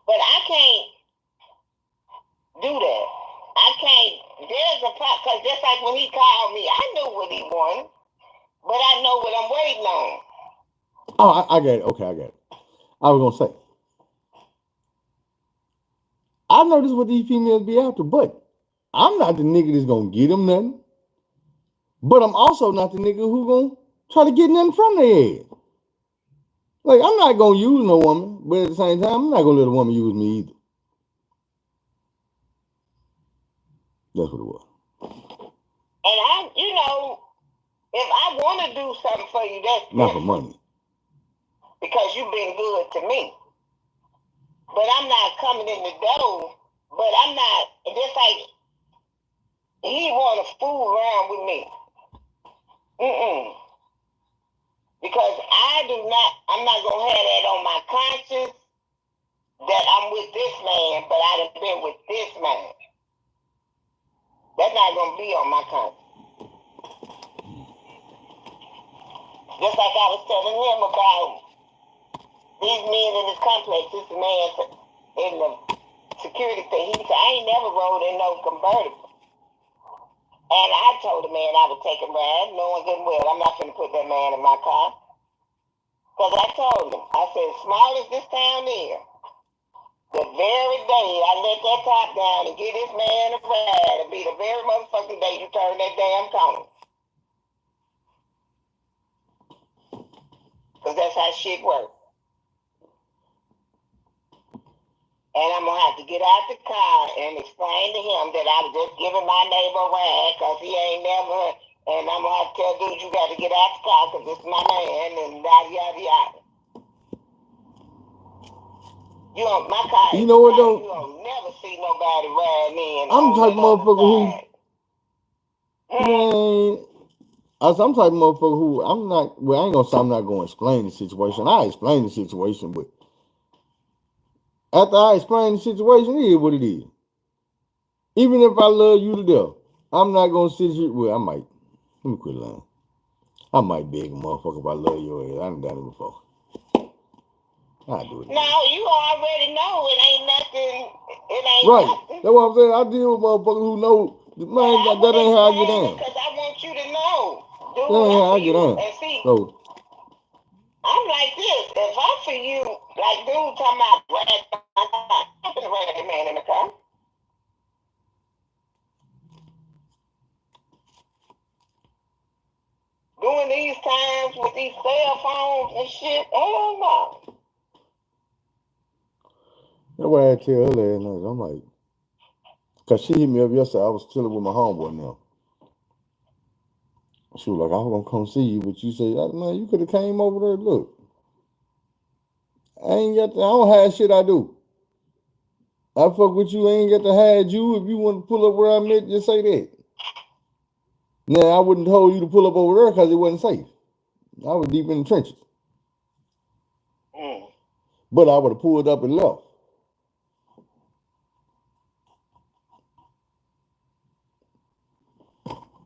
Speaker 2: But I can't do that. I can't. There's a part, because just like when he called me, I knew what he wanted, but I know what I'm waiting on.
Speaker 1: Oh, I got it. Okay, I got it. I was gonna say, I know this is what these females be after, but I'm not the nigga that's gonna get them nothing. But I'm also not the nigga who gonna try to get nothing from their head. Like, I'm not gonna use no woman, but at the same time, I'm not gonna let a woman use me either. That's what it was.
Speaker 2: And I, if I want to do something for you, that's
Speaker 1: not for money.
Speaker 2: Because you've been good to me. But I'm not coming in the door. But I'm not, just like, he want to fool around with me. Because I'm not going to have that on my conscience that I'm with this man, but I done been with this man. That's not going to be on my conscience. Just like I was telling him about these men in this complex, this man in the security thing, he said, I ain't never rode in no convertible. And I told the man I would take him ride, knowing good and well I'm not going to put that man in my car. Because I told him, I said, small as this town is, the very day I let that top down and get this man a ride, it'll be the very motherfucking day you turn that damn corner. Because that's how shit works. And I'm going to have to get out the car and explain to him that I was just giving my neighbor a ride because he ain't never, and I'm going to have to tell dude, you got to get out the car because this is my man, and yada, yada, yada. My car,
Speaker 1: you know what, though?
Speaker 2: You don't never see nobody riding in.
Speaker 1: I'm the type of motherfucker who, man, I'm the type of motherfucker who, I ain't going to say I'm not going to explain the situation. I explain the situation, but after I explain the situation, it is what it is. Even if I love you to death, I'm not gonna sit here. Well, I might. Let me quit lying. I might beg a motherfucker if I love your ass. I done done it before. I do it.
Speaker 2: No, you already know it ain't nothing. It ain't
Speaker 1: right.
Speaker 2: Nothing.
Speaker 1: That's what I'm saying. I deal with motherfuckers who know. Man, that ain't how I get down.
Speaker 2: Because I want you to know. Dude,
Speaker 1: that ain't how I get down.
Speaker 2: And see,
Speaker 1: so
Speaker 2: I'm like this. If I for you, like dude talking about I'm gonna ride that man in the car. During these times with these cell phones and shit, hell no.
Speaker 1: That's why I tell her last night. I'm like, because she hit me up yesterday. I was chilling with my homeboy now. She was like, I was going to come see you, but you said, man, you could have came over there. Look, I don't have shit I do. I fuck with you, I ain't got to hide you. If you want to pull up where I'm at, just say that. Now, I wouldn't told you to pull up over there because it wasn't safe. I was deep in the trenches. But I would have pulled up and left.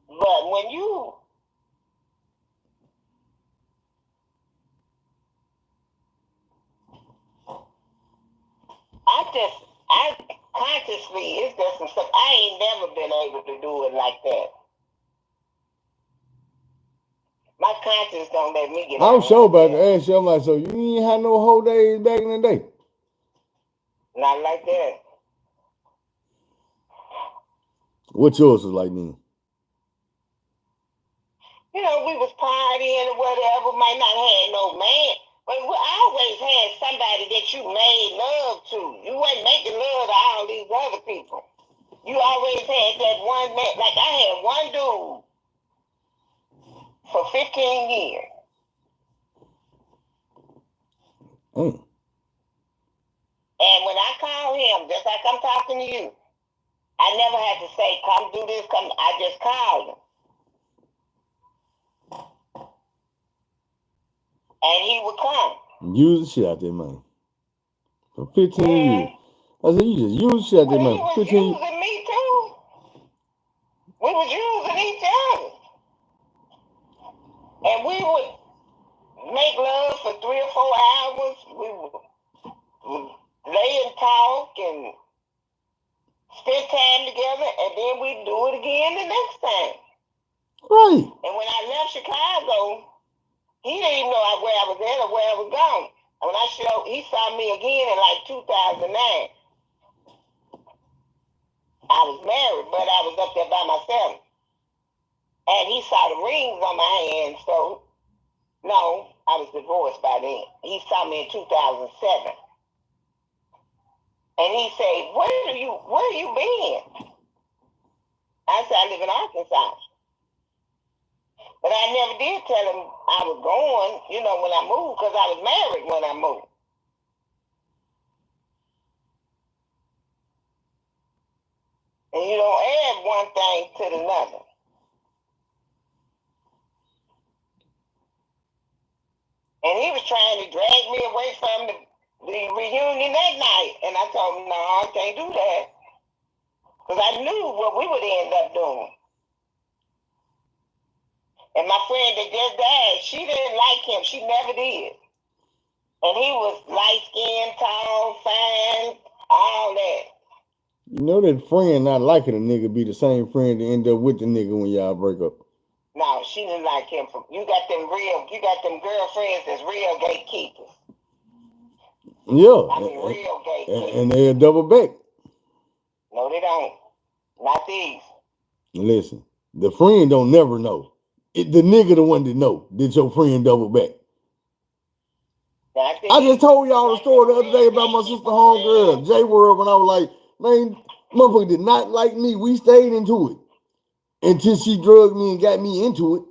Speaker 2: But when you I consciously, it's just some stuff. I ain't never been able to do it like that. My conscience don't let me get out.
Speaker 1: I'm sure about to ask you, I'm like, so you ain't had no whole days back in the day?
Speaker 2: Not like that.
Speaker 1: What yours was like then?
Speaker 2: You know, we was partying or whatever, might not have no man. But we always had somebody that you made love to. You wasn't making love to all these other people. You always had that one man. like I'm talking to you. I never had to say, come do this, come. I just called him. And he would come.
Speaker 1: Use the shit out there, man. For 15 years. I said, you just use the shit out there, man.
Speaker 2: He
Speaker 1: For
Speaker 2: was
Speaker 1: 15 years.
Speaker 2: using me too. We was using each other. And we would make love for 3 or 4 hours. We would lay and talk and spend time together, and then we'd do it again the next time.
Speaker 1: Right.
Speaker 2: And when I left Chicago, he didn't even know where I was at or where I was going. And when he saw me again in like 2009. I was married, but I was up there by myself. And he saw the rings on my hand, so no, I was divorced by then. He saw me in 2007. And he said, where you been? I said, I live in Arkansas. But I never did tell him I was going, when I moved, because I was married when I moved. And you don't add one thing to another. And he was trying to drag me away from the reunion that night. And I told him, no, I can't do that. Because I knew what we would end up doing. And my friend that just died, she didn't like him. She never did. And he was light-skinned, tall, fine, all that.
Speaker 1: You know that friend not liking a nigga be the same friend that end up with the nigga when y'all break up.
Speaker 2: No, she didn't like him. You got them girlfriends that's real gatekeepers.
Speaker 1: Yeah.
Speaker 2: I mean, real gatekeepers.
Speaker 1: And they'll double back.
Speaker 2: No, they don't. Not these.
Speaker 1: Listen, the friend don't never know. The nigga the one that know that your friend double back. I just told y'all the story the other day about my sister homegirl, J World, when I was like, man, motherfucker did not like me. We stayed into it until she drugged me and got me into it.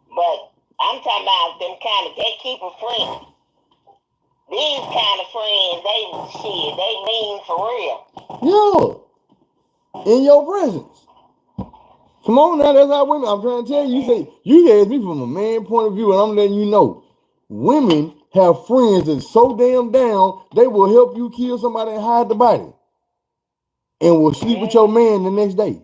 Speaker 2: But I'm talking about them kind of gatekeeper friends. These kind of friends, they mean for real.
Speaker 1: Yeah. In your presence. Come on now, that's how women, I'm trying to tell you, you asked me from a man point of view, and I'm letting you know, women have friends that's so damn down, they will help you kill somebody and hide the body. And will sleep with your man the next day.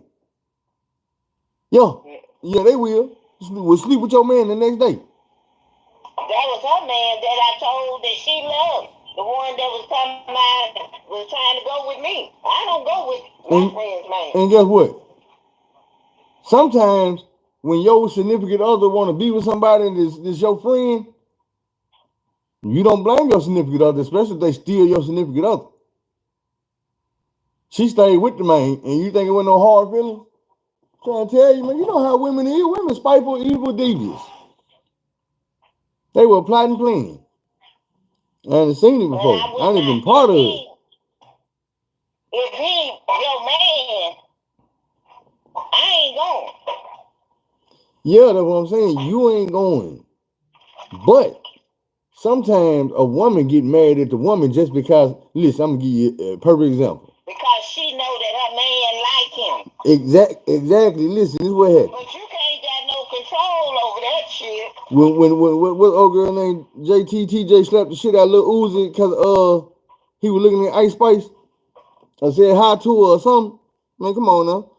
Speaker 1: Yeah, they will. Will sleep with your man the next day.
Speaker 2: That was her man that I told that she loved. The one that was trying to go with me. I don't go with my friend's man.
Speaker 1: And guess what? Sometimes when your significant other want to be with somebody and this your friend, you don't blame your significant other, especially if they steal your significant other. She stayed with the man, and you think it wasn't no hard feelings? I'm trying to tell you, man, you know how women is. Women spiteful, evil, devious. They were plotting plan. I haven't seen it before. I ain't even been part of it.
Speaker 2: If he your man, I ain't going.
Speaker 1: Yeah, that's what I'm saying. You ain't going. But sometimes a woman get mad at the woman just because, listen, I'm going to give you a perfect example.
Speaker 2: Because she know that her man like him.
Speaker 1: Exactly. Listen, this is what happened.
Speaker 2: But you can't got no control over that shit.
Speaker 1: When what old girl named TJ slapped the shit out of Lil Uzi because he was looking at Ice Spice or said hi to her or something. Man, come on now.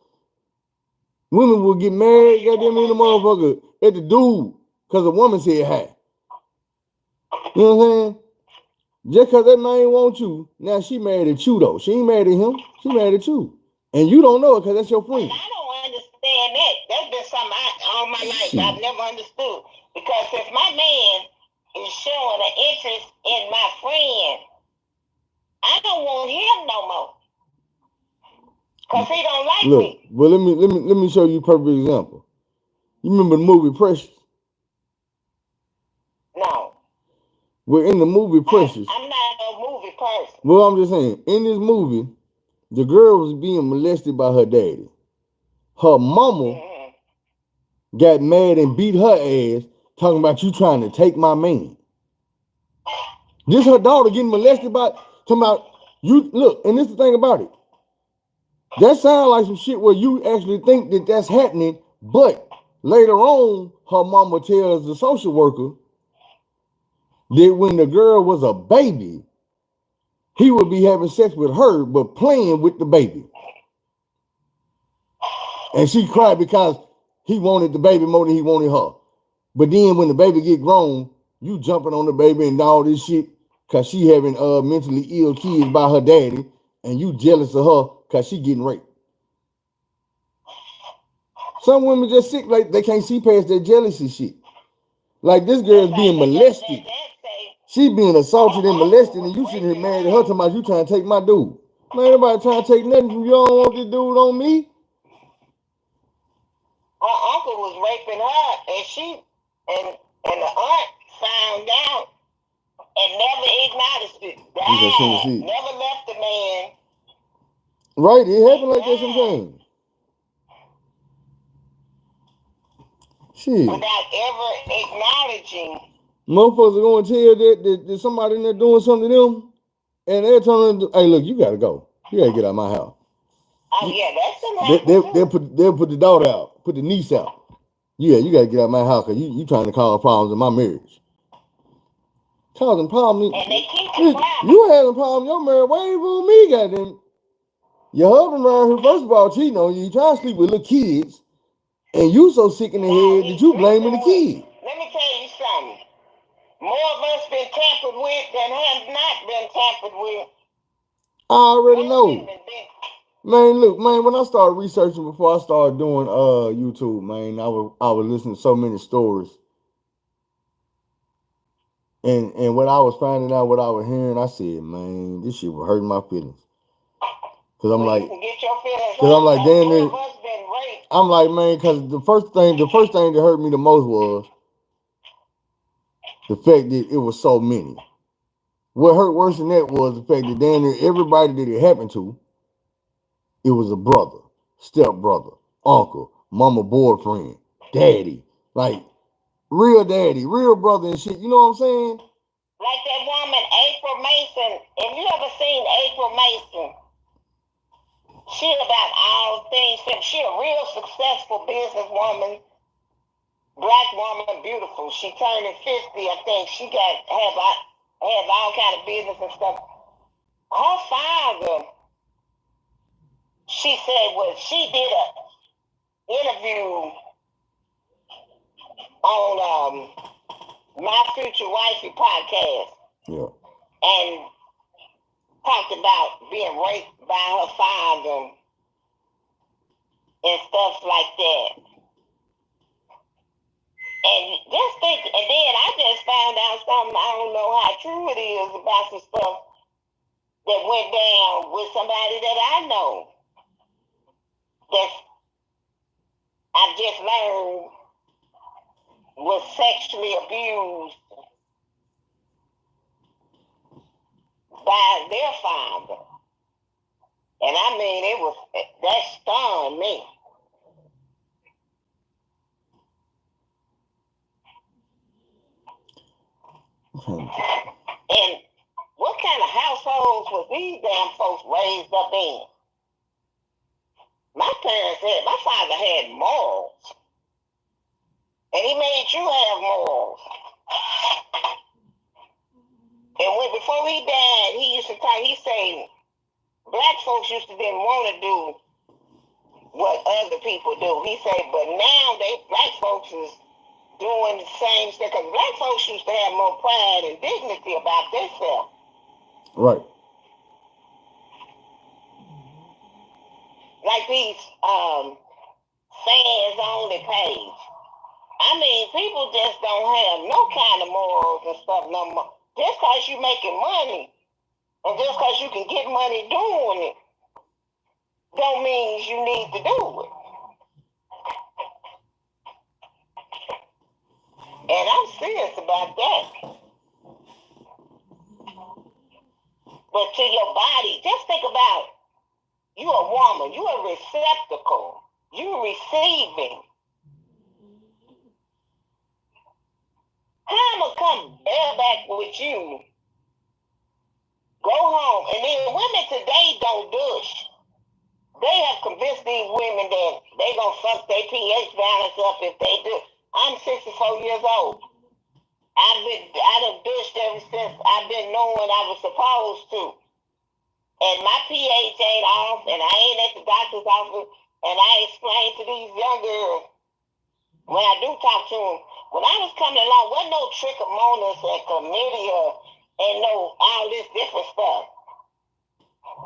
Speaker 1: Women will get mad, goddamn in the motherfucker, at the dude because a woman said hi. You know what I'm saying? Just because that man want you, now she mad at you though. She ain't mad at him. She mad at you. And you don't know it because that's your friend.
Speaker 2: And I don't understand that. That's been something all my life I've never understood. Because if my man is showing an interest in my friend, I don't want him no more. Because he don't like me.
Speaker 1: Well, let me show you a perfect example. You remember the movie Precious?
Speaker 2: No.
Speaker 1: Well, in the movie Precious.
Speaker 2: I'm not a movie person.
Speaker 1: Well, I'm just saying, in this movie, the girl was being molested by her daddy. Her mama got mad and beat her ass, talking about you trying to take my man. This her daughter getting molested by, Talking about you look, and this is the thing about it. That sounds like some shit where you actually think that that's happening, but later on, her mama tells the social worker that when the girl was a baby, he would be having sex with her, but playing with the baby. And she cried because he wanted the baby more than he wanted her. But then when the baby get grown, you jumping on the baby and all this shit because she having mentally ill kids by her daddy, and you jealous of her because she getting raped. Some women just sick, like they can't see past their jealousy shit. Like this girl's being molested. She being assaulted and molested, and you sitting here mad at her talking about you trying to take my dude. Man, anybody trying to take nothing from you. Don't want this dude on me.
Speaker 2: Her uncle was raping her, and she and the aunt found out and never acknowledged it. Died. Never left the man.
Speaker 1: Right, it happened like that sometimes. Shit.
Speaker 2: Without ever acknowledging.
Speaker 1: Motherfuckers are going to tell that somebody in there doing something to them, and they're telling them, hey, look, you got to go. You got to get out of my house.
Speaker 2: Oh, yeah, that's
Speaker 1: they'll put the daughter out, put the niece out. Yeah, you got to get out of my house because you trying to cause problems in my marriage. Causing problems.
Speaker 2: And they keep the problem.
Speaker 1: You having problems in your marriage. Why ain't for me, goddamn? Your husband around here, first of all, cheating on you. You trying to sleep with little kids. And you so sick in the head that you blaming the kid.
Speaker 2: Let me tell you something. More of us been tampered with than have not been tampered with.
Speaker 1: I already know. Man, look, man, when I started researching before I started doing YouTube, man, I was listening to so many stories. And when I was finding out what I was hearing, I said, man, this shit was hurting my feelings. Cause I'm like, damn, I'm like, man, because the first thing that hurt me the most was the fact that it was so many. What hurt worse than that was the fact that damn near everybody that it happened to, it was a brother, stepbrother, uncle, mama boyfriend, daddy, like real daddy, real brother and shit. You know what I'm saying?
Speaker 2: Like that woman, April Mason. If you ever seen April Mason, she about all things. She a real successful businesswoman, black woman, beautiful. She turned 50, I think. She have all kind of business and stuff. Her father, she said, she did an interview on My Future Wifey podcast.
Speaker 1: Yeah.
Speaker 2: And talked about being raped by her father and stuff like that. And just think, and then I just found out something, I don't know how true it is, about some stuff that went down with somebody that I know. That I just learned was sexually abused by their father. And I mean, that stunned me. And what kind of households was these damn folks raised up in? My father had morals. And he made you have morals. And before he died, he used to talk, he said, black folks used to didn't want to do what other people do. He said, but now black folks is doing the same stuff. Because black folks used to have more pride and dignity about themselves.
Speaker 1: Right.
Speaker 2: Like these fans only page. I mean, people just don't have no kind of morals and stuff no more. Just because you're making money, and just because you can get money doing it, don't mean you need to do it. And I'm serious about that. But to your body, just think about, you a woman, you a receptacle, you receiving. How am I come back with you Go home. And then women today don't douche. They have convinced these women that they gonna fuck their pH balance up if they do. I'm 64 years old. I done douched ever since I've been knowing I was supposed to. And my pH ain't off, and I ain't at the doctor's office. And I explained to these young girls, when I do talk to them, when I was coming along, wasn't no trichomonas and chlamydia and no all this different stuff.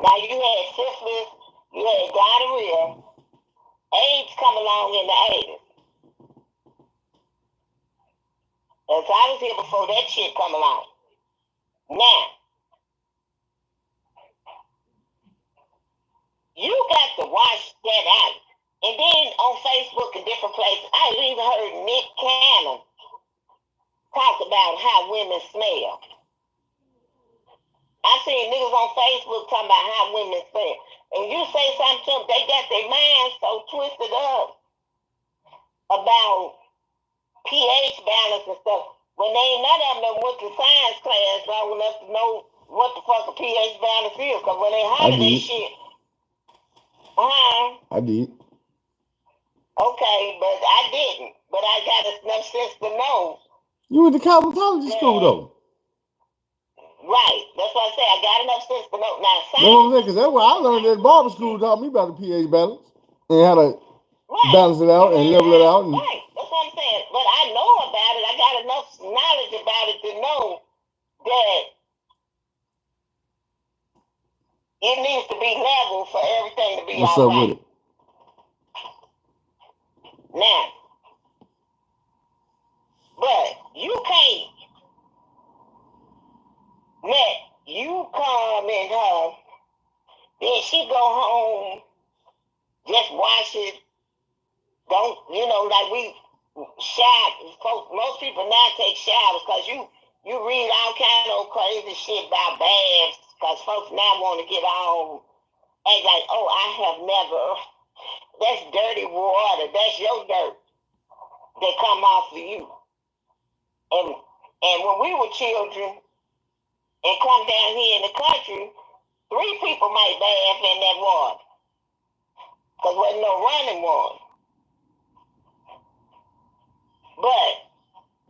Speaker 2: Now you had syphilis, you had gonorrhea, AIDS come along in the 80s. And so I was here before that shit come along. Now, you got to watch that out. And then on Facebook and different places, I even heard Nick Cannon talk about how women smell. I seen niggas on Facebook talking about how women smell. And you say something to them, they got their minds so twisted up about pH balance and stuff. When they ain't none of them went to science class long enough to know what the fuck a pH balance is. Because when they holler that shit,
Speaker 1: I did.
Speaker 2: Okay, but I didn't. But I got enough sense to know.
Speaker 1: You went to cosmetology school though.
Speaker 2: Right. That's what I say. I got enough sense to know. Now,
Speaker 1: science. No, because that's what I learned at barber school. Taught me about the pH balance and how to balance it out and level it out. And
Speaker 2: right. That's what I'm saying. But I know about it. I got enough knowledge about it to know that it needs to be level for everything to be
Speaker 1: what's
Speaker 2: all
Speaker 1: up
Speaker 2: right.
Speaker 1: with it?
Speaker 2: Now, but you can't let you come in her, then she go home, just wash it. Don't, like we shower. Most people now take showers because you read all kind of crazy shit about baths because folks now want to get on and like, oh, I have never. That's dirty water. That's your dirt that come off of you. And when we were children and come down here in the country, 3 people might bath in that water because there wasn't no running water. But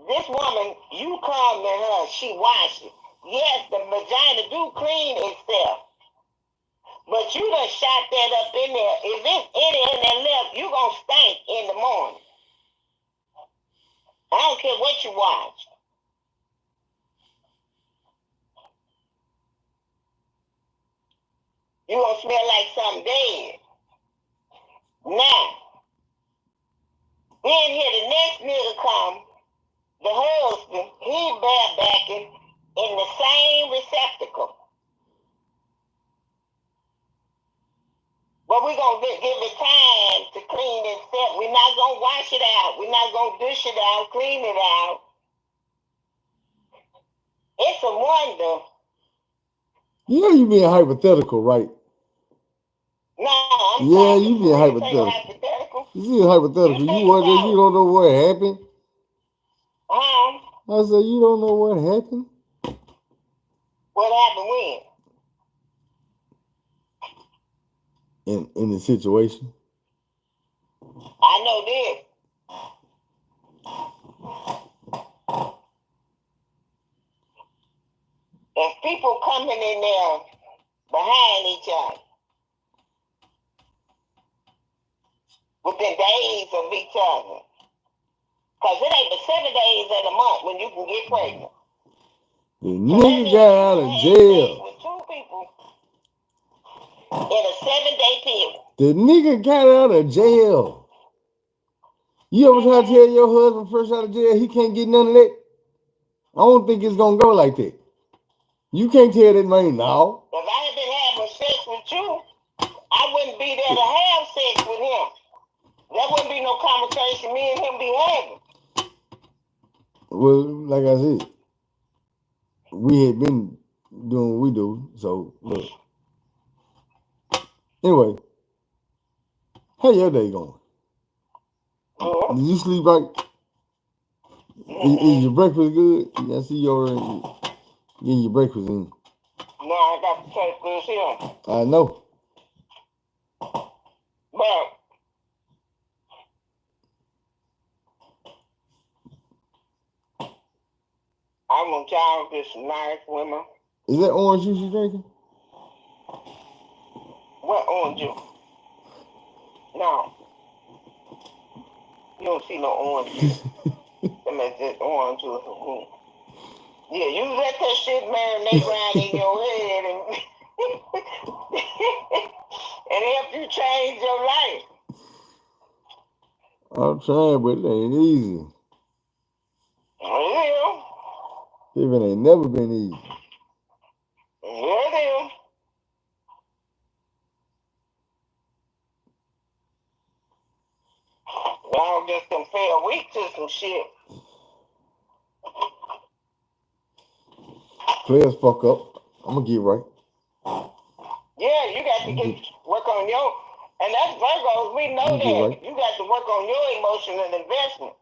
Speaker 2: this woman, you come to her, she washes. Yes, the vagina do clean itself. But you done shot that up in there. If it's any in there left, you gonna stink in the morning. I don't care what you wash. You gonna smell like something dead. Now, then here the next nigga come, the husband, he barebacking in the same receptacle. But we're going to give it time to clean itself. We're not going to wash it out. We're not going to dish it out, clean it out. It's a wonder.
Speaker 1: You know you being hypothetical, right?
Speaker 2: No, I'm
Speaker 1: you being hypothetical. You being hypothetical. You don't know what happened? I said, you don't know what happened?
Speaker 2: What happened when?
Speaker 1: In the situation?
Speaker 2: I know this. If people coming in there behind each other, within days of each other, because it ain't but 7 days in a month when you can get pregnant.
Speaker 1: The nigga got out of jail.
Speaker 2: With 2 people in a 7-day period.
Speaker 1: The nigga got out of jail. You ever try to tell your husband first out of jail he can't get none of that? I don't think it's gonna go like that. You can't tell that man now.
Speaker 2: If I had been having sex with you, I wouldn't be there to have sex with him. There wouldn't be no conversation me and him be having.
Speaker 1: Well, like I said, we had been doing what we do, so look. Anyway, how your day going?
Speaker 2: Mm-hmm.
Speaker 1: Did you sleep right? Is your breakfast good? I see you're getting your breakfast in.
Speaker 2: No, No, I got to take this here.
Speaker 1: I know.
Speaker 2: But I want y'all to get some nice women.
Speaker 1: Is that orange juice you drinking?
Speaker 2: What orange juice? No. You don't see no orange juice. That makes this orange juice. Yeah, you let that shit marinate around in your head and help you change your life.
Speaker 1: I'm trying, but it ain't easy.
Speaker 2: Yeah.
Speaker 1: Even ain't never been easy.
Speaker 2: Yeah, it is. Y'all just done fell weak to some shit.
Speaker 1: Players fuck up. I'm gonna get right.
Speaker 2: Yeah, you got to work on your, and that's Virgos. We know that.
Speaker 1: Right.
Speaker 2: You got to work on your emotional investment.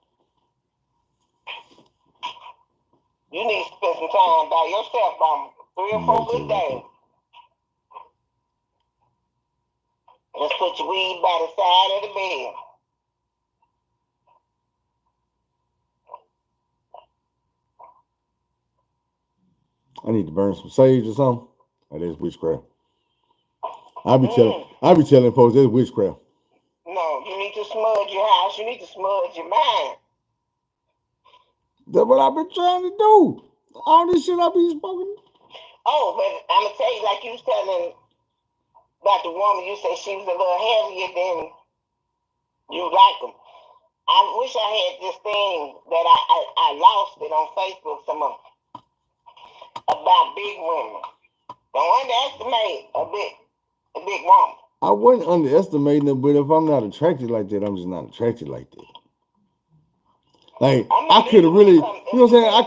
Speaker 2: You need to spend some time by yourself on 3 or 4 good days. Just put your weed by the side of the bed.
Speaker 1: I need to burn some sage or something. Oh, that's witchcraft. I be telling folks that's witchcraft.
Speaker 2: No, you need to smudge your house. You need to smudge your mind.
Speaker 1: That's what I've been trying to do. All this shit I be spoken.
Speaker 2: Oh, but I'm gonna tell you, like you was telling about the woman, you said she was a little heavier than you like them. I wish I had this thing that I lost it on Facebook. Some of about big women. Don't underestimate a big woman.
Speaker 1: I wasn't underestimating it, but if I'm not attracted like that, I'm just not attracted like that. Like I could have really, you know what I'm saying? I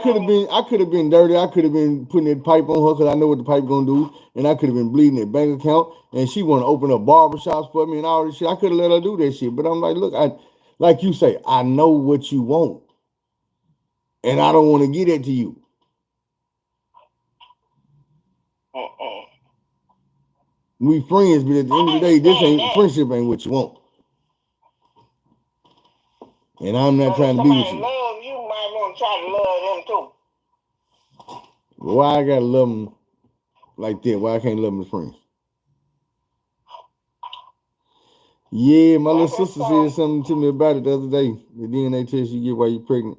Speaker 1: could have been dirty. I could have been putting that pipe on her because I know what the pipe gonna do, and I could have been bleeding that bank account, and she want to open up barbershops for me and all this shit. I could have let her do that shit, but I'm like, look, like you say, I know what you want, and I don't want to get it to you. We friends, but at the end of the day, this friendship ain't what you want. And I'm not trying to be with you.
Speaker 2: Love you, might want to try to love them too.
Speaker 1: Why I gotta love them like that? Why I can't love them as friends? Yeah, my little sister said something to me about it the other day. The DNA test you get while you're pregnant.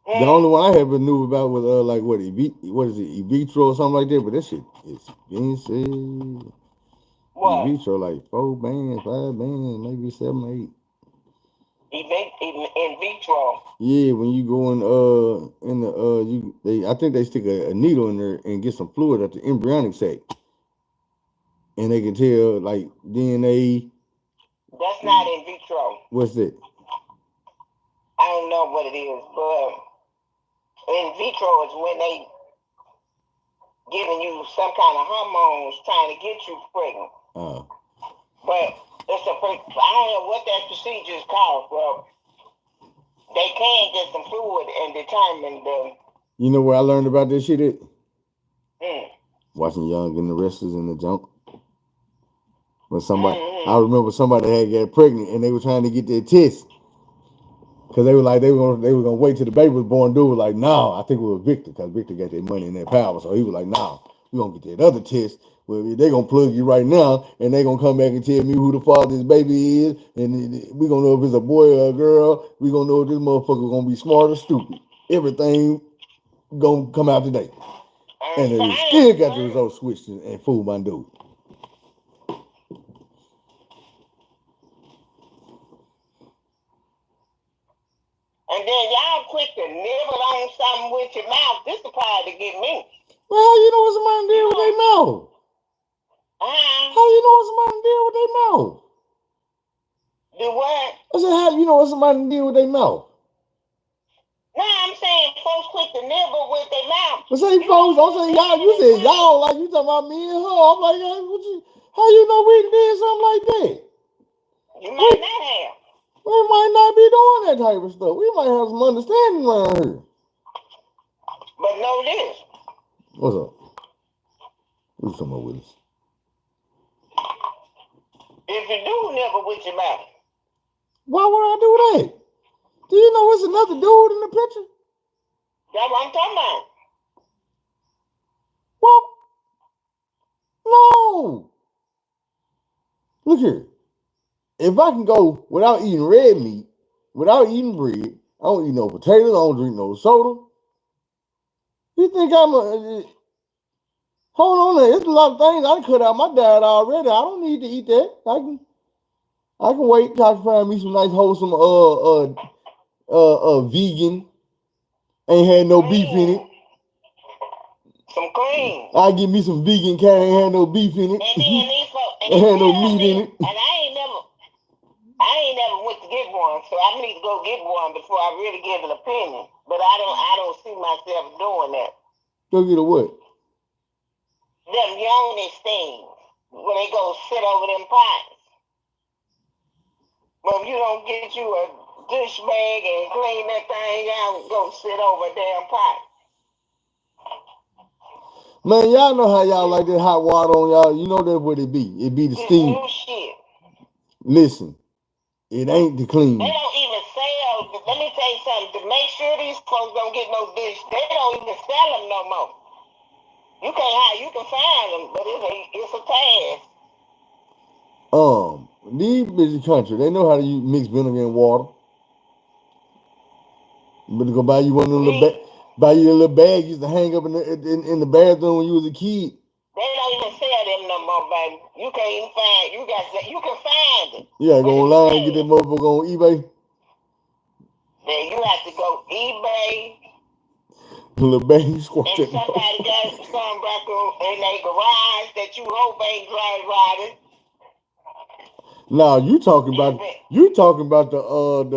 Speaker 1: The only one I ever knew about was like what is it, Evitro or something like that. But that shit is expensive. What? Evitro like 4 bands, 5 bands, maybe 7, 8.
Speaker 2: In vitro.
Speaker 1: Yeah, when you go in I think they stick a needle in there and get some fluid at the embryonic sac, and they can tell like DNA.
Speaker 2: That's not in vitro.
Speaker 1: What's that?
Speaker 2: I don't know what it is, but in vitro is when they giving you some kind of hormones trying to get you pregnant. But I don't know what that procedure is called, but they can get some fluid and determine the.
Speaker 1: You know where I learned about this shit at? Watching Young and the Restless in the Jump. When I remember somebody had got pregnant and they were trying to get their test. Cause they were gonna wait till the baby was born. Dude was like, no, I think it was Victor, cause Victor got their money and their power. So he was like, no, we gonna get that other test. Well, they gonna plug you right now, and they gonna come back and tell me who the father of this baby is, and we gonna know if it's a boy or a girl. We gonna know if this motherfucker gonna be smart or stupid. Everything gonna come out today, and they still got the results switched and fooled my dude.
Speaker 2: And then y'all quick to nibble on something with your mouth. This is part to get me.
Speaker 1: Well, how you know what somebody did with their mouth? How you know what somebody did with their mouth?
Speaker 2: Do what?
Speaker 1: I said, how you know what somebody did with their mouth?
Speaker 2: No, I'm saying folks quick to nibble with their mouth.
Speaker 1: But say folks, don't say y'all. You said y'all like you talking about me and her. I'm like, how you know we did something like that?
Speaker 2: You might not have.
Speaker 1: We might not be doing that type of stuff. We might have some understanding around here.
Speaker 2: But know this.
Speaker 1: What's up? What you talking about, Willis?
Speaker 2: If you do, never with your mouth.
Speaker 1: Why would I do that? Do you know it's another dude in the picture?
Speaker 2: That's what I'm talking about.
Speaker 1: Well, no. Look here. If I can go without eating red meat, without eating bread, I don't eat no potatoes, I don't drink no soda. You think I'm a... Hold on there. There's a lot of things I cut out my diet already. I don't need to eat that. I can wait till I can find me some nice wholesome vegan. Ain't had no beef in it.
Speaker 2: Some cream.
Speaker 1: I give me some vegan cat, ain't had no beef in it.
Speaker 2: And then these folks,
Speaker 1: ain't had no meat in it.
Speaker 2: And I ain't never went to get one, so I need to go get one before I really give an opinion. But I don't see myself doing that.
Speaker 1: Go get a what?
Speaker 2: Them Yonis things, where they go sit over them pots. Well, if you don't get you a dish bag and clean that thing out, go sit over a damn pot.
Speaker 1: Man, y'all know how y'all like that hot water on y'all. You know that's what it be. It be the steam.
Speaker 2: New shit.
Speaker 1: Listen, it ain't the clean.
Speaker 2: They don't even sell. Let me tell you something. To make sure these folks don't get no dish, they don't even sell them no more. You can find them, but it's a task.
Speaker 1: These busy country, they know how to mix vinegar and water. You better go buy you one of them buy you a little bag you used to hang up in the bathroom when you was a kid.
Speaker 2: They don't even sell them no more, baby. You can't even find. You can find it.
Speaker 1: Yeah, go online and get that motherfucker on eBay.
Speaker 2: Then you have to go eBay.
Speaker 1: Little bag squat.
Speaker 2: And somebody got some back in their garage that you hope ain't riding.
Speaker 1: Now you talking about the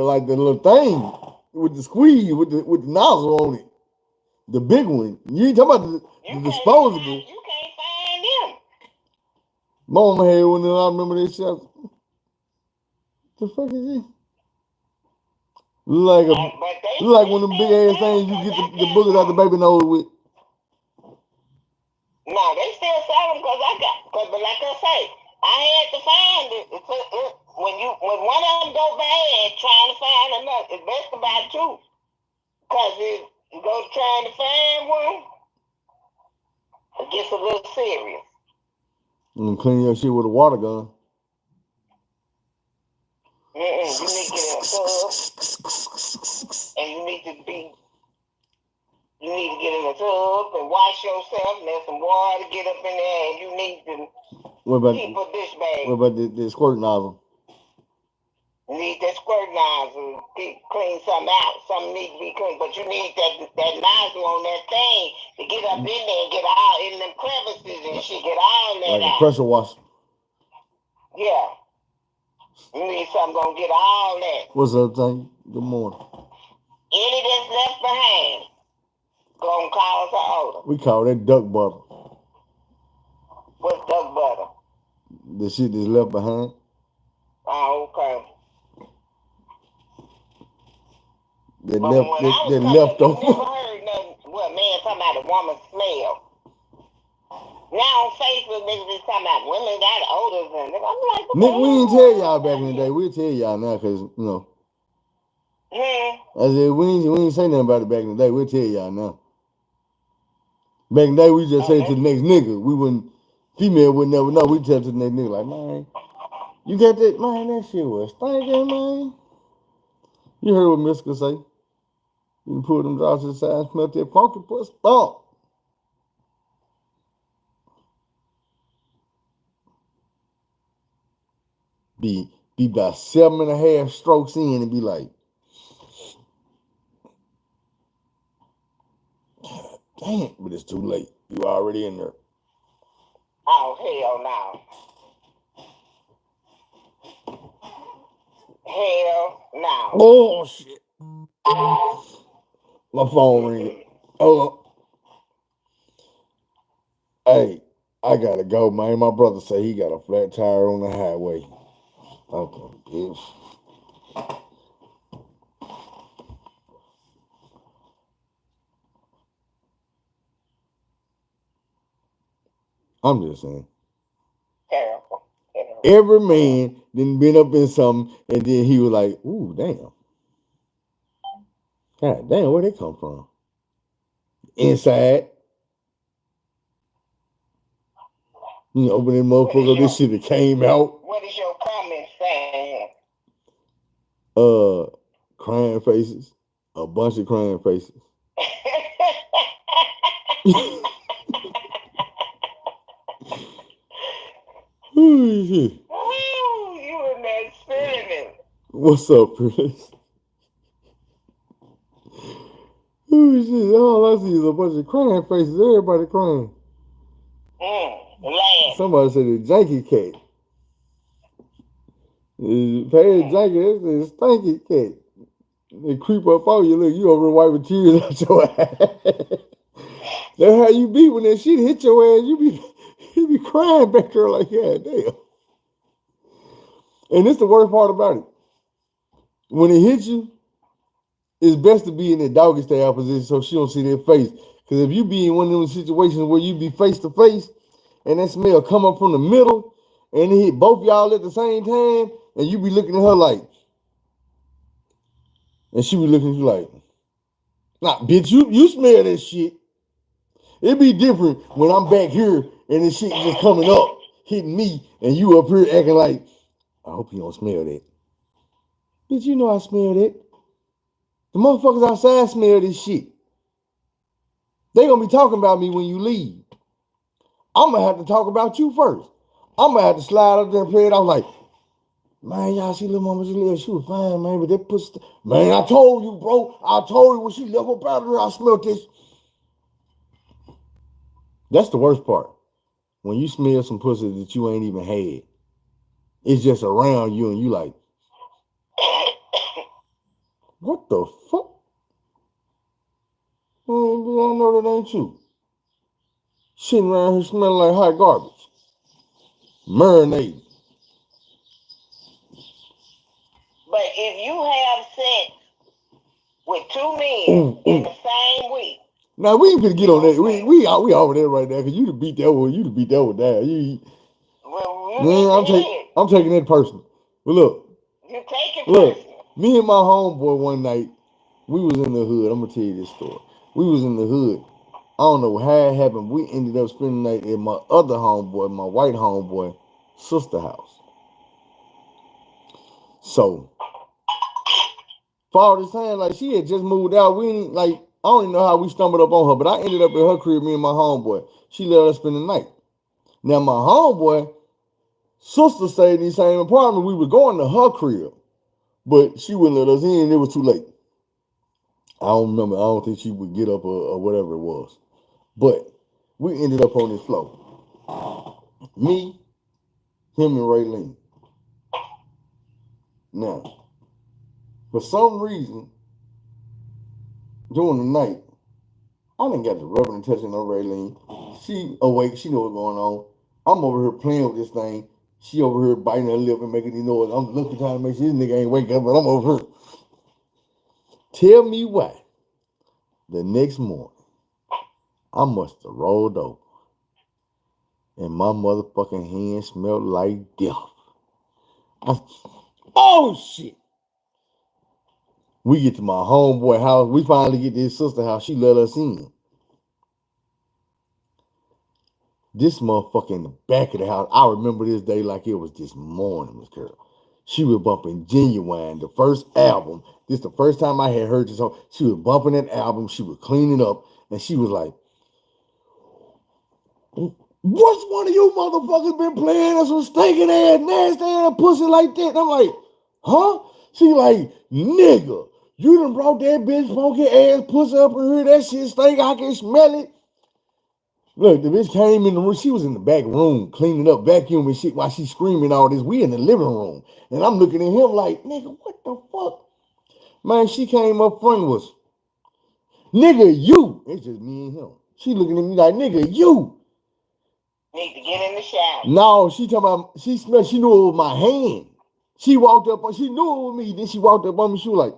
Speaker 1: like the little thing with the squeeze with the nozzle on it, the big one. You ain't talking about the disposable.
Speaker 2: You can't find them.
Speaker 1: Mama had one and I remember this shit. The fuck is it? Look like one of them big ass things you get the boogers out the baby nose with.
Speaker 2: No, they still sell them but like I say, I had to find it. When one of them go bad, trying to find another, it's best to buy two. Cause if you go trying to find one, it gets a little serious.
Speaker 1: And clean your shit with a water gun.
Speaker 2: You need to get in a tub, and you need to get in a tub and wash yourself, and there's some water to get up in there, and you need to keep a dish bag.
Speaker 1: What about the squirt nozzle?
Speaker 2: You need that squirt nozzle to clean something out. Something needs to be clean, but you need that nozzle on that thing to get up in there and get all in them crevices and shit, get all that
Speaker 1: like
Speaker 2: out.
Speaker 1: A pressure washer.
Speaker 2: Yeah. You need something gonna get all that.
Speaker 1: What's up, Tank? Good morning.
Speaker 2: Any that's left behind gonna cause an odor.
Speaker 1: We call that duck butter.
Speaker 2: What's duck butter?
Speaker 1: The shit that's left behind.
Speaker 2: Oh, okay.
Speaker 1: That left over.
Speaker 2: Never heard nothing. What man talking about a woman's smell? Now on Facebook, niggas be talking about women got odors and I'm like,
Speaker 1: Nick, we didn't tell y'all back in the day. We'll tell y'all now because, you know. I said, we ain't say nothing about it back in the day. We'll tell y'all now. Back in the day, we just say it to the next nigga. Female would never know. We tell it to the next nigga, like, man, you got that? Man, that shit was stinking, man. You heard what Miska say. You can pull them drawers to the side and smell that funky puss stomp. Be about 7.5 strokes in and be like, damn, but it's too late. You already in there.
Speaker 2: Oh, hell no. Hell no.
Speaker 1: Oh, shit. My phone ringing. Oh. Hey, I gotta go, man. My brother say he got a flat tire on the highway. Okay, bitch. I'm just saying.
Speaker 2: Terrible. Terrible.
Speaker 1: Every man then been up in something, and then he was like, "Ooh, damn, God damn, where they come from?" Inside, you open that motherfucker, this shit that came out.
Speaker 2: What is your comment saying?
Speaker 1: Crying faces, a bunch of crying faces. Ooh, shit.
Speaker 2: Ooh, you in that spinning.
Speaker 1: What's up, Chris? Ooh, shit. All I see is a bunch of crying faces. Everybody crying.
Speaker 2: Laugh.
Speaker 1: Somebody said the janky cat. Pay janky, that's a stanky cat. They creep up on you. Look, you over there wiping tears out your ass. That's how you be when that shit hit your ass. You be crying back there like, God damn. And it's the worst part about it. When it hits you, it's best to be in that doggy style position so she don't see their face. Because if you be in one of those situations where you be face to face and that smell come up from the middle and it hit both y'all at the same time, and you be looking at her like, and she be looking at you like, nah, bitch, you smell that shit. It be different when I'm back here and this shit just coming up, hitting me, and you up here acting like, I hope you don't smell that. Bitch, you know I smell that. The motherfuckers outside smell this shit. They gonna be talking about me when you leave. I'm gonna have to talk about you first. I'm gonna have to slide up there and play it off like, man, y'all see little mama, she was fine, man, but that pussy, man, I told you, bro. I told you when she left up out of there, I smelled this. That's the worst part. When you smell some pussy that you ain't even had. It's just around you and you like, what the fuck? I know that ain't you. Sitting around here smelling like hot garbage. Marinating.
Speaker 2: But if you have sex with two men in the same week.
Speaker 1: Now we ain't gonna get on that. We over there right now because you to beat that one. You to beat that one down. I'm taking that personal. But look,
Speaker 2: you take it personal.
Speaker 1: Me and my homeboy one night, we was in the hood. I'm gonna tell you this story. We was in the hood. I don't know how it happened. We ended up spending the night at my other homeboy, my white homeboy, sister house. So, for all this time, like she had just moved out. We ain't like, I don't even know how we stumbled up on her, but I ended up at her crib, me and my homeboy. She let us spend the night. Now my homeboy, sister stayed in the same apartment. We were going to her crib, but she wouldn't let us in. It was too late. I don't remember. I don't think she would get up or whatever it was. But we ended up on this floor. Me, him, and Raylene. Now, for some reason, during the night, I didn't get the rubbing and touching on Raylene. She awake. She know what's going on. I'm over here playing with this thing. She over here biting her lip and making these noise. I'm looking trying to make sure this nigga ain't wake up, but I'm over here. Tell me why. The next morning, I must have rolled over. And my motherfucking hand smelled like death. Oh, shit. We get to my homeboy house. We finally get to his sister house. She let us in. This motherfucker in the back of the house, I remember this day like it was this morning, Miss Carol. She was bumping Genuine, the first album. This is the first time I had heard this song. She was bumping that album. She was cleaning up. And she was like, what's one of you motherfuckers been playing us some stinking ass, nasty ass pussy like that? And I'm like, huh? She like, nigga, you done brought that bitch funky ass pussy up in here. That shit stink. I can smell it. Look, the bitch came in the room. She was in the back room cleaning up, vacuuming shit while she screaming all this. We in the living room. And I'm looking at him like, nigga, what the fuck? Man, she came up front of us. Nigga, you. It's just me and him. She looking at me like, nigga, you.
Speaker 2: Need to get in the shower.
Speaker 1: No, she talking about, she smelled, she knew it was my hand. She walked up, she knew it was me. Then she walked up on me. She was like,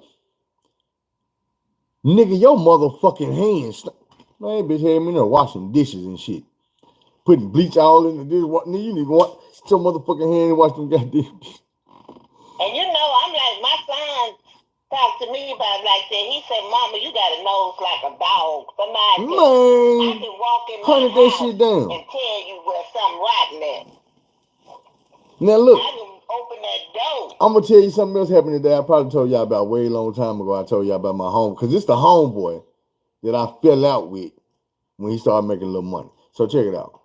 Speaker 1: nigga, your motherfucking hands. Man, bitch had me in there washing dishes and shit. putting bleach all in the dish. What you need to watch your motherfucking hand and watch them goddamn.
Speaker 2: And you know, I'm like, my son talked to me about it like that. He said, "Mama, you got a nose like a dog." Somebody said, I can walk in my
Speaker 1: hunted that
Speaker 2: house
Speaker 1: shit down
Speaker 2: and tell you where something rotten at.
Speaker 1: Now look,
Speaker 2: I can open that door.
Speaker 1: I'm gonna tell you something else happened today. I probably told y'all about way long time ago. I told y'all about my home because it's the homeboy that I fell out with when he started making a little money. So check it out.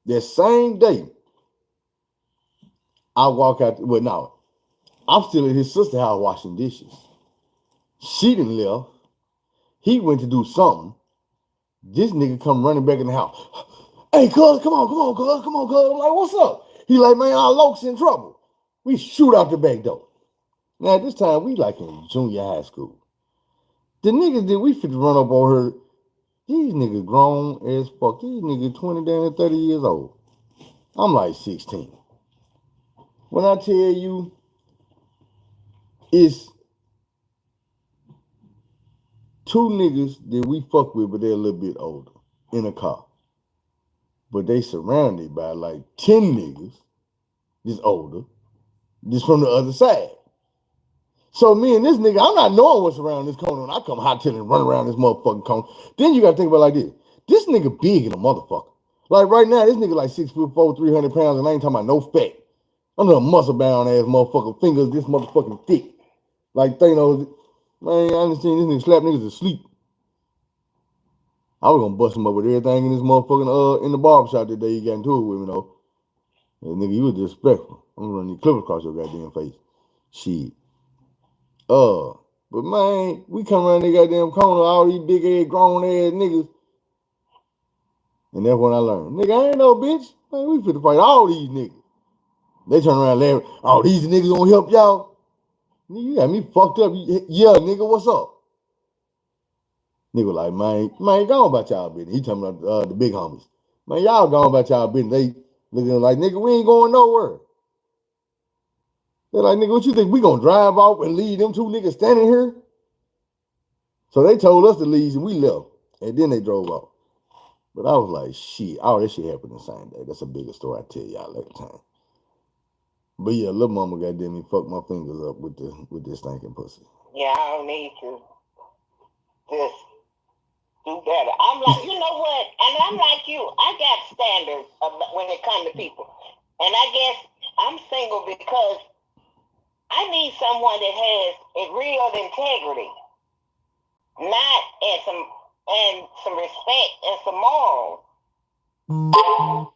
Speaker 1: That same day, I walk out. Well, no, I'm still at his sister's house washing dishes. She done left. He went to do something. This nigga come running back in the house. Hey, cuz, come on, cuz. I'm like, what's up? He like, man, our Loke's in trouble. We shoot out the back door. Now, this time, we like in junior high school. The niggas that we fit to run up on her, these niggas grown as fuck. These niggas 20 down to 30 years old. I'm like 16. When I tell you, it's two niggas that we fuck with, but they're a little bit older in a car. But they surrounded by like 10 niggas, just older, just from the other side. So me and this nigga, I'm not knowing what's around this corner, and I come hot till and run around this motherfucking corner. Then you gotta think about it like this. This nigga big in a motherfucker. Like right now, this nigga like 6'4", 300 pounds, and I ain't talking about no fat. I'm a muscle bound ass motherfucker, fingers this motherfucking thick. Like Thanos, man, I understand this nigga slap niggas asleep. I was gonna bust him up with everything in this motherfucking in the barbershop that day he got into it with me though. And nigga, you was disrespectful. I'm gonna run these clippers across your goddamn face. Shit. But man, we come around the goddamn corner, all these big ass grown ass niggas. And that's when I learned. Nigga, I ain't no bitch. Man, we finna fight all these niggas. They turn around laughing. Oh, these niggas gonna help y'all? Nigga, you got me fucked up. Yeah, nigga, what's up? Nigga like, man, go on about y'all business. He talking about the big homies. Man, y'all go on about y'all business. They looking like, nigga, we ain't going nowhere. They're like, nigga, what you think? We gonna drive off and leave them two niggas standing here? So they told us to leave and we left. And then they drove off. But I was like, shit, all this shit happened the same day. That's a bigger story I tell y'all later time. But yeah, little mama goddamn me fucked my fingers up with this stinking pussy.
Speaker 2: Yeah, I don't need to just do better. I'm like, you know what? And I'm like you. I got standards when it comes to people. And I guess I'm single because I need someone that has a real integrity, not and some respect and some morals, and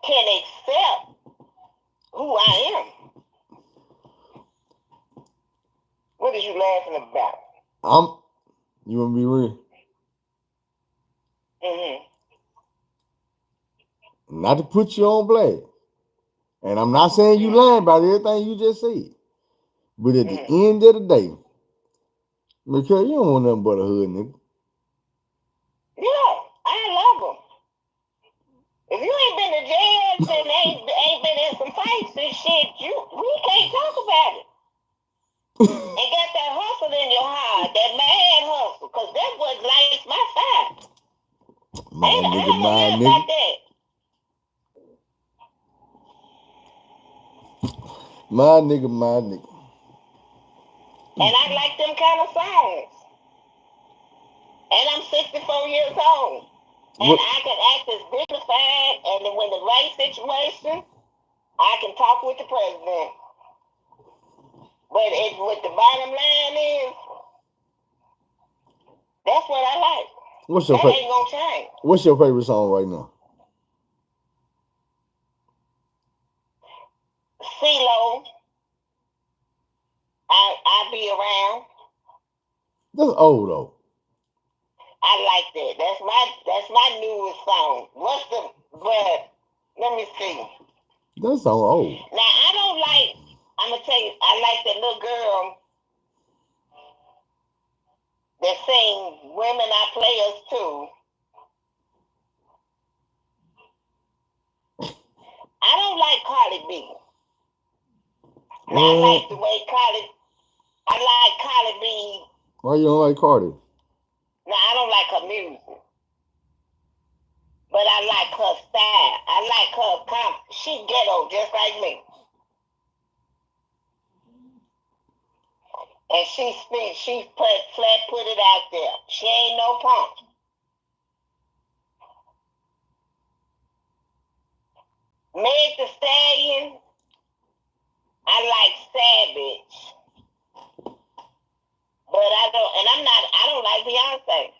Speaker 2: can accept who I am. What are you laughing about?
Speaker 1: You want to be real? Not to put you on blast. And I'm not saying you lying about everything you just said. But at the end of the day, because you don't want nothing but a hood nigga.
Speaker 2: Yeah, I love them. If you ain't been to jail and ain't been in some fights and shit, we can't talk about it. And got that hustle in your heart, that mad hustle, because that's what lights my fire. I don't know about that.
Speaker 1: My nigga.
Speaker 2: And I like them kind of songs. And I'm 64 years old. And I can act as dignified, and then when the right situation, I can talk with the president. But what the bottom line is, that's what I like. That ain't gonna change.
Speaker 1: What's your favorite song right now?
Speaker 2: CeeLo, I be around.
Speaker 1: That's old though.
Speaker 2: I like that. That's my newest song. But let me see.
Speaker 1: That song old.
Speaker 2: Now I don't like. I'm gonna tell you. I like that little girl that sing "Women Are Players Too." I don't like Cardi B. And I like the way I like Cardi B.
Speaker 1: Why you don't like Cardi?
Speaker 2: No, I don't like her music. But but I like her style. I like her she ghetto just like me. And she put it out there. She ain't no punk. Meg Thee Stallion, I like Savage. But I don't like Beyonce.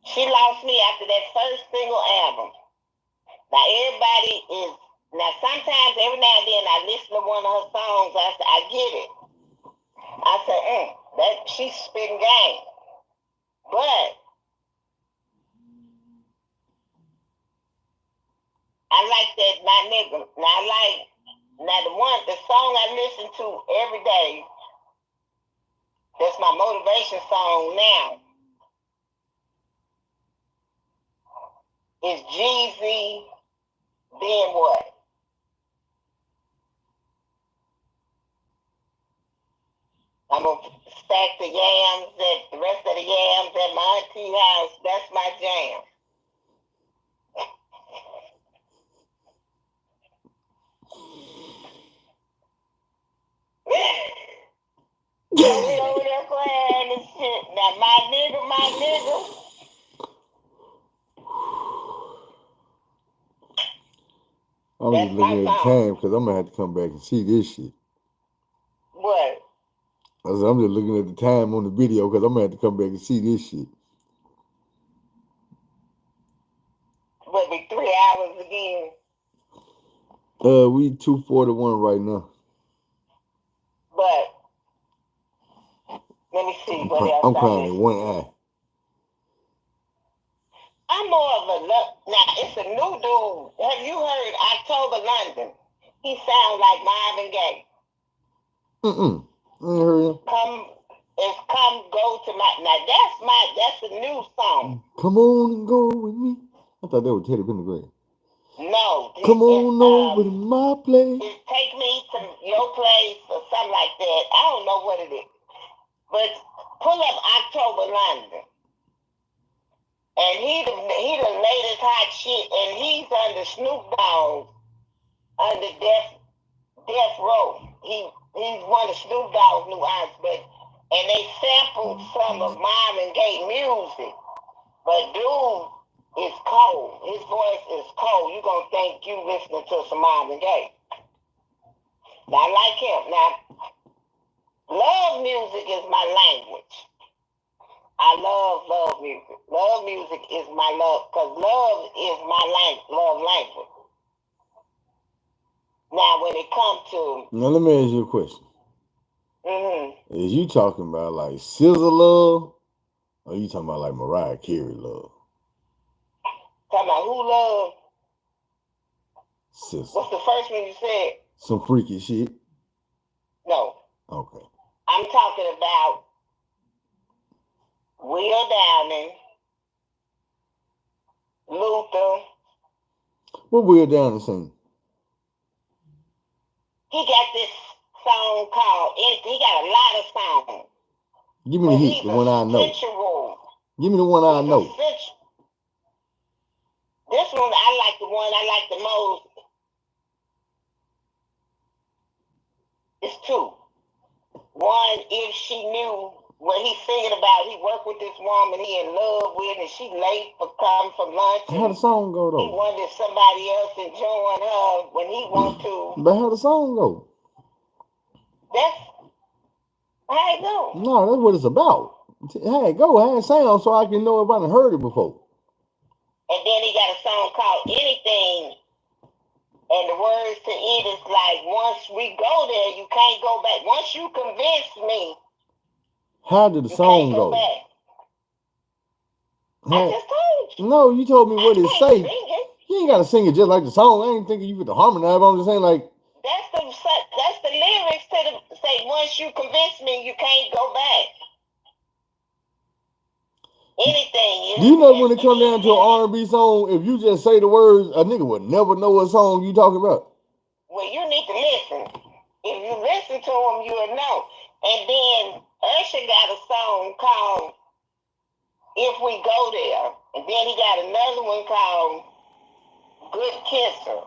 Speaker 2: She lost me after that first single album. Now sometimes every now and then I listen to one of her songs, I get it. I say, that she's spitting game. But I like that My Nigga. Now the song I listen to every day, that's my motivation song now, is Jeezy, Then What? I'm going to stack the rest of the yams at my auntie house. That's my jam. So we over there playing and shit. Now, my nigga.
Speaker 1: I'm just looking at the time because I'm gonna have to come back and see this shit.
Speaker 2: What?
Speaker 1: I'm just looking at the time on the video because I'm gonna have to come back and see this shit.
Speaker 2: Will be 3 hours again.
Speaker 1: We 2:41 right now.
Speaker 2: But let me see what else.
Speaker 1: I'm crying in one eye.
Speaker 2: I'm more of a now. It's a new dude. Have you heard October London? He sounds like Marvin Gaye.
Speaker 1: I ain't heard him.
Speaker 2: Come go to my. Now that's a new song.
Speaker 1: Come on and go with me. I thought that was Teddy Pendergrass.
Speaker 2: No.
Speaker 1: Come on over to my place.
Speaker 2: Take me to your place or something like that. I don't know what it is. But pull up October London. And he the latest hot shit, and he's under Snoop Dogg, under Death Row. He's one of Snoop Dogg's new artists, and they sampled some of Marvin Gaye music. But dude is cold. His voice is cold. You're gonna think you listening to some Marvin Gaye. Now I like him. Now love music is my language. I love music. Love music is my love, because love is my love language. Now, when it comes to...
Speaker 1: Now, let me ask you a question.
Speaker 2: Mm-hmm.
Speaker 1: Is you talking about like SZA love, or you talking about like Mariah Carey love?
Speaker 2: Talking about who love?
Speaker 1: SZA.
Speaker 2: What's the first one you said?
Speaker 1: Some freaky shit?
Speaker 2: No.
Speaker 1: Okay.
Speaker 2: I'm talking about Will Downing, Luther.
Speaker 1: What Will Downing sing?
Speaker 2: He got this song called Anything. He got a lot of songs.
Speaker 1: Give me the hit, the one I know. Give me the one I know.
Speaker 2: This one, I like the one I like the most. It's two. One, If She Knew, what he's singing about, he worked with this woman he in love with, and she late for coming from lunch.
Speaker 1: How the song go though?
Speaker 2: He wanted somebody else to join her when he want to.
Speaker 1: But how the song go?
Speaker 2: That's how it go.
Speaker 1: No, that's what it's about. How it go, how it sound, so I can know if I done heard it before.
Speaker 2: And then he got a song called Anything. And the words to it is like, once we go there, you can't go back. Once you convince me.
Speaker 1: How did the song go?
Speaker 2: I just told you.
Speaker 1: No, you told me what it say. You ain't got to sing it just like the song. I ain't thinking you could harmonize, but I'm just saying like.
Speaker 2: That's the lyrics to say, once you convince me, you can't go back. Anything.
Speaker 1: Do you know when it comes down to an R&B song, if you just say the words, a nigga would never know what song you talking about?
Speaker 2: Well, you need to listen. If you listen to them, you'll know. And then Usher got a song called If We Go There. And then he got another one called Good Kisser.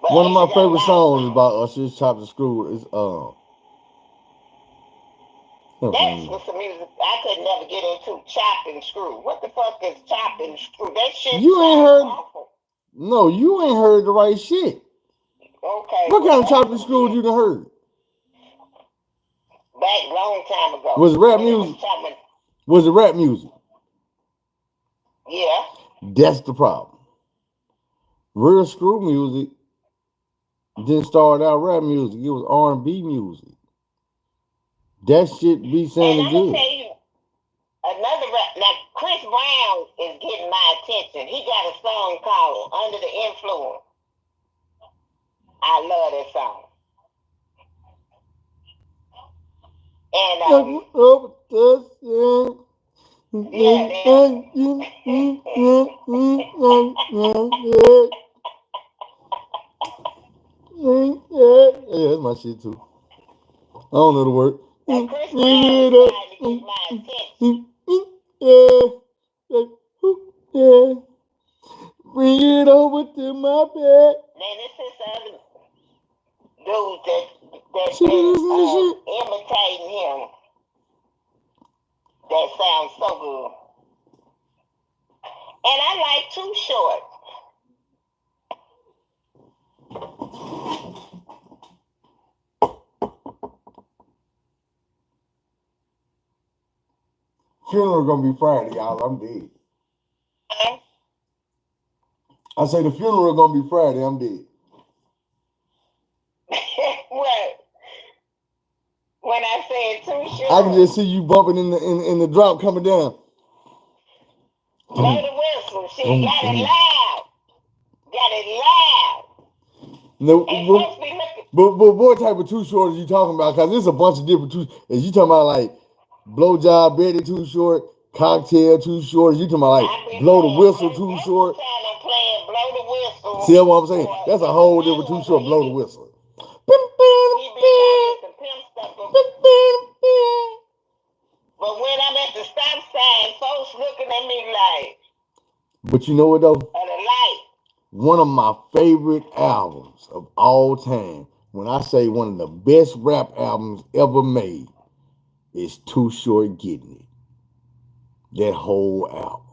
Speaker 2: But
Speaker 1: One of my
Speaker 2: Usher got a
Speaker 1: favorite
Speaker 2: lot of
Speaker 1: songs about Usher's Chop and Screw is
Speaker 2: That's for some music I could never get into. Chop and screw. What the fuck is chop and screw? That shit
Speaker 1: You ain't
Speaker 2: sounds
Speaker 1: heard.
Speaker 2: awful.
Speaker 1: No, you ain't heard the right shit.
Speaker 2: Okay.
Speaker 1: What kind of
Speaker 2: that's
Speaker 1: Chop and
Speaker 2: some
Speaker 1: Screw
Speaker 2: shit.
Speaker 1: you done heard?
Speaker 2: Back long time ago.
Speaker 1: Was it rap
Speaker 2: When it was
Speaker 1: music?
Speaker 2: chopping-
Speaker 1: Was it rap music?
Speaker 2: Yeah.
Speaker 1: That's the problem. Real screw music didn't start out rap music. It was R&B music. That shit be
Speaker 2: And
Speaker 1: sounding
Speaker 2: I'm gonna
Speaker 1: good.
Speaker 2: tell you another rap. Now Chris Brown is getting my attention. He got a song called "Under the Influence." I love that song. And
Speaker 1: yeah, that's my shit too. I don't know the word.
Speaker 2: and Chris Brown is trying to get my attention.
Speaker 1: Yeah. Bring it over to my bed.
Speaker 2: Now this is other dude that
Speaker 1: She been listening to shit.
Speaker 2: imitating him. That sounds so good. And I like Too Short.
Speaker 1: Funeral gonna be Friday, y'all. I'm dead. I say the funeral gonna be Friday. I'm dead.
Speaker 2: What? When I said Too Short.
Speaker 1: I can just see you bumping in the drop coming down.
Speaker 2: Blow the whistle. She got it loud. Got it loud.
Speaker 1: No,
Speaker 2: And folks be looking.
Speaker 1: but what type of Too Short are you talking about? Because there's a bunch of different Too. Is you talking about like blowjob Betty Too Short, cocktail Too Short? You talking about like blow the whistle Too Short?
Speaker 2: I'm playing Blow the Whistle.
Speaker 1: See what I'm saying? That's a whole different Too Short. Blow the whistle.
Speaker 2: He be trying some pimp stuff. But when I'm at the stop sign, folks looking at me like.
Speaker 1: But you know what though?
Speaker 2: At a light.
Speaker 1: One of my favorite albums of all time, when I say one of the best rap albums ever made, is Too Short Getting It. That whole album.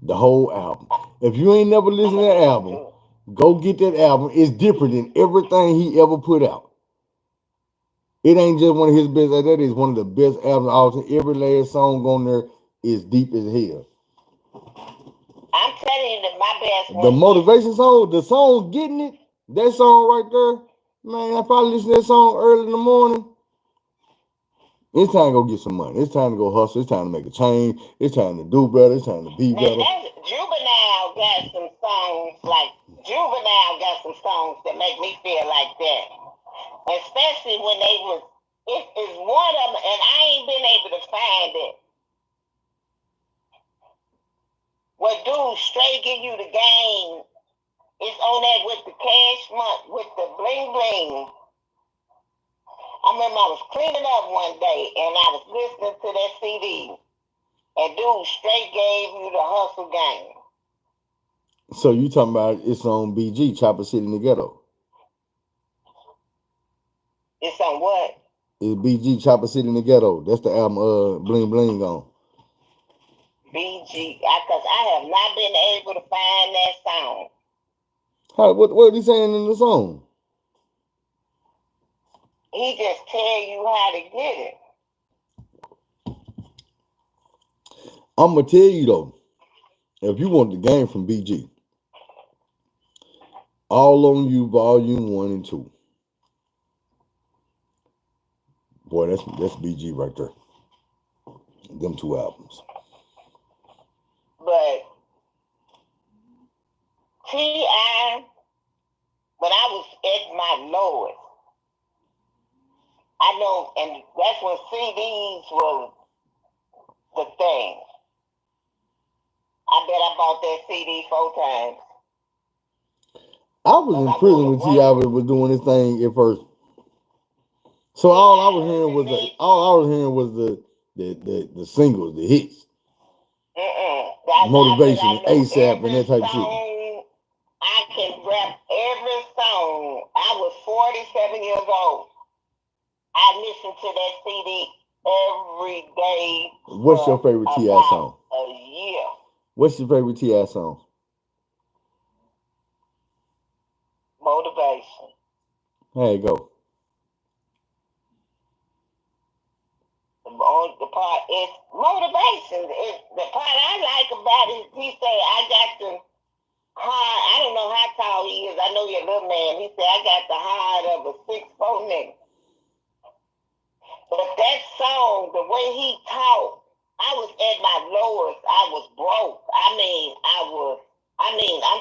Speaker 1: The whole album. If you ain't never listened to that album, go get that album. It's different than everything he ever put out. It ain't just one of his best. That is one of the best albums of all time. Every last song on there is deep as hell.
Speaker 2: I'm telling you that my best one.
Speaker 1: The motivation song, the song Getting It, that song right there, man, I probably listen to that song early in the morning. It's time to go get some money. It's time to go hustle. It's time to make a change. It's time to do better. It's time to be better.
Speaker 2: Juvenile got some songs that make me feel like that. Especially when they was, it's one of them, and I ain't been able to find it. What dude straight give you the game is on that with the cash month, with the bling bling. I remember I was cleaning up one day and I was listening to that CD, and dude straight gave you the hustle game.
Speaker 1: So you talking about it's on BG, Chopper City in the Ghetto?
Speaker 2: It's on what?
Speaker 1: It's BG, Chopper City in the Ghetto. That's the album Bling Bling on.
Speaker 2: BG, because I have not been able to find that song.
Speaker 1: What are he saying in the song?
Speaker 2: He just tell you how to get it.
Speaker 1: I'm going to tell you though, if you want the game from BG, All on You, Volume 1 and 2. Boy, that's BG right there. Them two albums.
Speaker 2: But T.I., when I was at my lowest, I know, and that's when CDs were the thing. I bet I bought that CD 4 times.
Speaker 1: I was in prison when T.I. was doing this thing at first. So all I was hearing was the singles, the hits,
Speaker 2: Motivation
Speaker 1: motivation, and ASAP, and that type of shit.
Speaker 2: I can rap every song. I was 47 years old. I listened to that CD every day.
Speaker 1: What's your favorite T.I. song?
Speaker 2: A year.
Speaker 1: What's your favorite T.I. song?
Speaker 2: Motivation.
Speaker 1: There you go.
Speaker 2: The part is motivation. The part I like about it, he say, I got the heart. I don't know how tall he is. I know you're a little man. He said, I got the heart of a 6'4" nigga. But that song, the way he talked, I was at my lowest. I was broke. I'm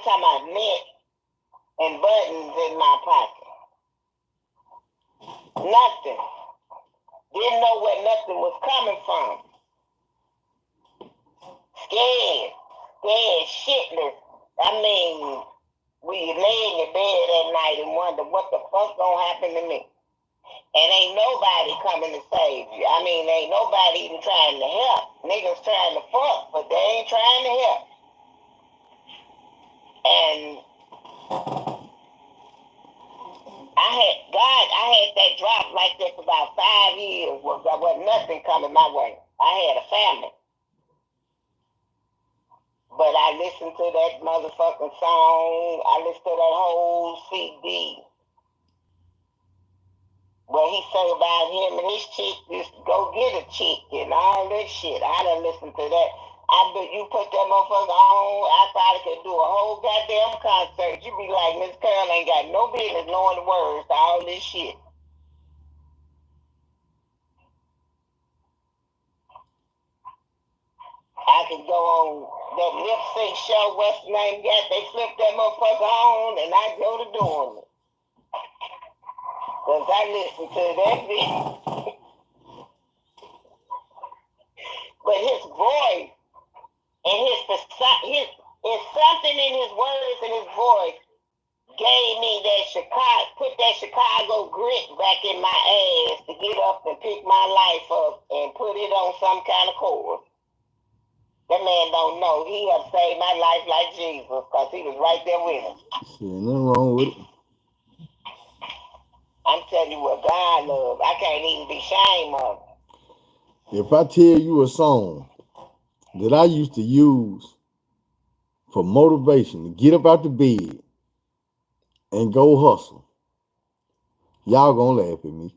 Speaker 2: talking about mint and buttons in my pocket. Nothing. Didn't know where nothing was coming from. Scared shitless. We lay in your bed at night and wonder what the fuck gonna happen to me. And ain't nobody coming to save you. Ain't nobody even trying to help. Niggas trying to fuck, but they ain't trying to help. And I had that drop like that for about 5 years. There wasn't nothing coming my way. I had a family. But I listened to that motherfucking song. I listened to that whole CD. Where he say about him and his chick just go get a chick and all that shit. I done listened to that. I bet you put that motherfucker on, I probably could do a whole goddamn concert. You be like, Miss Curl ain't got no business knowing the words to all this shit. I could go on that lip sync show, what's the name got, they flip that motherfucker on and I go to doing it. Cause I listen to that bitch. But his voice and it's something in his words and his voice gave me put that Chicago grit back in my ass to get up and pick my life up and put it on some kind of chord. That man don't know. He have saved my life like Jesus because he was right there with him.
Speaker 1: Shit, nothing wrong with it.
Speaker 2: I'm telling you what God loves. I can't even be ashamed of it.
Speaker 1: If I tell you a song that I used to use for motivation to get up out the bed and go hustle, y'all gonna laugh at me.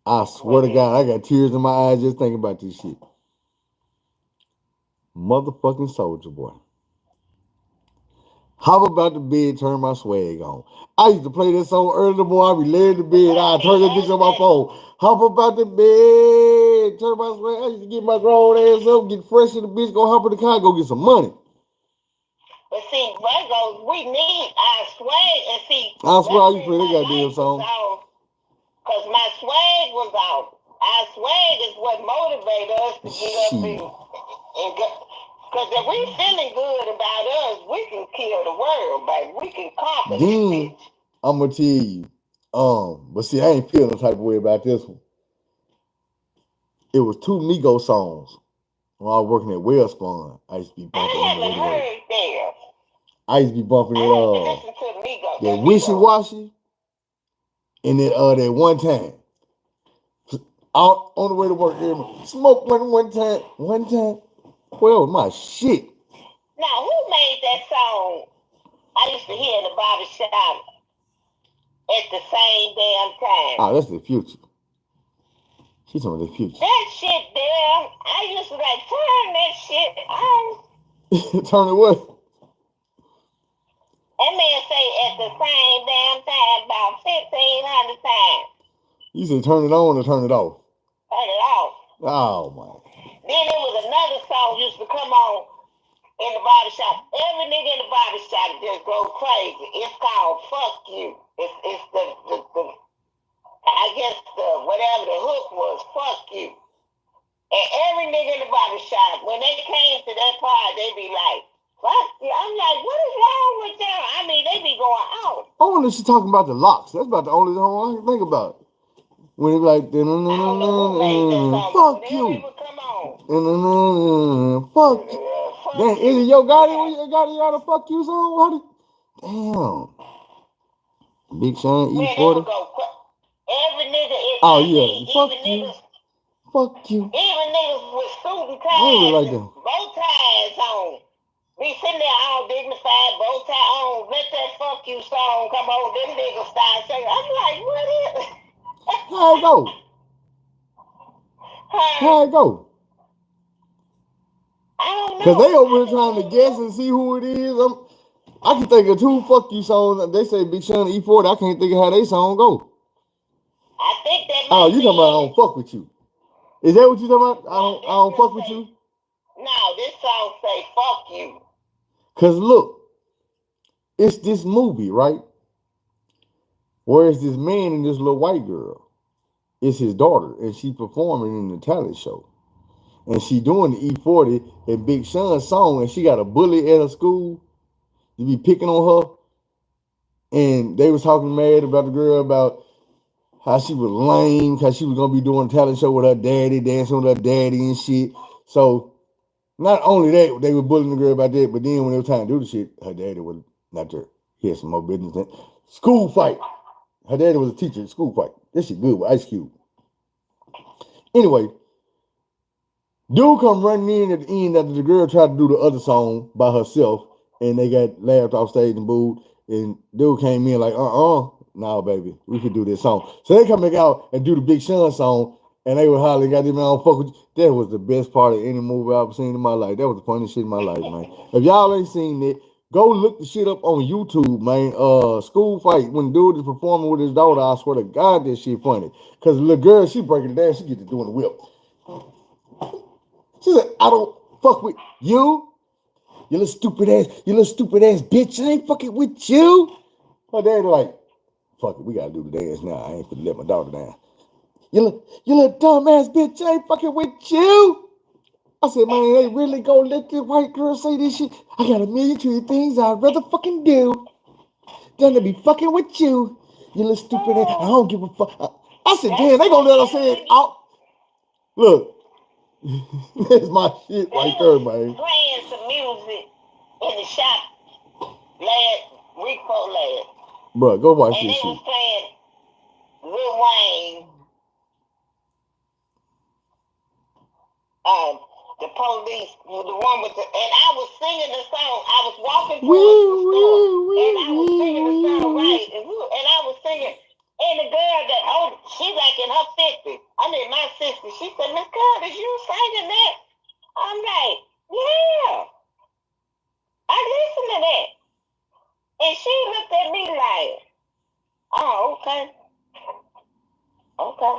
Speaker 1: I swear to God, I got tears in my eyes just thinking about this shit. Motherfucking Soulja Boy. Hop about the bed, turn my swag on. I used to play that song early in the morning. I be laying in the bed. I turn that bitch on my phone. Hop about the bed, turn my swag. I used to get my grown ass up, get fresh in the bitch, go hop in the car, go get some money.
Speaker 2: But see, Virgos, we need our swag. And see,
Speaker 1: I swear I used to play that goddamn song.
Speaker 2: Because my swag was out. Our swag is what motivated us to get up and go. Because if we feeling good about us, we can kill the world, baby. We can conquer this bitch.
Speaker 1: I'm going to tell you. But see, I ain't feeling the type of way about this one. It was 2 Migos songs when I was working at Wellspun. I used to be bumping
Speaker 2: I haven't heard them.
Speaker 1: I used to be bumping it, that Wishy Washy and that One Time. Out on the way to work, smoke one time. Well, my shit.
Speaker 2: Now, who made that song? I used to hear in the barbershop at the same damn time.
Speaker 1: Oh, that's The Future. She's talking about The Future.
Speaker 2: That shit there, I used to like, turn that shit on.
Speaker 1: Turn it what?
Speaker 2: That man say at the same damn time about 1,500 times.
Speaker 1: You said turn it on or turn it off?
Speaker 2: Turn it off.
Speaker 1: Oh, man.
Speaker 2: Then there was another song used to come on in the barbershop. Every nigga in the barbershop just go crazy. It's called Fuck You. It's the I guess whatever the hook was, fuck you. And every nigga in the barbershop, when they came to that part, they be like, fuck you. I'm like, what is wrong with them? They be going out.
Speaker 1: I wonder if she's talking about the locks. That's about the only song I can think about. When it like,
Speaker 2: I don't know who made that song, but
Speaker 1: fuck
Speaker 2: whenever it
Speaker 1: you.
Speaker 2: would come on,
Speaker 1: Fuck you.
Speaker 2: fuck
Speaker 1: Damn,
Speaker 2: you.
Speaker 1: is it Yo Gotti?
Speaker 2: Yeah.
Speaker 1: Yo Gotti got a fuck you song? How did, damn. Big Sean
Speaker 2: Man, they
Speaker 1: E40.
Speaker 2: would go. Every nigga is.
Speaker 1: Oh
Speaker 2: I
Speaker 1: yeah,
Speaker 2: mean,
Speaker 1: fuck
Speaker 2: even
Speaker 1: you.
Speaker 2: niggas.
Speaker 1: Fuck you.
Speaker 2: Even niggas with suit and
Speaker 1: I don't really
Speaker 2: ties,
Speaker 1: like them.
Speaker 2: bow ties on. Be sitting there all dignified, bow tie on. Let that fuck you song come on. Them niggas start singing. I'm like, what is it?
Speaker 1: How it go? How it go?
Speaker 2: I don't know.
Speaker 1: Cause they over here trying to guess and see who it is. I can think of 2 fuck you songs. They say Big Sean and E40. I can't think of how they song go.
Speaker 2: I think that.
Speaker 1: Oh, you talking about I don't fuck with you? Is that what you talking about? I don't fuck with you.
Speaker 2: No, this song say fuck you.
Speaker 1: Cause look, it's this movie, right? Where it's this man and this little white girl. It's his daughter, and she performing in the talent show. And she doing the E40 and Big Sean's song, and she got a bully at her school. You be picking on her. And they was talking mad about the girl about how she was lame because she was gonna be doing a talent show with her daddy, dancing with her daddy and shit. So not only that, they were bullying the girl about that, but then when they were trying to do the shit, her daddy was not there. He had some more business. School fight. Her daddy was a teacher at school fight. This shit good with Ice Cube. Anyway, dude come running in at the end after the girl tried to do the other song by herself, and they got laughed off stage and booed. And dude came in like, nah, baby, we could do this song. So they come back out and do the Big Sean song, and they were hollering, got them on fuck with you. That was the best part of any movie I've ever seen in my life. That was the funniest shit in my life, man. If y'all ain't seen it, go look the shit up on YouTube, man. School fight when dude is performing with his daughter. I swear to God, that shit funny. Cause the little girl, she breaking it down. She get to doing the whip. She said, I don't fuck with you. You little stupid ass bitch. I ain't fucking with you. My dad like, fuck it, we gotta do the dance now. I ain't finna let my daughter down. You little dumb ass bitch, I ain't fucking with you. I said, man, they really gonna let this white girl say this shit? I got a million trillion things I'd rather fucking do than to be fucking with you. You little stupid ass. I don't give a fuck. I said, damn, they gonna let us say it out. Look, that's my shit right there, man.
Speaker 2: Playing some music in the shop week before last.
Speaker 1: Bro, go watch
Speaker 2: and
Speaker 1: this
Speaker 2: they
Speaker 1: shit.
Speaker 2: was playing Lil Wayne, the police, the one with the, and I was singing the song. I was walking towards the store, and I was singing the song right, and I was singing. And the girl that, she's like in her 50s. I'm in my 60s. She said, Miss Curtis, you singing that? I'm like, yeah. I listened to that. And she looked at me like, oh, okay. Okay.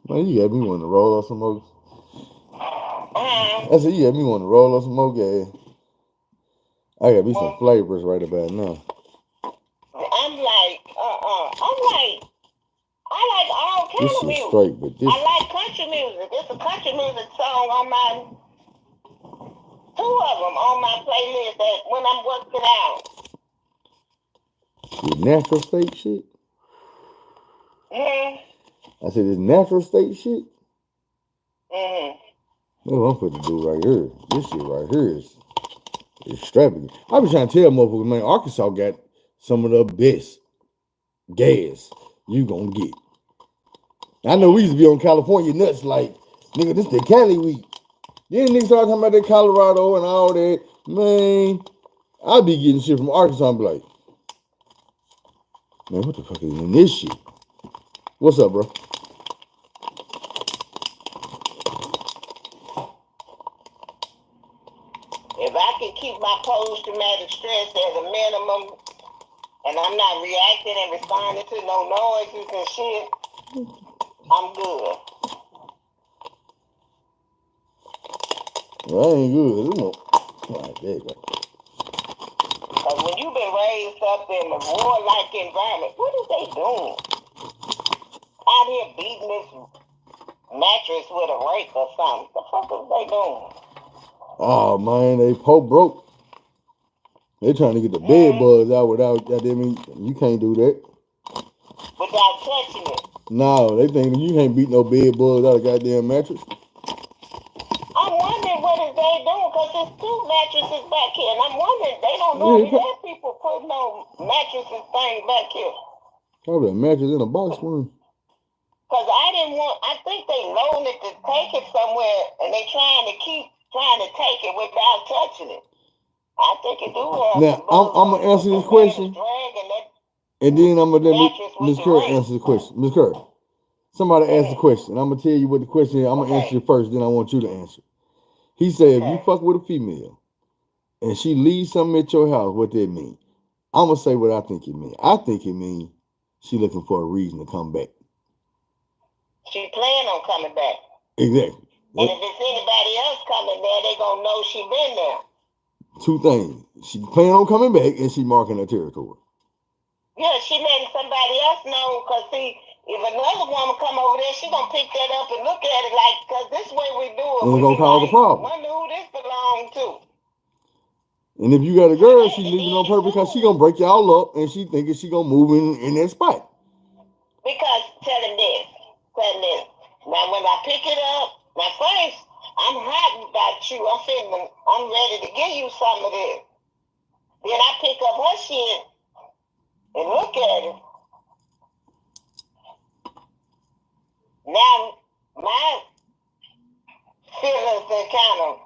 Speaker 1: Man, you got me wanting to roll up some more. I said, you got me wanting to roll up some more gas. I got me some flavors right about now.
Speaker 2: I'm like, I like all kind of music.
Speaker 1: Straight, but this
Speaker 2: I like country music. It's a country music song on my, 2 of them on my playlist that when I'm working out.
Speaker 1: The natural state shit? I said, this natural state shit? That's what I'm supposed to do right here. This shit right here is extravagant. I be trying to tell motherfuckers, man, Arkansas got some of the best gas you gonna get. I know we used to be on California nuts like, nigga, this the Cali week. Then niggas start talking about that Colorado and all that. Man, I be getting shit from Arkansas and be like, man, what the fuck is in this shit? What's up, bro?
Speaker 2: If I can keep my post-traumatic stress at a minimum, and I'm not reacting and responding to no noises and shit, I'm good.
Speaker 1: Well, I ain't good.
Speaker 2: Because when you've been raised up in a war-like environment, what is they doing? Out here beating this mattress with a rake or something. The fuck is they doing?
Speaker 1: Oh, man, they broke. They trying to get the bed bugs out without, you can't do that.
Speaker 2: Without touching it.
Speaker 1: No, they think you can't beat no bed bugs out of goddamn mattress.
Speaker 2: I'm wondering what is they doing because there's two mattresses back here, and I'm wondering they don't
Speaker 1: Yeah,
Speaker 2: normally let people put no mattresses thing back here.
Speaker 1: probably a mattress in a box one.
Speaker 2: Because I think they loaned it to take it somewhere, and they trying to take it without touching it. I think it do have
Speaker 1: Now,
Speaker 2: some bugs
Speaker 1: I'm
Speaker 2: on
Speaker 1: gonna
Speaker 2: it,
Speaker 1: answer
Speaker 2: but
Speaker 1: this
Speaker 2: that man is
Speaker 1: question,
Speaker 2: dragging that
Speaker 1: and then I'm gonna let
Speaker 2: mattress
Speaker 1: Miss
Speaker 2: with the
Speaker 1: Kerr
Speaker 2: ring.
Speaker 1: answer the question. Miss Kerr, somebody asked the question. I'm gonna tell you what the question is. I'm gonna answer it first, then I want you to answer. He said, if you fuck with a female and she leaves something at your house, what that mean? I'm gonna say what I think it mean. I think it mean she looking for a reason to come back.
Speaker 2: She plan on coming back.
Speaker 1: Exactly.
Speaker 2: And if it's anybody else coming there, they gonna know she been there.
Speaker 1: Two things. She plan on coming back and she marking her territory.
Speaker 2: Yeah, she letting somebody else know, because see, if another woman come over there, she gonna pick that up and look at it like, because this way we do it.
Speaker 1: And it's gonna cause a problem.
Speaker 2: Wonder who this belong to.
Speaker 1: And if you got a girl, she leaving on purpose because she gonna break y'all up and she thinking she gonna move in that spot.
Speaker 2: Because tell him this. Now when I pick it up, now first, I'm hot about you. I'm ready to give you some of this. Then I pick up her shit and look at it. Now my feelings are kind of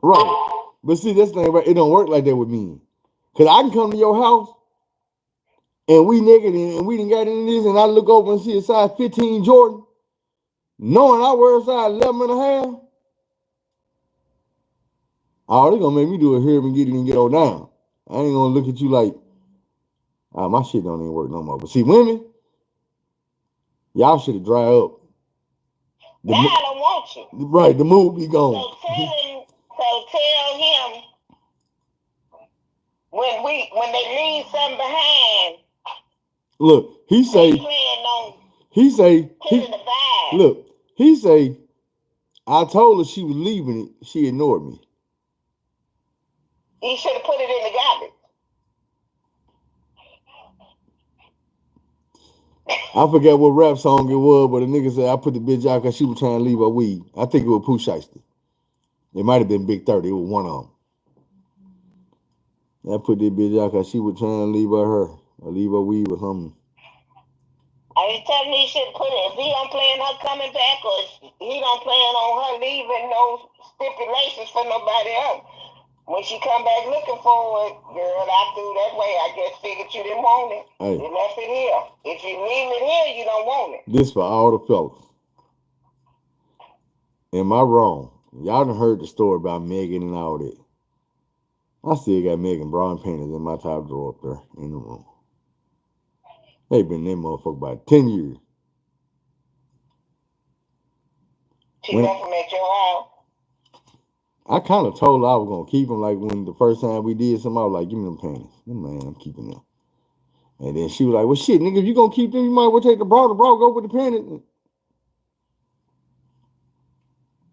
Speaker 1: right. But see, this thing, right? It don't work like that with me. Cause I can come to your house and we naked and we done got into this, and I look over and see a size 15 Jordan, knowing I wear a size 11 and a half. Oh, they gonna make me do a here and get it and get on down. I ain't gonna look at you like, my shit don't even work no more. But see, women, y'all should have dry up.
Speaker 2: Now I don't want you.
Speaker 1: Right, the mood be gone.
Speaker 2: So tell him when they leave something behind.
Speaker 1: Look, he say, look, he say, I told her she was leaving it. She ignored me.
Speaker 2: He should have put it in the garbage.
Speaker 1: I forgot what rap song it was, but a nigga said I put the bitch out because she was trying to leave her weed. I think it was Pooh Shiesty. It might have been Big 30. It was one of them. I put that bitch out because she was trying to leave her or leave her weed or something.
Speaker 2: Are you telling me he should put it? If he don't plan on her coming back, or he don't plan on her leaving no stipulations for nobody else. When she come back looking for it, girl, I threw that way. I just figured you didn't want it. Hey. You left it here. If you leave it here, you don't want it.
Speaker 1: This for all the fellas. Am I wrong? Y'all done heard the story about Megan and all that. I still got Megan bra and panties in my top drawer up there in the room. They been in that motherfucker about 10 years.
Speaker 2: She left them at your house.
Speaker 1: I kind of told her I was going to keep them. Like when the first time we did something, I was like, give me them panties. Man, I'm keeping them. And then she was like, well, shit, nigga, if you going to keep them, you might well take the bra go with the panties.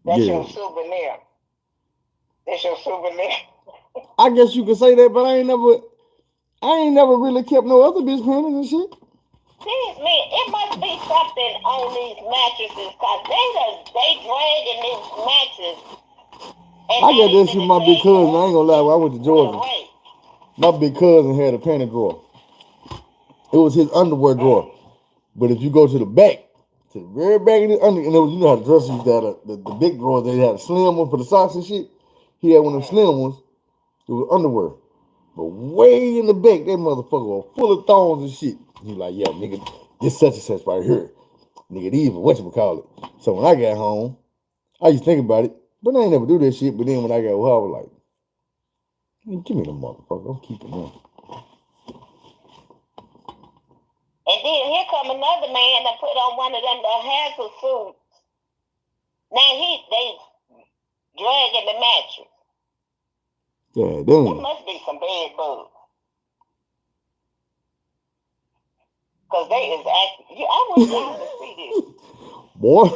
Speaker 2: That's your souvenir. That's your souvenir.
Speaker 1: I guess you could say that, but I ain't never really kept no other bitch panties and shit.
Speaker 2: Man, it must be something on these mattresses, because they dragging these mattresses.
Speaker 1: I got this from my big cousin. I ain't gonna lie, when I went to Georgia, my big cousin had a panty drawer. It was his underwear drawer. But if you go to the back, to the very back of the under, and it was, you know how the dressers used to have the big drawers, they had a slim one for the socks and shit. He had one of them slim ones. It was underwear. But way in the back, that motherfucker was full of thongs and shit. He like, yeah, nigga, this such and such right here. Nigga, these whatchamacallit. So when I got home, I used to think about it, but I ain't never do that shit. But then when I got home, I was like, give me the motherfucker. I'm keeping them.
Speaker 2: And then here come another man that put on one of them the Hazel suits. Now they dragging the mattress.
Speaker 1: Yeah, damn.
Speaker 2: There must be some bed bugs. Because they is acting. I wish y'all could see this.
Speaker 1: Boy.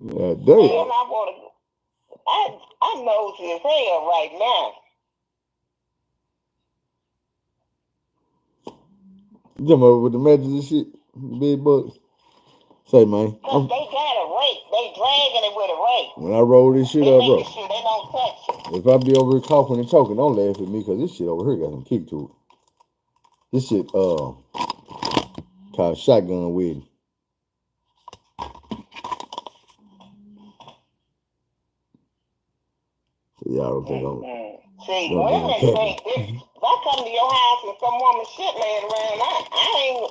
Speaker 1: Yeah, damn.
Speaker 2: Man, I'm nosy as hell right now.
Speaker 1: Them over with the mattress and shit, bed bugs. Say, man,
Speaker 2: Cause they got a rake. They dragging it with a rake.
Speaker 1: when I roll this shit
Speaker 2: They
Speaker 1: up, bro,
Speaker 2: making sure they don't touch it.
Speaker 1: if I be over here coughing and choking, don't laugh at me, cause this shit over here got some kick to it. This shit, called shotgun wedding. So y'all don't think I'm.
Speaker 2: See,
Speaker 1: Don't
Speaker 2: women
Speaker 1: think I'm
Speaker 2: think this. If I come to your house and some woman shit laying around, I ain't.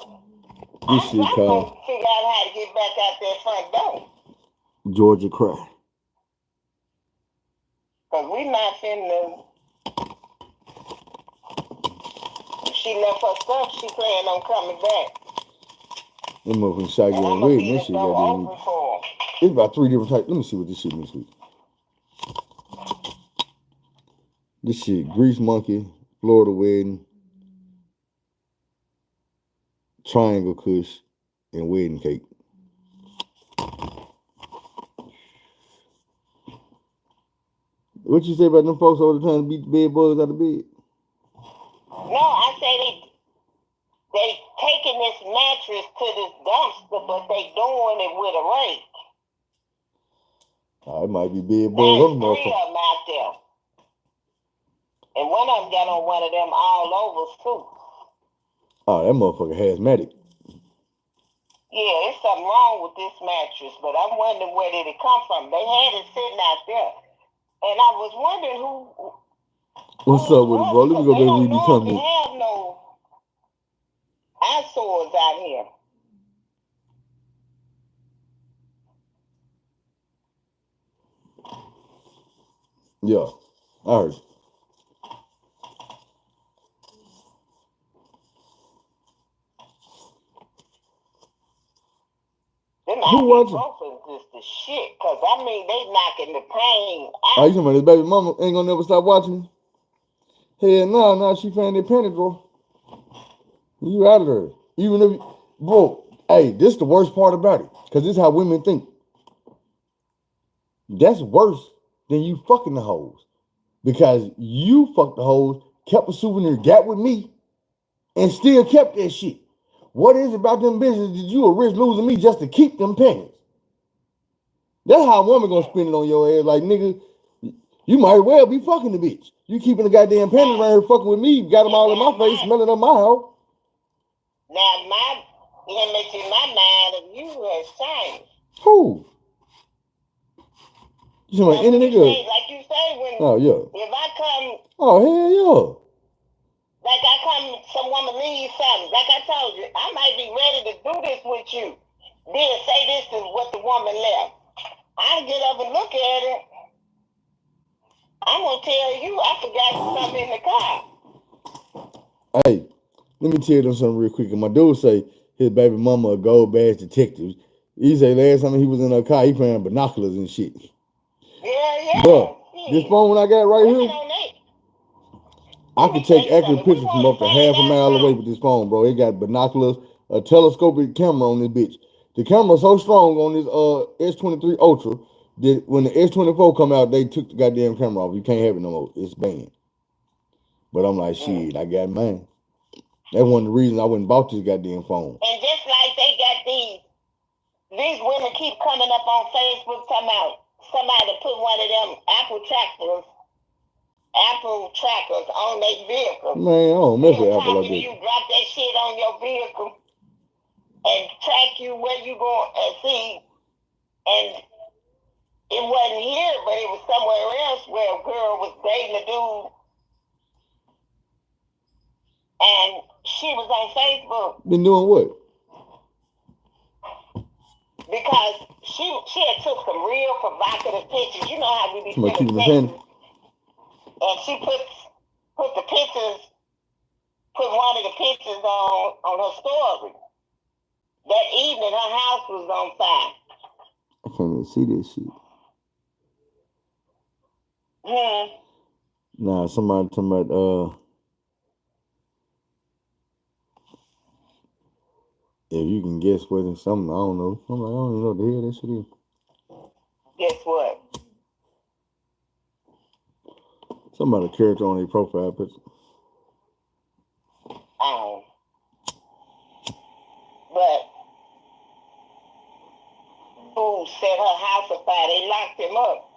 Speaker 1: This shit
Speaker 2: I'm
Speaker 1: called
Speaker 2: gonna figure out how to get back out that front door.
Speaker 1: Georgia Cry.
Speaker 2: Cause we not finna. If she left her stuff, she plan on coming back.
Speaker 1: Them motherfucking
Speaker 2: And
Speaker 1: shotgun
Speaker 2: I'm gonna
Speaker 1: wedding,
Speaker 2: leave
Speaker 1: that
Speaker 2: the
Speaker 1: shit
Speaker 2: door
Speaker 1: got
Speaker 2: open for her.
Speaker 1: It's about 3 different types. Let me see what this shit means. This shit, Grease Monkey, Florida Wedding, Triangle Kush, and Wedding Cake. What you say about them folks all the time to beat the bed bugs out of bed?
Speaker 2: No, I say they taking this mattress to this dumpster, but they doing it with a rake.
Speaker 1: Oh, it might be bed bugs
Speaker 2: There's
Speaker 1: on the
Speaker 2: 3 of
Speaker 1: motherfucker.
Speaker 2: them out there. And one of them got on one of them all over suits.
Speaker 1: Oh, that motherfucker hazmatic.
Speaker 2: Yeah, there's something wrong with this mattress, but I'm wondering where did it come from. They had it sitting out there. And I was wondering who
Speaker 1: What's up with it, bro? Let me go back and read these
Speaker 2: They
Speaker 1: comments.
Speaker 2: have no eyesores out here.
Speaker 1: Yeah, I heard.
Speaker 2: Them
Speaker 1: Who watching?
Speaker 2: ibuprofen is the shit, cause I mean they knocking the pain
Speaker 1: Oh,
Speaker 2: out.
Speaker 1: you talking about his baby mama ain't gonna never stop watching? Hell no, now she found that penny, bro. You out of there. Even if, bro, hey, this is the worst part about it. Because this is how women think. That's worse than you fucking the hoes. Because you fucked the hoes, kept a souvenir, got with me, and still kept that shit. What is it about them bitches that you a risk losing me just to keep them pennies? That's how a woman gonna spend it on your ass. Like, nigga, you might well be fucking the bitch. You keeping the goddamn pennies around here fucking with me, got them all in my face, smelling up my house.
Speaker 2: Now my image in my mind of you has changed.
Speaker 1: Who? You talking about any nigga?
Speaker 2: Like you say, when
Speaker 1: Oh yeah.
Speaker 2: if I come,
Speaker 1: Oh hell yeah.
Speaker 2: like I come, some woman leaves something. Like I told you, I might be ready to do this with you. Then say this is what the woman left. I get up and look at it. I'm gonna tell you I forgot something in the car.
Speaker 1: Hey, let me tell them something real quick. And my dude say his baby mama a gold badge detective. He say last time he was in her car, he playing binoculars and shit.
Speaker 2: Yeah.
Speaker 1: Bro, this phone I got right here, I can take accurate pictures from up to half a mile away with this phone, bro. It got binoculars, a telescopic camera on this bitch. The camera's so strong on this S23 Ultra that when the S24 come out, they took the goddamn camera off. You can't have it no more. It's banned. But I'm like, shit, I got mine. That's one of the reasons I went and bought this goddamn phone.
Speaker 2: And just like they got these women keep coming up on Facebook talking about somebody put one of them Apple trackers on their vehicle.
Speaker 1: Man, I don't mess with Apple like that.
Speaker 2: You drop that shit on your vehicle and track you where you going and see. And it wasn't here, but it was somewhere else where a girl was dating a dude. And she was on Facebook.
Speaker 1: Been doing what?
Speaker 2: Because she had took some real provocative pictures. You know how we be
Speaker 1: keeping the
Speaker 2: pictures. And she put the pictures, put one of the pictures on her story. That evening, her house was on fire.
Speaker 1: I can't even see this shit. Nah, somebody talking about if you can guess what it's something, I don't know. I'm like, I don't even know what the hell that shit is.
Speaker 2: Guess what?
Speaker 1: Somebody character on their profile picture.
Speaker 2: Oh. but who set her house afire? They locked him up.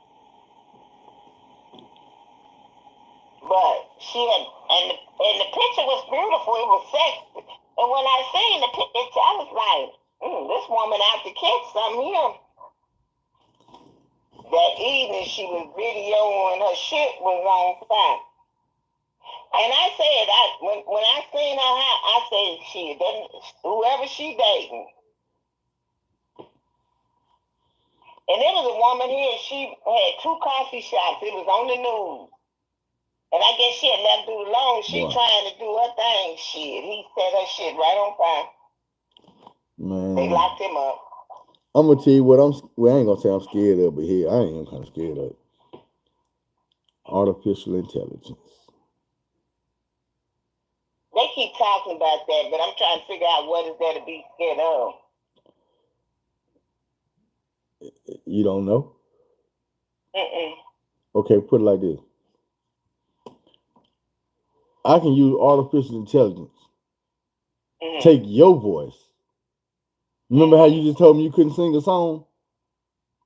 Speaker 2: But she had, and the picture was beautiful. It was sexy. And when I seen the picture, I was like, this woman out to catch something here. That evening, she was videoing, her shit was on fire. And I said, when I seen her, I said, shit, whoever she dating. And there was a woman here, she had 2 coffee shops. It was on the news. And I guess she had left too long. She trying to do her thing. Shit, he set her shit right on fire.
Speaker 1: Man.
Speaker 2: They locked him up.
Speaker 1: I'm gonna tell you what I ain't gonna say I'm scared of, but here I am kind of scared of artificial intelligence.
Speaker 2: They keep talking about that, but I'm trying to figure out what is there to be scared of.
Speaker 1: You don't know?
Speaker 2: Mm-mm.
Speaker 1: Okay, put it like this. I can use artificial intelligence. Mm-hmm. Take your voice. Remember how you just told me you couldn't sing a song?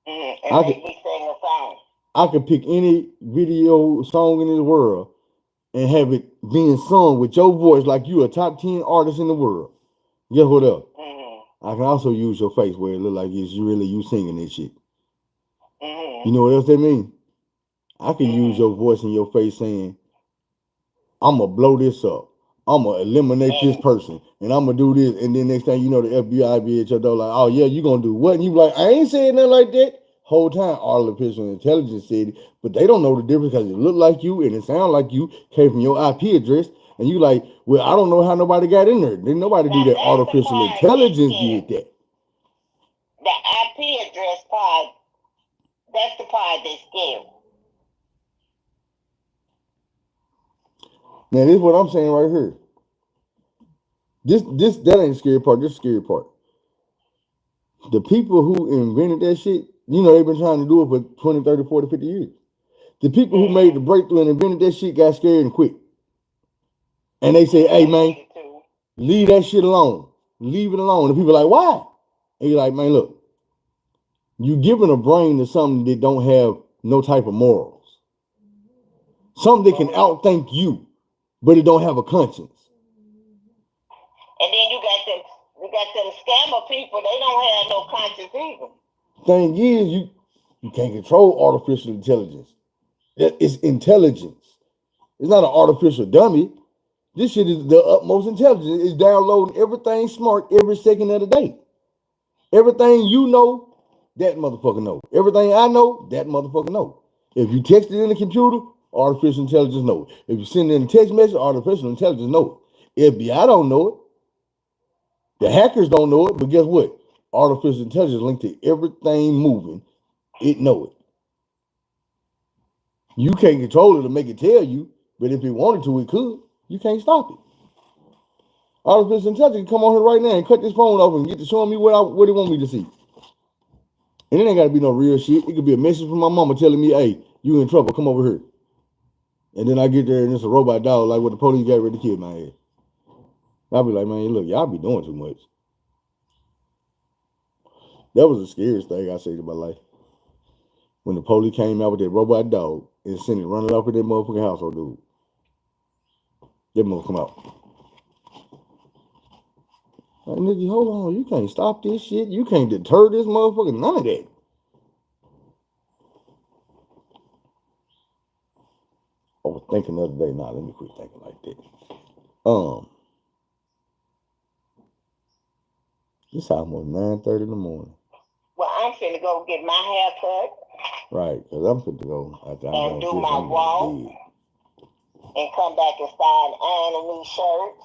Speaker 2: Mm-hmm. And make me sing a song.
Speaker 1: I could pick any video song in the world and have it being sung with your voice like you a top 10 artist in the world. Guess what else? Mm-hmm. I can also use your face where it look like it's really you singing this shit. Mm-hmm. You know what else that means? I can use your voice and your face saying, I'm going to blow this up. I'm going to eliminate this person. And I'm going to do this. And then next thing you know, the FBI be at your door like, oh, yeah, you going to do what? And you be like, I ain't saying nothing like that. Whole time, artificial intelligence said it. But they don't know the difference because it look like you and it sound like you came from your IP address. And you like, well, I don't know how nobody got in there. Didn't nobody do that. Artificial intelligence did that.
Speaker 2: The IP address part, that's the part that's scary.
Speaker 1: Now, this is what I'm saying right here. That ain't the scary part. This is the scary part. The people who invented that shit, you know, they've been trying to do it for 20, 30, 40, 50 years. The people who made the breakthrough and invented that shit got scared and quit. And they say, hey, man, leave that shit alone. Leave it alone. And people are like, why? And you're like, man, look, you giving a brain to something that don't have no type of morals. Something that can outthink you, but it don't have a conscience.
Speaker 2: And then you got them scammer people, they don't have no conscience either.
Speaker 1: Thing is, you can't control artificial intelligence. It's intelligence. It's not an artificial dummy. This shit is the utmost intelligence. It's downloading everything smart every second of the day. Everything you know, that motherfucker know. Everything I know, that motherfucker know. If you text it in the computer, artificial intelligence know it. If you send it in a text message, artificial intelligence know it. FBI don't know it. The hackers don't know it, but guess what? Artificial intelligence linked to everything moving. It know it. You can't control it to make it tell you, but if it wanted to, it could. You can't stop it. Artificial intelligence can come on here right now and cut this phone off and get to showing me what it want me to see. And it ain't got to be no real shit. It could be a message from my mama telling me, hey, you in trouble, come over here. And then I get there and it's a robot dog like what the police got ready to kill my ass. I'll be like, man, look, y'all be doing too much. That was the scariest thing I seen in my life. When the police came out with that robot dog and sent it running off with that motherfucking household dude. That mother come out. Like, nigga, hold on. You can't stop this shit. You can't deter this motherfucker. None of that. I was thinking the other day. Nah, let me quit thinking like that. It's almost 9:30 in the morning.
Speaker 2: Well, I'm finna go get my hair cut.
Speaker 1: Right, because I'm finna go after
Speaker 2: and do my walk. And come back and start ironing these shirts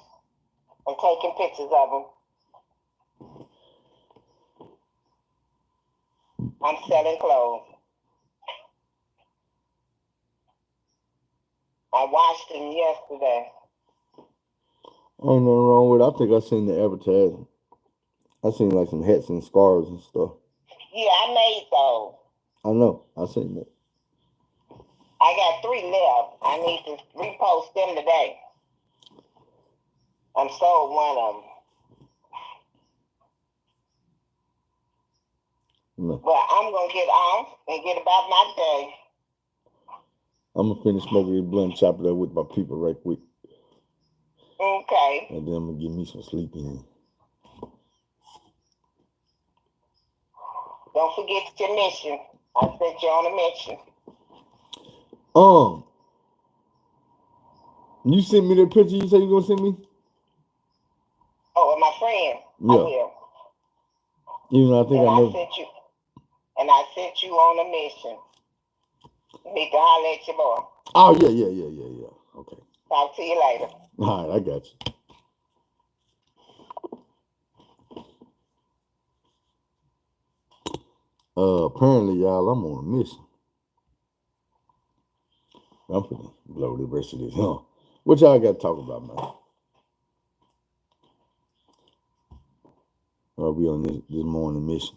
Speaker 2: and taking pictures of them. I'm selling clothes. I washed them yesterday.
Speaker 1: Ain't nothing wrong with it. I think I seen the advertising. I seen like some hats and scarves and stuff.
Speaker 2: Yeah, I made those.
Speaker 1: I know. I seen that.
Speaker 2: I got 3 left. I need to repost them today. I sold one of them.
Speaker 1: No.
Speaker 2: But I'm gonna get off and get about my day.
Speaker 1: I'm gonna finish smoking this blunt, chop it up with my people right quick,
Speaker 2: Okay.
Speaker 1: and then I'm gonna get me some sleep in.
Speaker 2: Don't forget your mission. I sent you on a mission.
Speaker 1: You sent me that picture you said you gonna send me?
Speaker 2: Oh, and my friend.
Speaker 1: Yeah.
Speaker 2: I will.
Speaker 1: Even though I think
Speaker 2: And
Speaker 1: I know.
Speaker 2: I sent you on a mission. Need to holler at your boy.
Speaker 1: Oh yeah. Okay.
Speaker 2: Talk to you later.
Speaker 1: All right, I got you. Apparently, y'all, I'm on a mission. I'm finna blow the rest of this, huh? What y'all got to talk about, man? I'll be on this morning mission.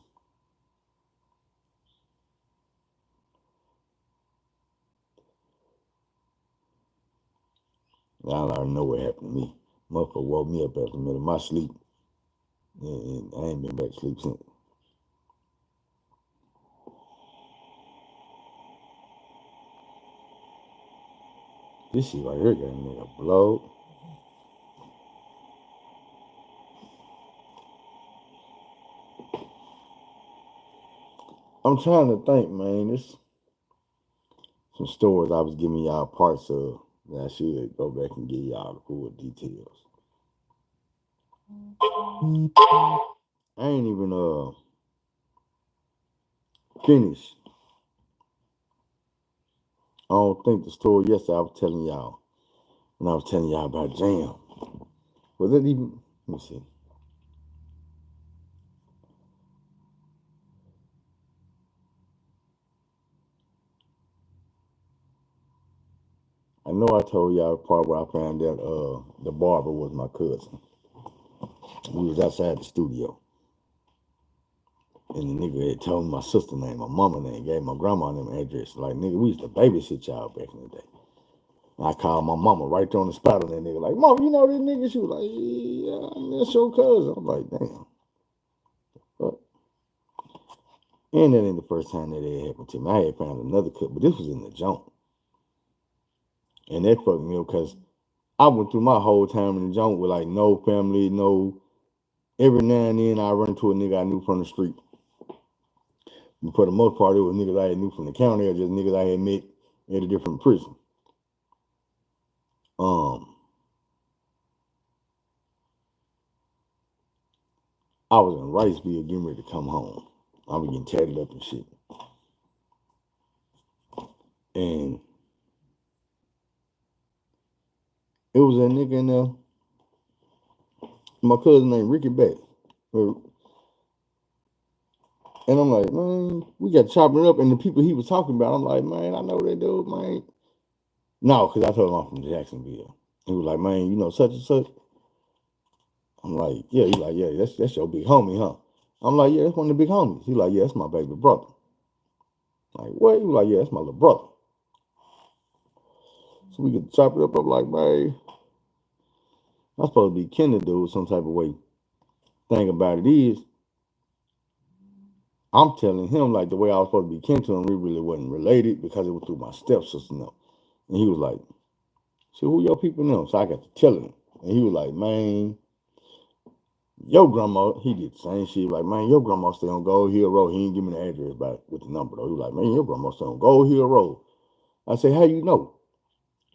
Speaker 1: Y'all already know what happened to me. Motherfucker woke me up after the middle of my sleep. And I ain't been back to sleep since. This shit right here got a nigga blowed. I'm trying to think, man. There's some stores I was giving y'all parts of that I should go back and give y'all the full details. I ain't even finished. I don't think the story yesterday I was telling y'all when I was telling y'all about Jam. Was it even? Let me see. I know I told y'all the part where I found out the barber was my cousin. We was outside the studio. And the nigga had told me my sister name, my mama name, gave my grandma name address. Like, nigga, we used to babysit y'all back in the day. And I called my mama right there on the spot on that nigga. Like, Mom, you know this nigga? She was like, yeah, that's your cousin. I'm like, damn. But, and that ain't the first time that had happened to me. I had found another cut, but this was in the junk. And that fucked me up because I went through my whole time in the junk with like no family, no. Every now and then I run into a nigga I knew from the street. But for the most part, it was niggas I had knew from the county or just niggas I had met at a different prison. I was in Riceville getting ready to come home. I was getting tatted up and shit. And it was a nigga in there. My cousin named Ricky Beck. And I'm like, man, we got chopping it up. And the people he was talking about, I'm like, man, I know that dude, man. No, because I told him I'm from Jacksonville. He was like, man, you know such and such. I'm like, yeah. He's like, yeah, that's your big homie, huh? I'm like, yeah, that's one of the big homies. He's like, yeah, that's my baby brother. Like, what? He was like, yeah, that's my little brother. So we could chop it up. I'm like, man, I'm supposed to be kin to dude some type of way. Thing about it is, I'm telling him like the way I was supposed to be kin to him, we really wasn't related because it was through my stepsister now. And he was like, so who your people know? So I got to tell him. And he was like, man, your grandma, he did the same shit. Like, man, your grandma stay on Gold Hill Road. He didn't give me the address back with the number though. He was like, man, your grandma stay on Gold Hill Road. I said, how you know?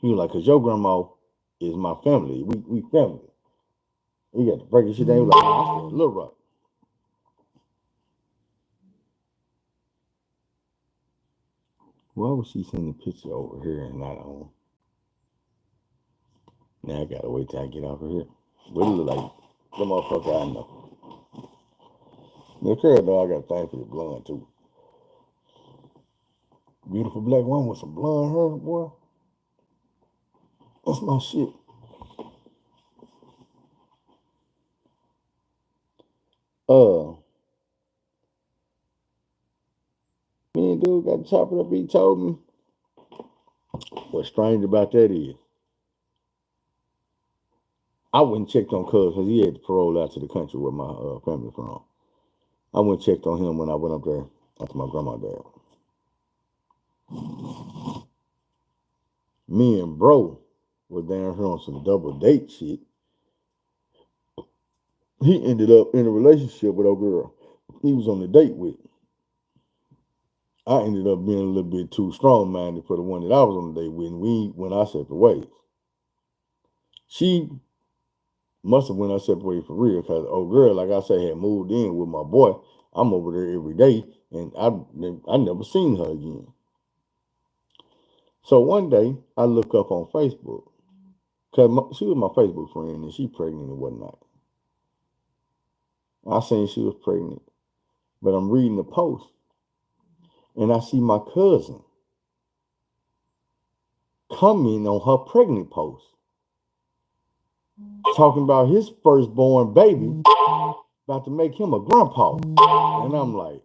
Speaker 1: He was like, cause your grandma is my family. We family. He got to break his shit down. He was like, man, I stay in Little Rock. Why would she send the picture over here and not on? Now I gotta wait till I get off of here. But it look like the motherfucker I know. The girl though, I got a thing for the blonde too. Beautiful black woman with some blonde hair, boy. That's my shit. Me and dude got to chop it up. He told me. What's strange about that is, I went and checked on Cuz because he had to parole out to the country where my family from. I went and checked on him when I went up there after my grandma died. Me and bro was down here on some double date shit. He ended up in a relationship with a girl he was on the date with. I ended up being a little bit too strong-minded for the one that I was on the date with, and we went our separate ways. She must have went our separate ways for real, because the old girl, like I said, had moved in with my boy. I'm over there every day, and I never seen her again. So one day, I look up on Facebook, because she was my Facebook friend, and she pregnant and whatnot. I seen she was pregnant, but I'm reading the post, and I see my cousin comment on her pregnant post, talking about his firstborn baby, about to make him a grandpa. And I'm like,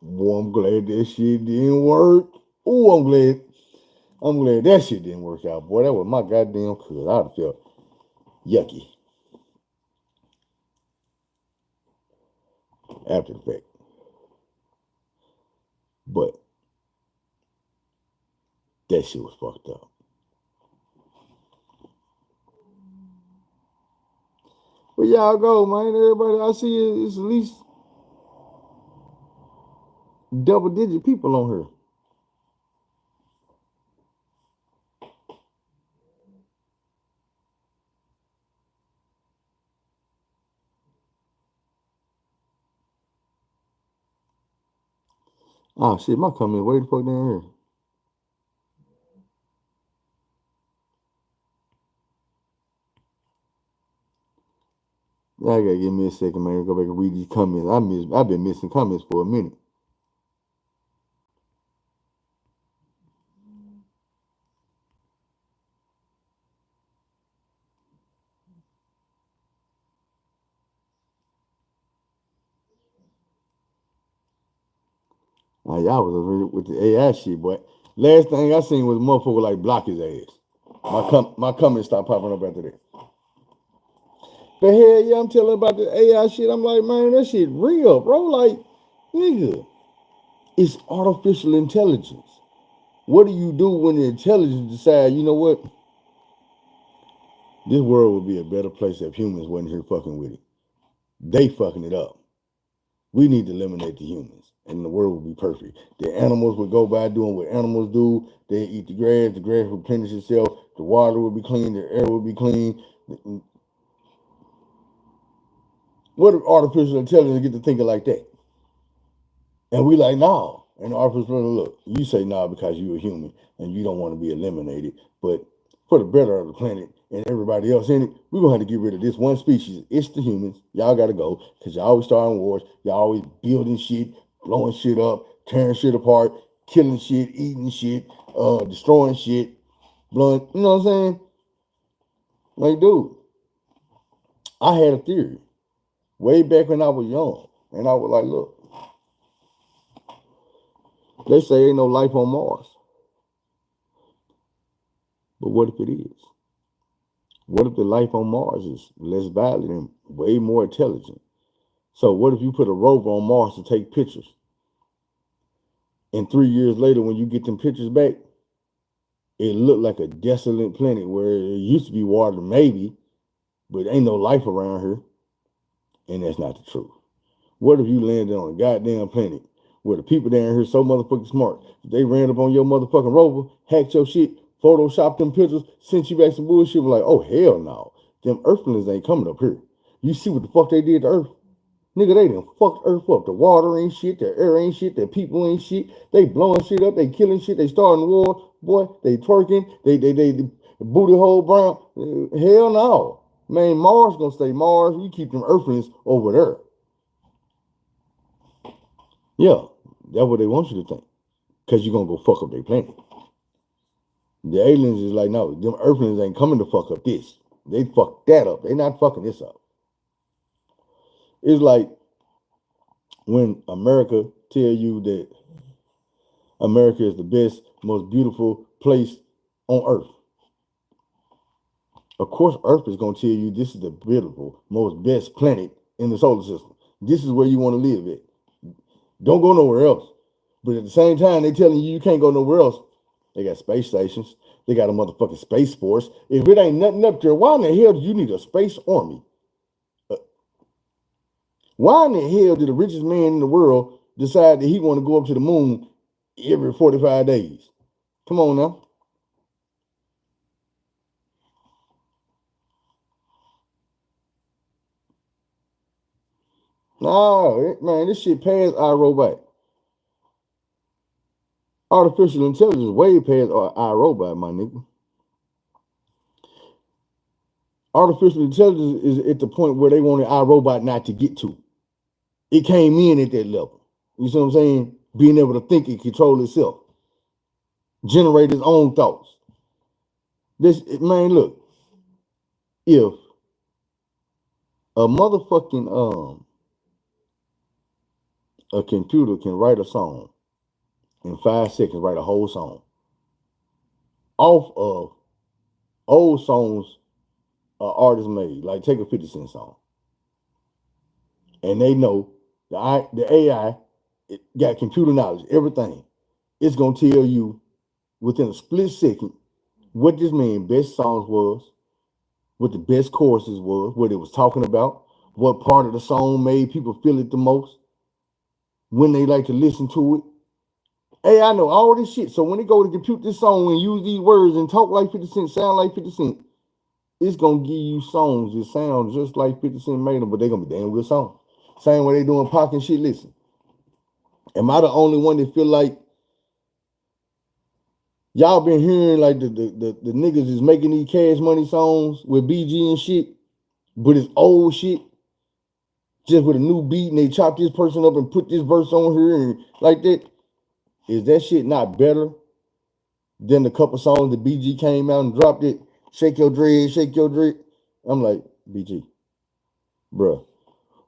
Speaker 1: boy, I'm glad that shit didn't work. Oh, I'm glad that shit didn't work out. Boy, that was my goddamn cousin. I'd have felt yucky after the fact. But that shit was fucked up. But y'all go, man. Everybody I see is at least double-digit people on here. Oh shit, my comment way the fuck down here. Y'all gotta give me a second, man. Go back and read these comments. I've been missing comments for a minute. Y'all was with the AI shit, boy. Last thing I seen was a motherfucker like block his ass. My comments stopped popping up after that. But hell yeah, I'm telling about the AI shit. I'm like, man, that shit real, bro. Like, nigga, it's artificial intelligence. What do you do when the intelligence decide, you know what? This world would be a better place if humans wasn't here fucking with it. They fucking it up. We need to eliminate the humans, and the world would be perfect. The animals would go by doing what animals do. They eat the grass would replenish itself, the water would be clean, the air would be clean. What if artificial intelligence get to thinking like that? And we like, nah. And the artificial, look, you say nah because you're a human and you don't want to be eliminated. But for the better of the planet and everybody else in it, we're going to have to get rid of this one species. It's the humans. Y'all got to go because y'all always starting wars. Y'all always building shit, blowing shit up, tearing shit apart, killing shit, eating shit, destroying shit, blowing, you know what I'm saying? Like, dude, I had a theory way back when I was young. And I was like, look, they say ain't no life on Mars. But what if it is? What if the life on Mars is less violent and way more intelligent? So what if you put a rover on Mars to take pictures? And 3 years later, when you get them pictures back, it looked like a desolate planet where it used to be water, maybe, but ain't no life around here. And that's not the truth. What if you landed on a goddamn planet where the people down here so motherfucking smart, they ran up on your motherfucking rover, hacked your shit, photoshopped them pictures, sent you back some bullshit, like, oh, hell no. Them earthlings ain't coming up here. You see what the fuck they did to Earth? Nigga, they done fucked Earth up. The water ain't shit, the air ain't shit, the people ain't shit. They blowing shit up, they killing shit, they starting war, boy, they twerking, they booty hole brown. Hell no. Man, Mars gonna stay Mars. We keep them earthlings over there. Yeah, that's what they want you to think. Because you're going to go fuck up their planet. The aliens is like, no, them earthlings ain't coming to fuck up this. They fucked that up. They not fucking this up. It's like when America tell you that America is the best, most beautiful place on earth. Of course, Earth is going to tell you this is the beautiful, most best planet in the solar system. This is where you want to live at. Don't go nowhere else. But at the same time, they're telling you can't go nowhere else. They got space stations. They got a motherfucking space force. If it ain't nothing up there, why in the hell do you need a space army? Why in the hell did the richest man in the world decide that he want to go up to the moon every 45 days? Come on now. No, man, this shit past iRobot. Artificial intelligence way past iRobot, my nigga. Artificial intelligence is at the point where they wanted iRobot not to get to. It came in at that level. You see what I'm saying? Being able to think and control itself. Generate its own thoughts. This, man, look. If a motherfucking a computer can write a song in 5 seconds, write a whole song off of old songs artists made, like take a 50 Cent song, and they know the AI it got computer knowledge, everything. It's gonna tell you within a split second what this man's best songs was, what the best choruses was, what it was talking about, what part of the song made people feel it the most, when they like to listen to it. Hey, I know all this shit. So when they go to compute this song and use these words and talk like 50 Cent, sound like 50 Cent, it's going to give you songs that sound just like 50 Cent made them, but they're going to be damn good songs. Same way they doing Pac and shit. Listen, am I the only one that feel like y'all been hearing like the niggas is making these Cash Money songs with BG and shit, but it's old shit, just with a new beat, and they chop this person up and put this verse on here and like that? Is that shit not better than the couple songs that BG came out and dropped it? Shake your dread, shake your dread. I'm like, BG, bruh,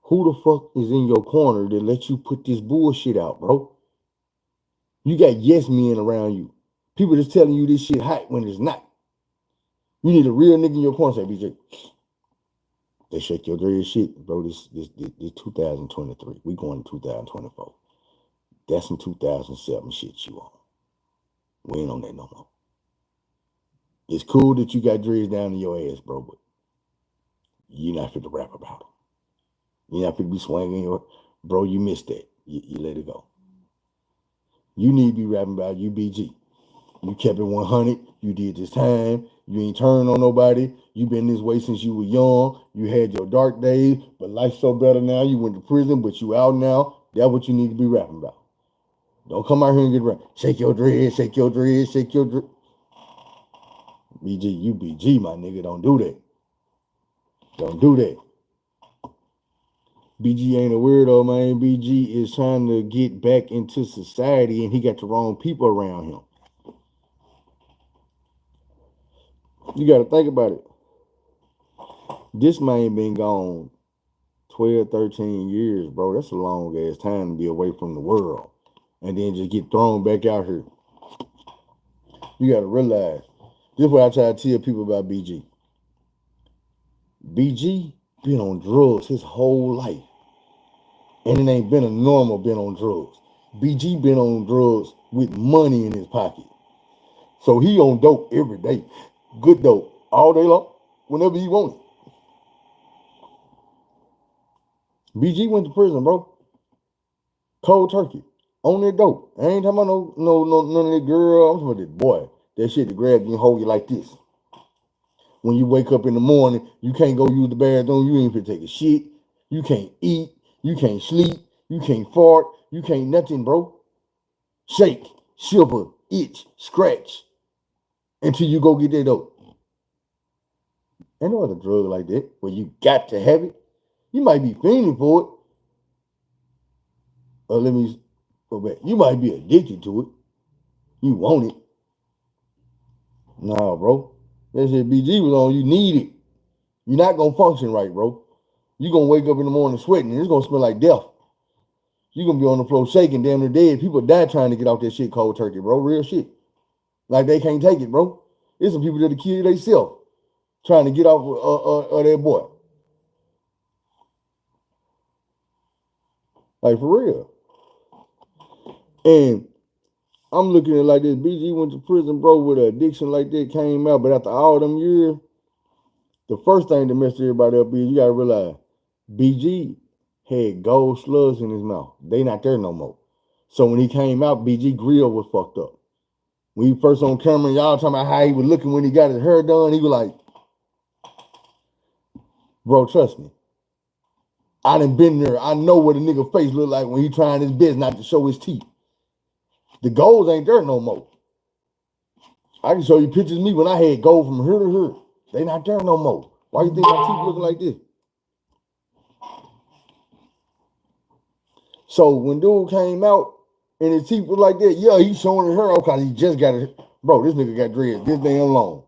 Speaker 1: who the fuck is in your corner that let you put this bullshit out, bro? You got yes men around you. People just telling you this shit hot when it's not. You need a real nigga in your corner. Say, BG, they shake your dread shit, bro. This 2023. We going to 2024. That's some 2007 shit you on. We ain't on that no more. It's cool that you got dreads down in your ass, bro, but you're not fit to rap about them. You're not fit to be swinging your... Bro, you missed that. You let it go. You need to be rapping about you, BG. You kept it 100. You did this time. You ain't turned on nobody. You been this way since you were young. You had your dark days, but life's so better now. You went to prison, but you out now. That's what you need to be rapping about. Don't come out here and get right. Shake your dread, shake your dread, shake your dread. BG, you BG, my nigga. Don't do that. Don't do that. BG ain't a weirdo, man. BG is trying to get back into society, and he got the wrong people around him. You got to think about it. This man been gone 12, 13 years, bro. That's a long ass time to be away from the world and then just get thrown back out here. You got to realize, this is what I try to tell people about BG. BG been on drugs his whole life. And it ain't been a normal been on drugs. BG been on drugs with money in his pocket. So he on dope every day. Good dope. All day long. Whenever he want it. BG went to prison, bro. Cold turkey. On that dope. I ain't talking about none of that girl. I'm talking about that boy. That shit to grab you and hold you like this. When you wake up in the morning, you can't go use the bathroom. You ain't finna take a shit. You can't eat. You can't sleep. You can't fart. You can't nothing, bro. Shake, shiver, itch, scratch. Until you go get that dope. Ain't no other drug like that where you got to have it. You might be fiending for it. Or let me go back. You might be addicted to it. You want it. Nah, bro. That shit BG was on. You need it. You're not going to function right, bro. You're going to wake up in the morning sweating and it's going to smell like death. You're going to be on the floor shaking, damn near dead. People die trying to get off that shit cold turkey, bro. Real shit. Like they can't take it, bro. There's some people that'll kill themselves. trying to get off of that boy. Like, for real. And I'm looking at it like this. BG went to prison, bro, with an addiction like that, came out. But after all them years, the first thing that messed everybody up is you got to realize BG had gold slugs in his mouth. They not there no more. So when he came out, BG grill was fucked up. When he first on camera, y'all talking about how he was looking when he got his hair done, he was like, bro, trust me. I done been there. I know what a nigga face look like when he trying his best not to show his teeth. The goals ain't there no more. I can show you pictures of me when I had gold from here to here. They not there no more. Why you think my teeth looking like this? So when dude came out and his teeth was like that, yeah, he's showing his hair off because he just got it. Bro, this nigga got dreads this damn long.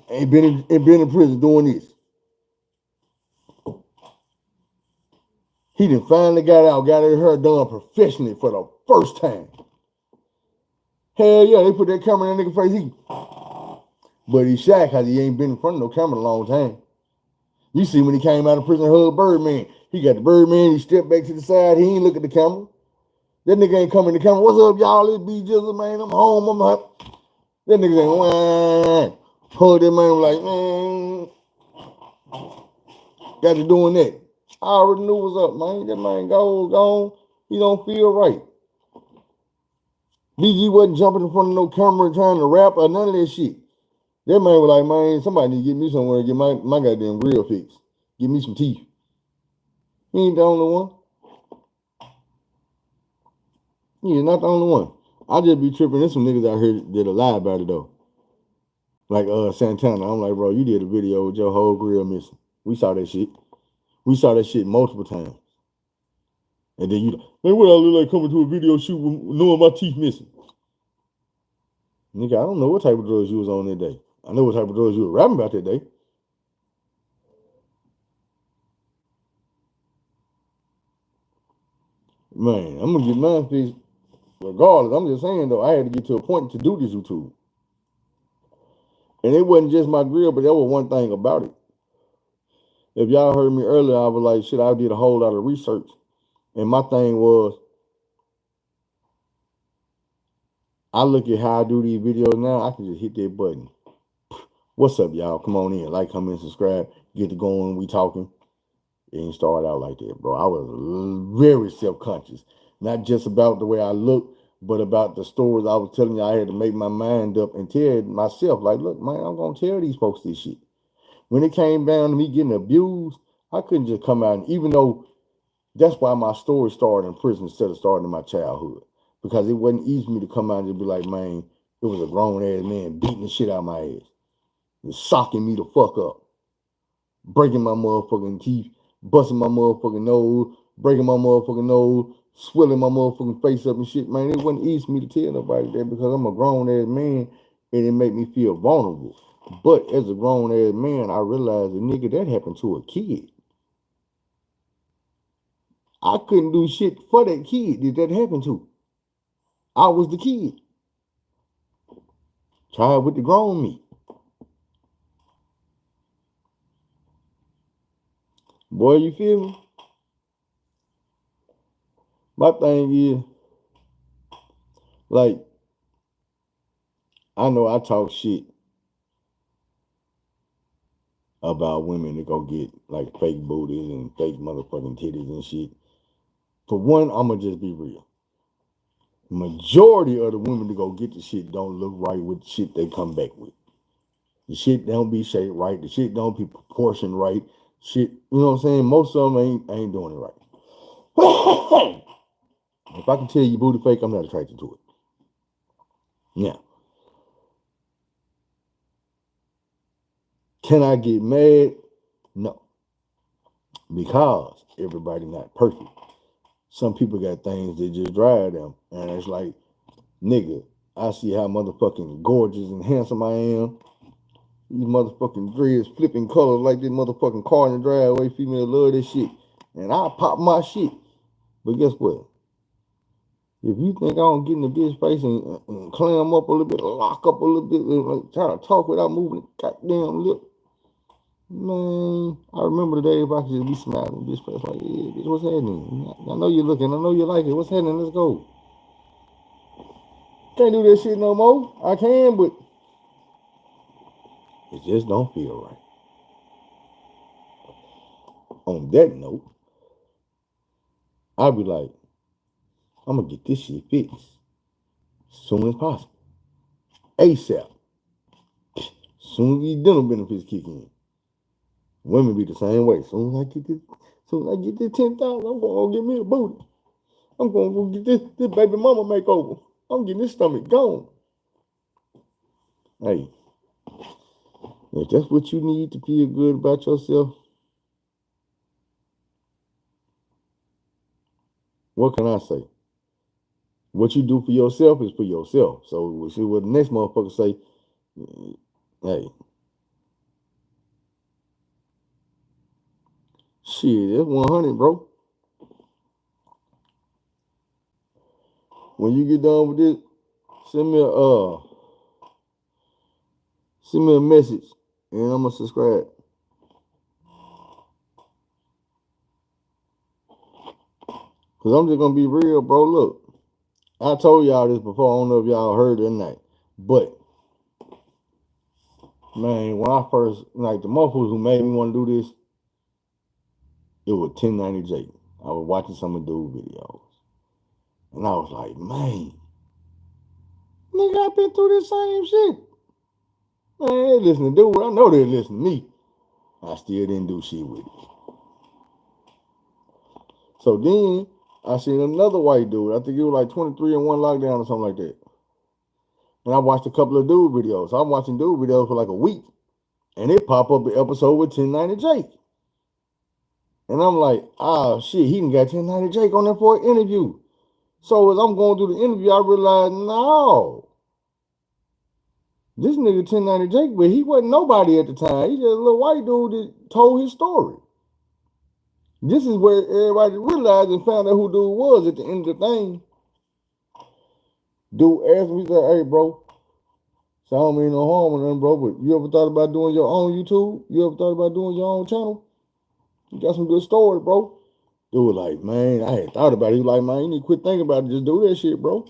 Speaker 1: Ain't been in prison doing this. He done finally got out, got his hair done professionally for the first time. Hell yeah, they put that camera in that nigga face. But he's shy because he ain't been in front of no camera in a long time. You see when he came out of prison, hugged Birdman. He got the Birdman, he stepped back to the side, he ain't look at the camera. That nigga ain't coming to the camera. What's up, y'all? It's B Jizzle, man. I'm home, I'm happy. That nigga ain't whine. Hug that man like, man. Got to doing that. I already knew what's up, man. That man gone. He don't feel right. BG wasn't jumping in front of no camera trying to rap or none of that shit. That man was like, man, somebody need to get me somewhere and get my goddamn grill fixed. Give me some teeth. He ain't the only one. He is not the only one. I just be tripping. There's some niggas out here that lie about it though. Like Santana. I'm like, bro, you did a video with your whole grill missing. We saw that shit. We saw that shit multiple times. And then you, man, what I look like coming to a video shoot knowing my teeth missing? Nigga, I don't know what type of drugs you was on that day. I know what type of drugs you were rapping about that day. Man, I'm gonna get mine fixed regardless. I'm just saying though, I had to get to a point to do this YouTube. And it wasn't just my grill, but that was one thing about it. If y'all heard me earlier, I was like, shit, I did a whole lot of research. And my thing was, I look at how I do these videos now, I can just hit that button. What's up, y'all? Come on in. Like, comment, subscribe. Get to going. We talking. It didn't start out like that, bro. I was very self-conscious. Not just about the way I look, but about the stories I was telling you. I had to make my mind up and tell myself, like, look, man, I'm going to tell these folks this shit. When it came down to me getting abused, I couldn't just come out. And even though that's why my story started in prison instead of starting in my childhood. Because it wasn't easy for me to come out and just be like, man, it was a grown-ass man beating the shit out of my ass. And socking me the fuck up. Breaking my motherfucking teeth. Busting my motherfucking nose. Breaking my motherfucking nose. Swelling my motherfucking face up and shit. Man, it wasn't easy for me to tell nobody that because I'm a grown-ass man and it made me feel vulnerable. But as a grown-ass man, I realized that, nigga, that happened to a kid. I couldn't do shit for that kid that happened to. I was the kid. Try it with the grown me. Boy, you feel me? My thing is, like, I know I talk shit about women that go get, like, fake booties and fake motherfucking titties and shit. For one, I'm going to just be real. Majority of the women that go get the shit don't look right with the shit they come back with. The shit don't be shaped right. The shit don't be proportioned right. Shit, you know what I'm saying? Most of them ain't doing it right. If I can tell you booty fake, I'm not attracted to it. Now, can I get mad? No. Because everybody not perfect. Some people got things that just drive them. And it's like, nigga, I see how motherfucking gorgeous and handsome I am. These motherfucking dreads flipping colors like this motherfucking car in the driveway. Female love this shit. And I pop my shit. But guess what? If you think I don't get in the bitch face and clam up a little bit, lock up a little bit, like try to talk without moving the goddamn lip, Man, I remember the day if I could just be smiling, bitch, face like, yeah, bitch, what's happening? I know you're looking, I know you like it. What's happening? Let's go. Can't do that shit no more. I can, but it just don't feel right. On that note, I'll be like, I'm gonna get this shit fixed as soon as possible. ASAP. Soon as these dental benefits kick in. Women be the same way. Soon as I get this 10,000, I'm gonna go get me a booty. I'm gonna go get this baby mama makeover. I'm getting this stomach gone. Hey, if that's what you need to feel good about yourself, what can I say? What you do for yourself is for yourself. So we'll see what the next motherfucker say. Hey, shit, that's 100, bro. When you get done with this, send me a message, and I'm gonna subscribe. Cause I'm just gonna be real, bro. Look, I told y'all this before. I don't know if y'all heard it or not, but man, when I first like the motherfuckers who made me want to do this, it was 1090 Jake. I was watching some of the dude videos, and I was like, man, nigga, I've been through this same shit. Man, they listen to dude. I know they listen to me. I still didn't do shit with it. So then I seen another white dude. I think it was like 23 in one lockdown or something like that. And I watched a couple of dude videos. I'm watching dude videos for like a week. And it pop up an episode with 1090 Jake. And I'm like, ah, shit, he done got 1090 Jake on there for an interview. So as I'm going through the interview, I realized, no, this nigga 1090 Jake, but he wasn't nobody at the time. He just a little white dude that told his story. This is where everybody realized and found out who dude was at the end of the thing. Dude asked me, he said, hey, bro, so I don't mean no harm or nothing, bro, but you ever thought about doing your own YouTube? You ever thought about doing your own channel? You got some good stories, bro. Dude was like, man, I had thought about it. He was like, man, you need to quit thinking about it. Just do that shit, bro.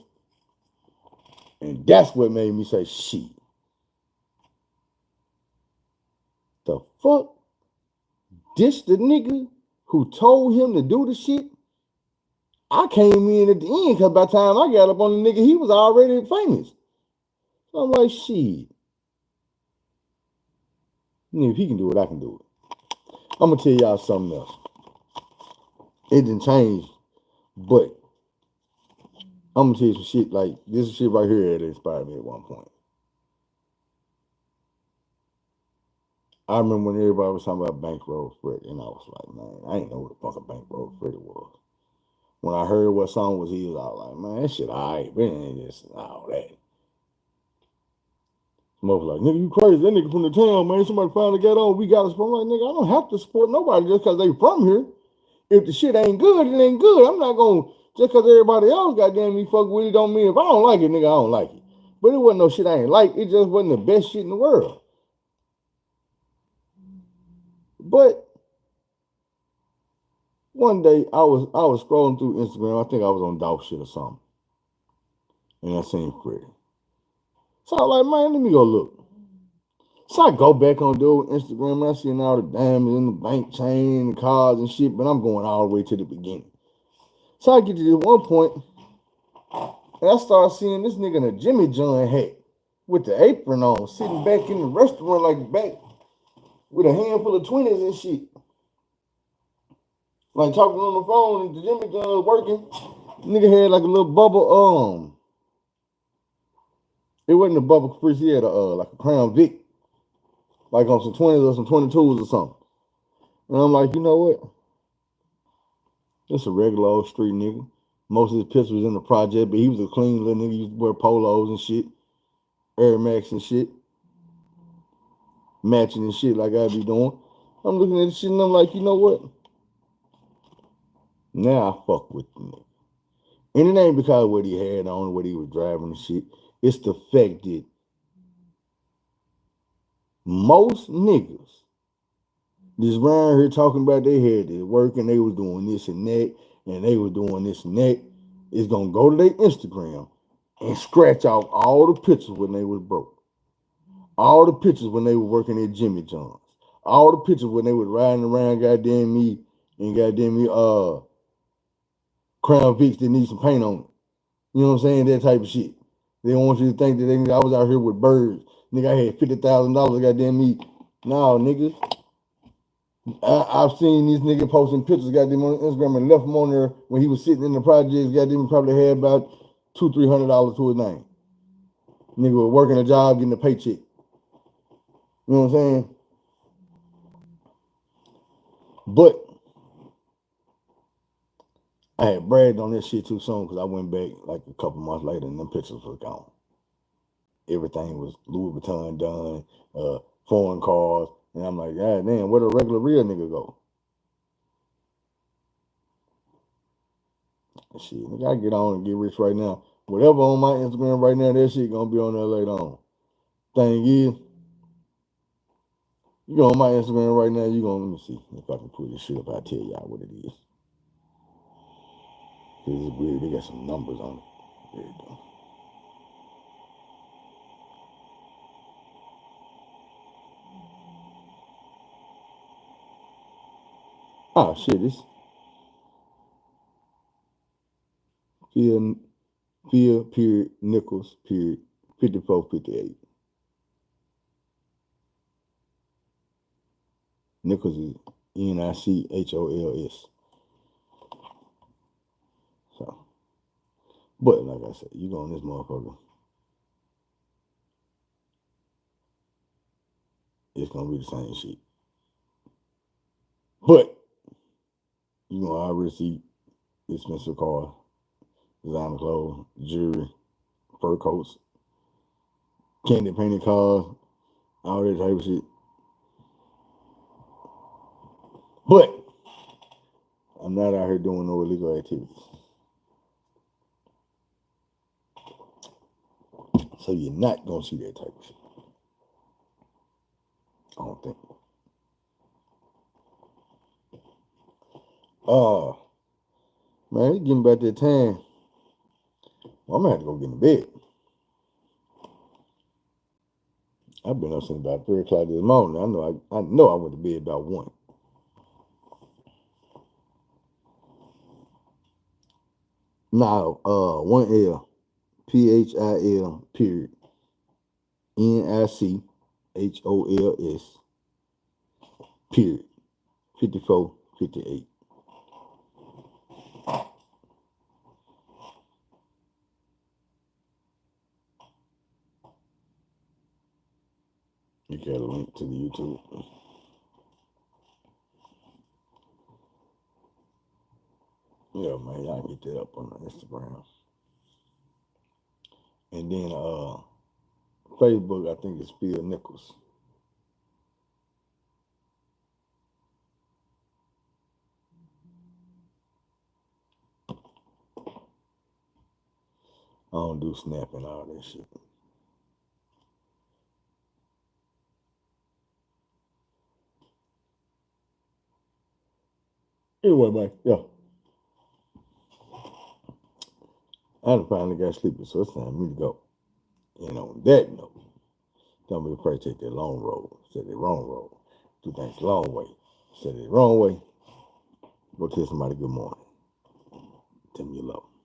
Speaker 1: And that's what made me say, shit. The fuck? This the nigga who told him to do the shit? I came in at the end because by the time I got up on the nigga, he was already famous. So I'm like, shit. If he can do it, I can do it. I'm going to tell y'all something else. It didn't change, but I'm going to tell you some shit like this shit right here that inspired me at one point. I remember when everybody was talking about Bankroll Freddy, and I was like, man, I ain't know what the fuck a Bankroll Freddy was. When I heard what song was his, I was like, man, that shit alright, but it ain't just all that. Motherfucker like, nigga, you crazy. That nigga from the town, man. Somebody finally got on. We got to support. I'm like, nigga, I don't have to support nobody just because they from here. If the shit ain't good, it ain't good. I'm not going to, just because everybody else goddamn me fuck with it, don't mean if I don't like it, nigga, I don't like it. But it wasn't no shit I ain't like. It just wasn't the best shit in the world. But one day I was scrolling through Instagram. I think I was on dog shit or something. And I seen Freddy. So I was like, man, let me go look. So I go back on dude Instagram and I see all the diamonds in the bank chain and the cars and shit, but I'm going all the way to the beginning. So I get to this one point and I start seeing this nigga in a Jimmy John hat with the apron on, sitting back in the restaurant like back with a handful of 20s and shit. Like talking on the phone and the Jimmy John working. Nigga had like a little bubble, it wasn't a bubble Caprice, he had like a Crown Vic. Like on some 20s or some 22s or something. And I'm like, you know what? It's a regular old street nigga. Most of his pictures was in the project, but he was a clean little nigga. He used to wear polos and shit. Air Max and shit. Matching and shit like I be doing. I'm looking at this shit and I'm like, you know what? Now I fuck with the nigga. And it ain't because of what he had on, what he was driving and shit. It's the fact that most niggas This round here talking about they had it working, they was doing this and that, and they was doing this and that. It's gonna go to their Instagram and scratch out all the pictures when they was broke. All the pictures when they were working at Jimmy John's. All the pictures when they was riding around goddamn me and goddamn me Crown Vics that need some paint on it. You know what I'm saying? That type of shit. They don't want you to think that I was out here with birds. Nigga, I had $50,000 goddamn me. No, nigga. I've seen these niggas posting pictures goddamn on Instagram and left him on there when he was sitting in the projects, goddamn probably had about $200-300 to his name. Nigga was working a job, getting a paycheck. You know what I'm saying? But I had bragged on this shit too soon because I went back like a couple months later and them pictures were gone. Everything was Louis Vuitton done, foreign cars, and I'm like, God damn, where the regular real nigga go? Shit, nigga, I get on and get rich right now. Whatever on my Instagram right now, that shit gonna be on there later on. Thing is, you go on my Instagram right now, you gonna, let me see if I can pull this shit up. I'll tell y'all what it is. It's weird, they got some numbers on it. There you go. Oh shit, it's Phil period Nichols period 5458. Nichols is Nichols. So, but like I said, you go on this motherfucker, it's gonna be the same shit. But you gonna already see expensive cars, designer clothes, jewelry, fur coats, candy painted cars, all that type of shit. But I'm not out here doing no illegal activities. So you're not gonna see that type of shit. I don't think. Man, it's getting about that time. Well, I'm gonna have to go get in bed. I've been up since about 3 o'clock this morning. I know I went to bed about 1. Now, 1L, PHIL, period, NICHOLS, period, 5458. You got a link to the YouTube. Yeah, man, y'all get that up on the Instagram. And then Facebook, I think it's Phil Nichols. I don't do Snap and all that shit. Anyway, man, yeah. I done finally got sleepy, so it's time for me to go. And on that note, don't be afraid to take that long road. Say the wrong road. Do things the long way. Say the wrong way. Go tell somebody good morning. Tell me you love them.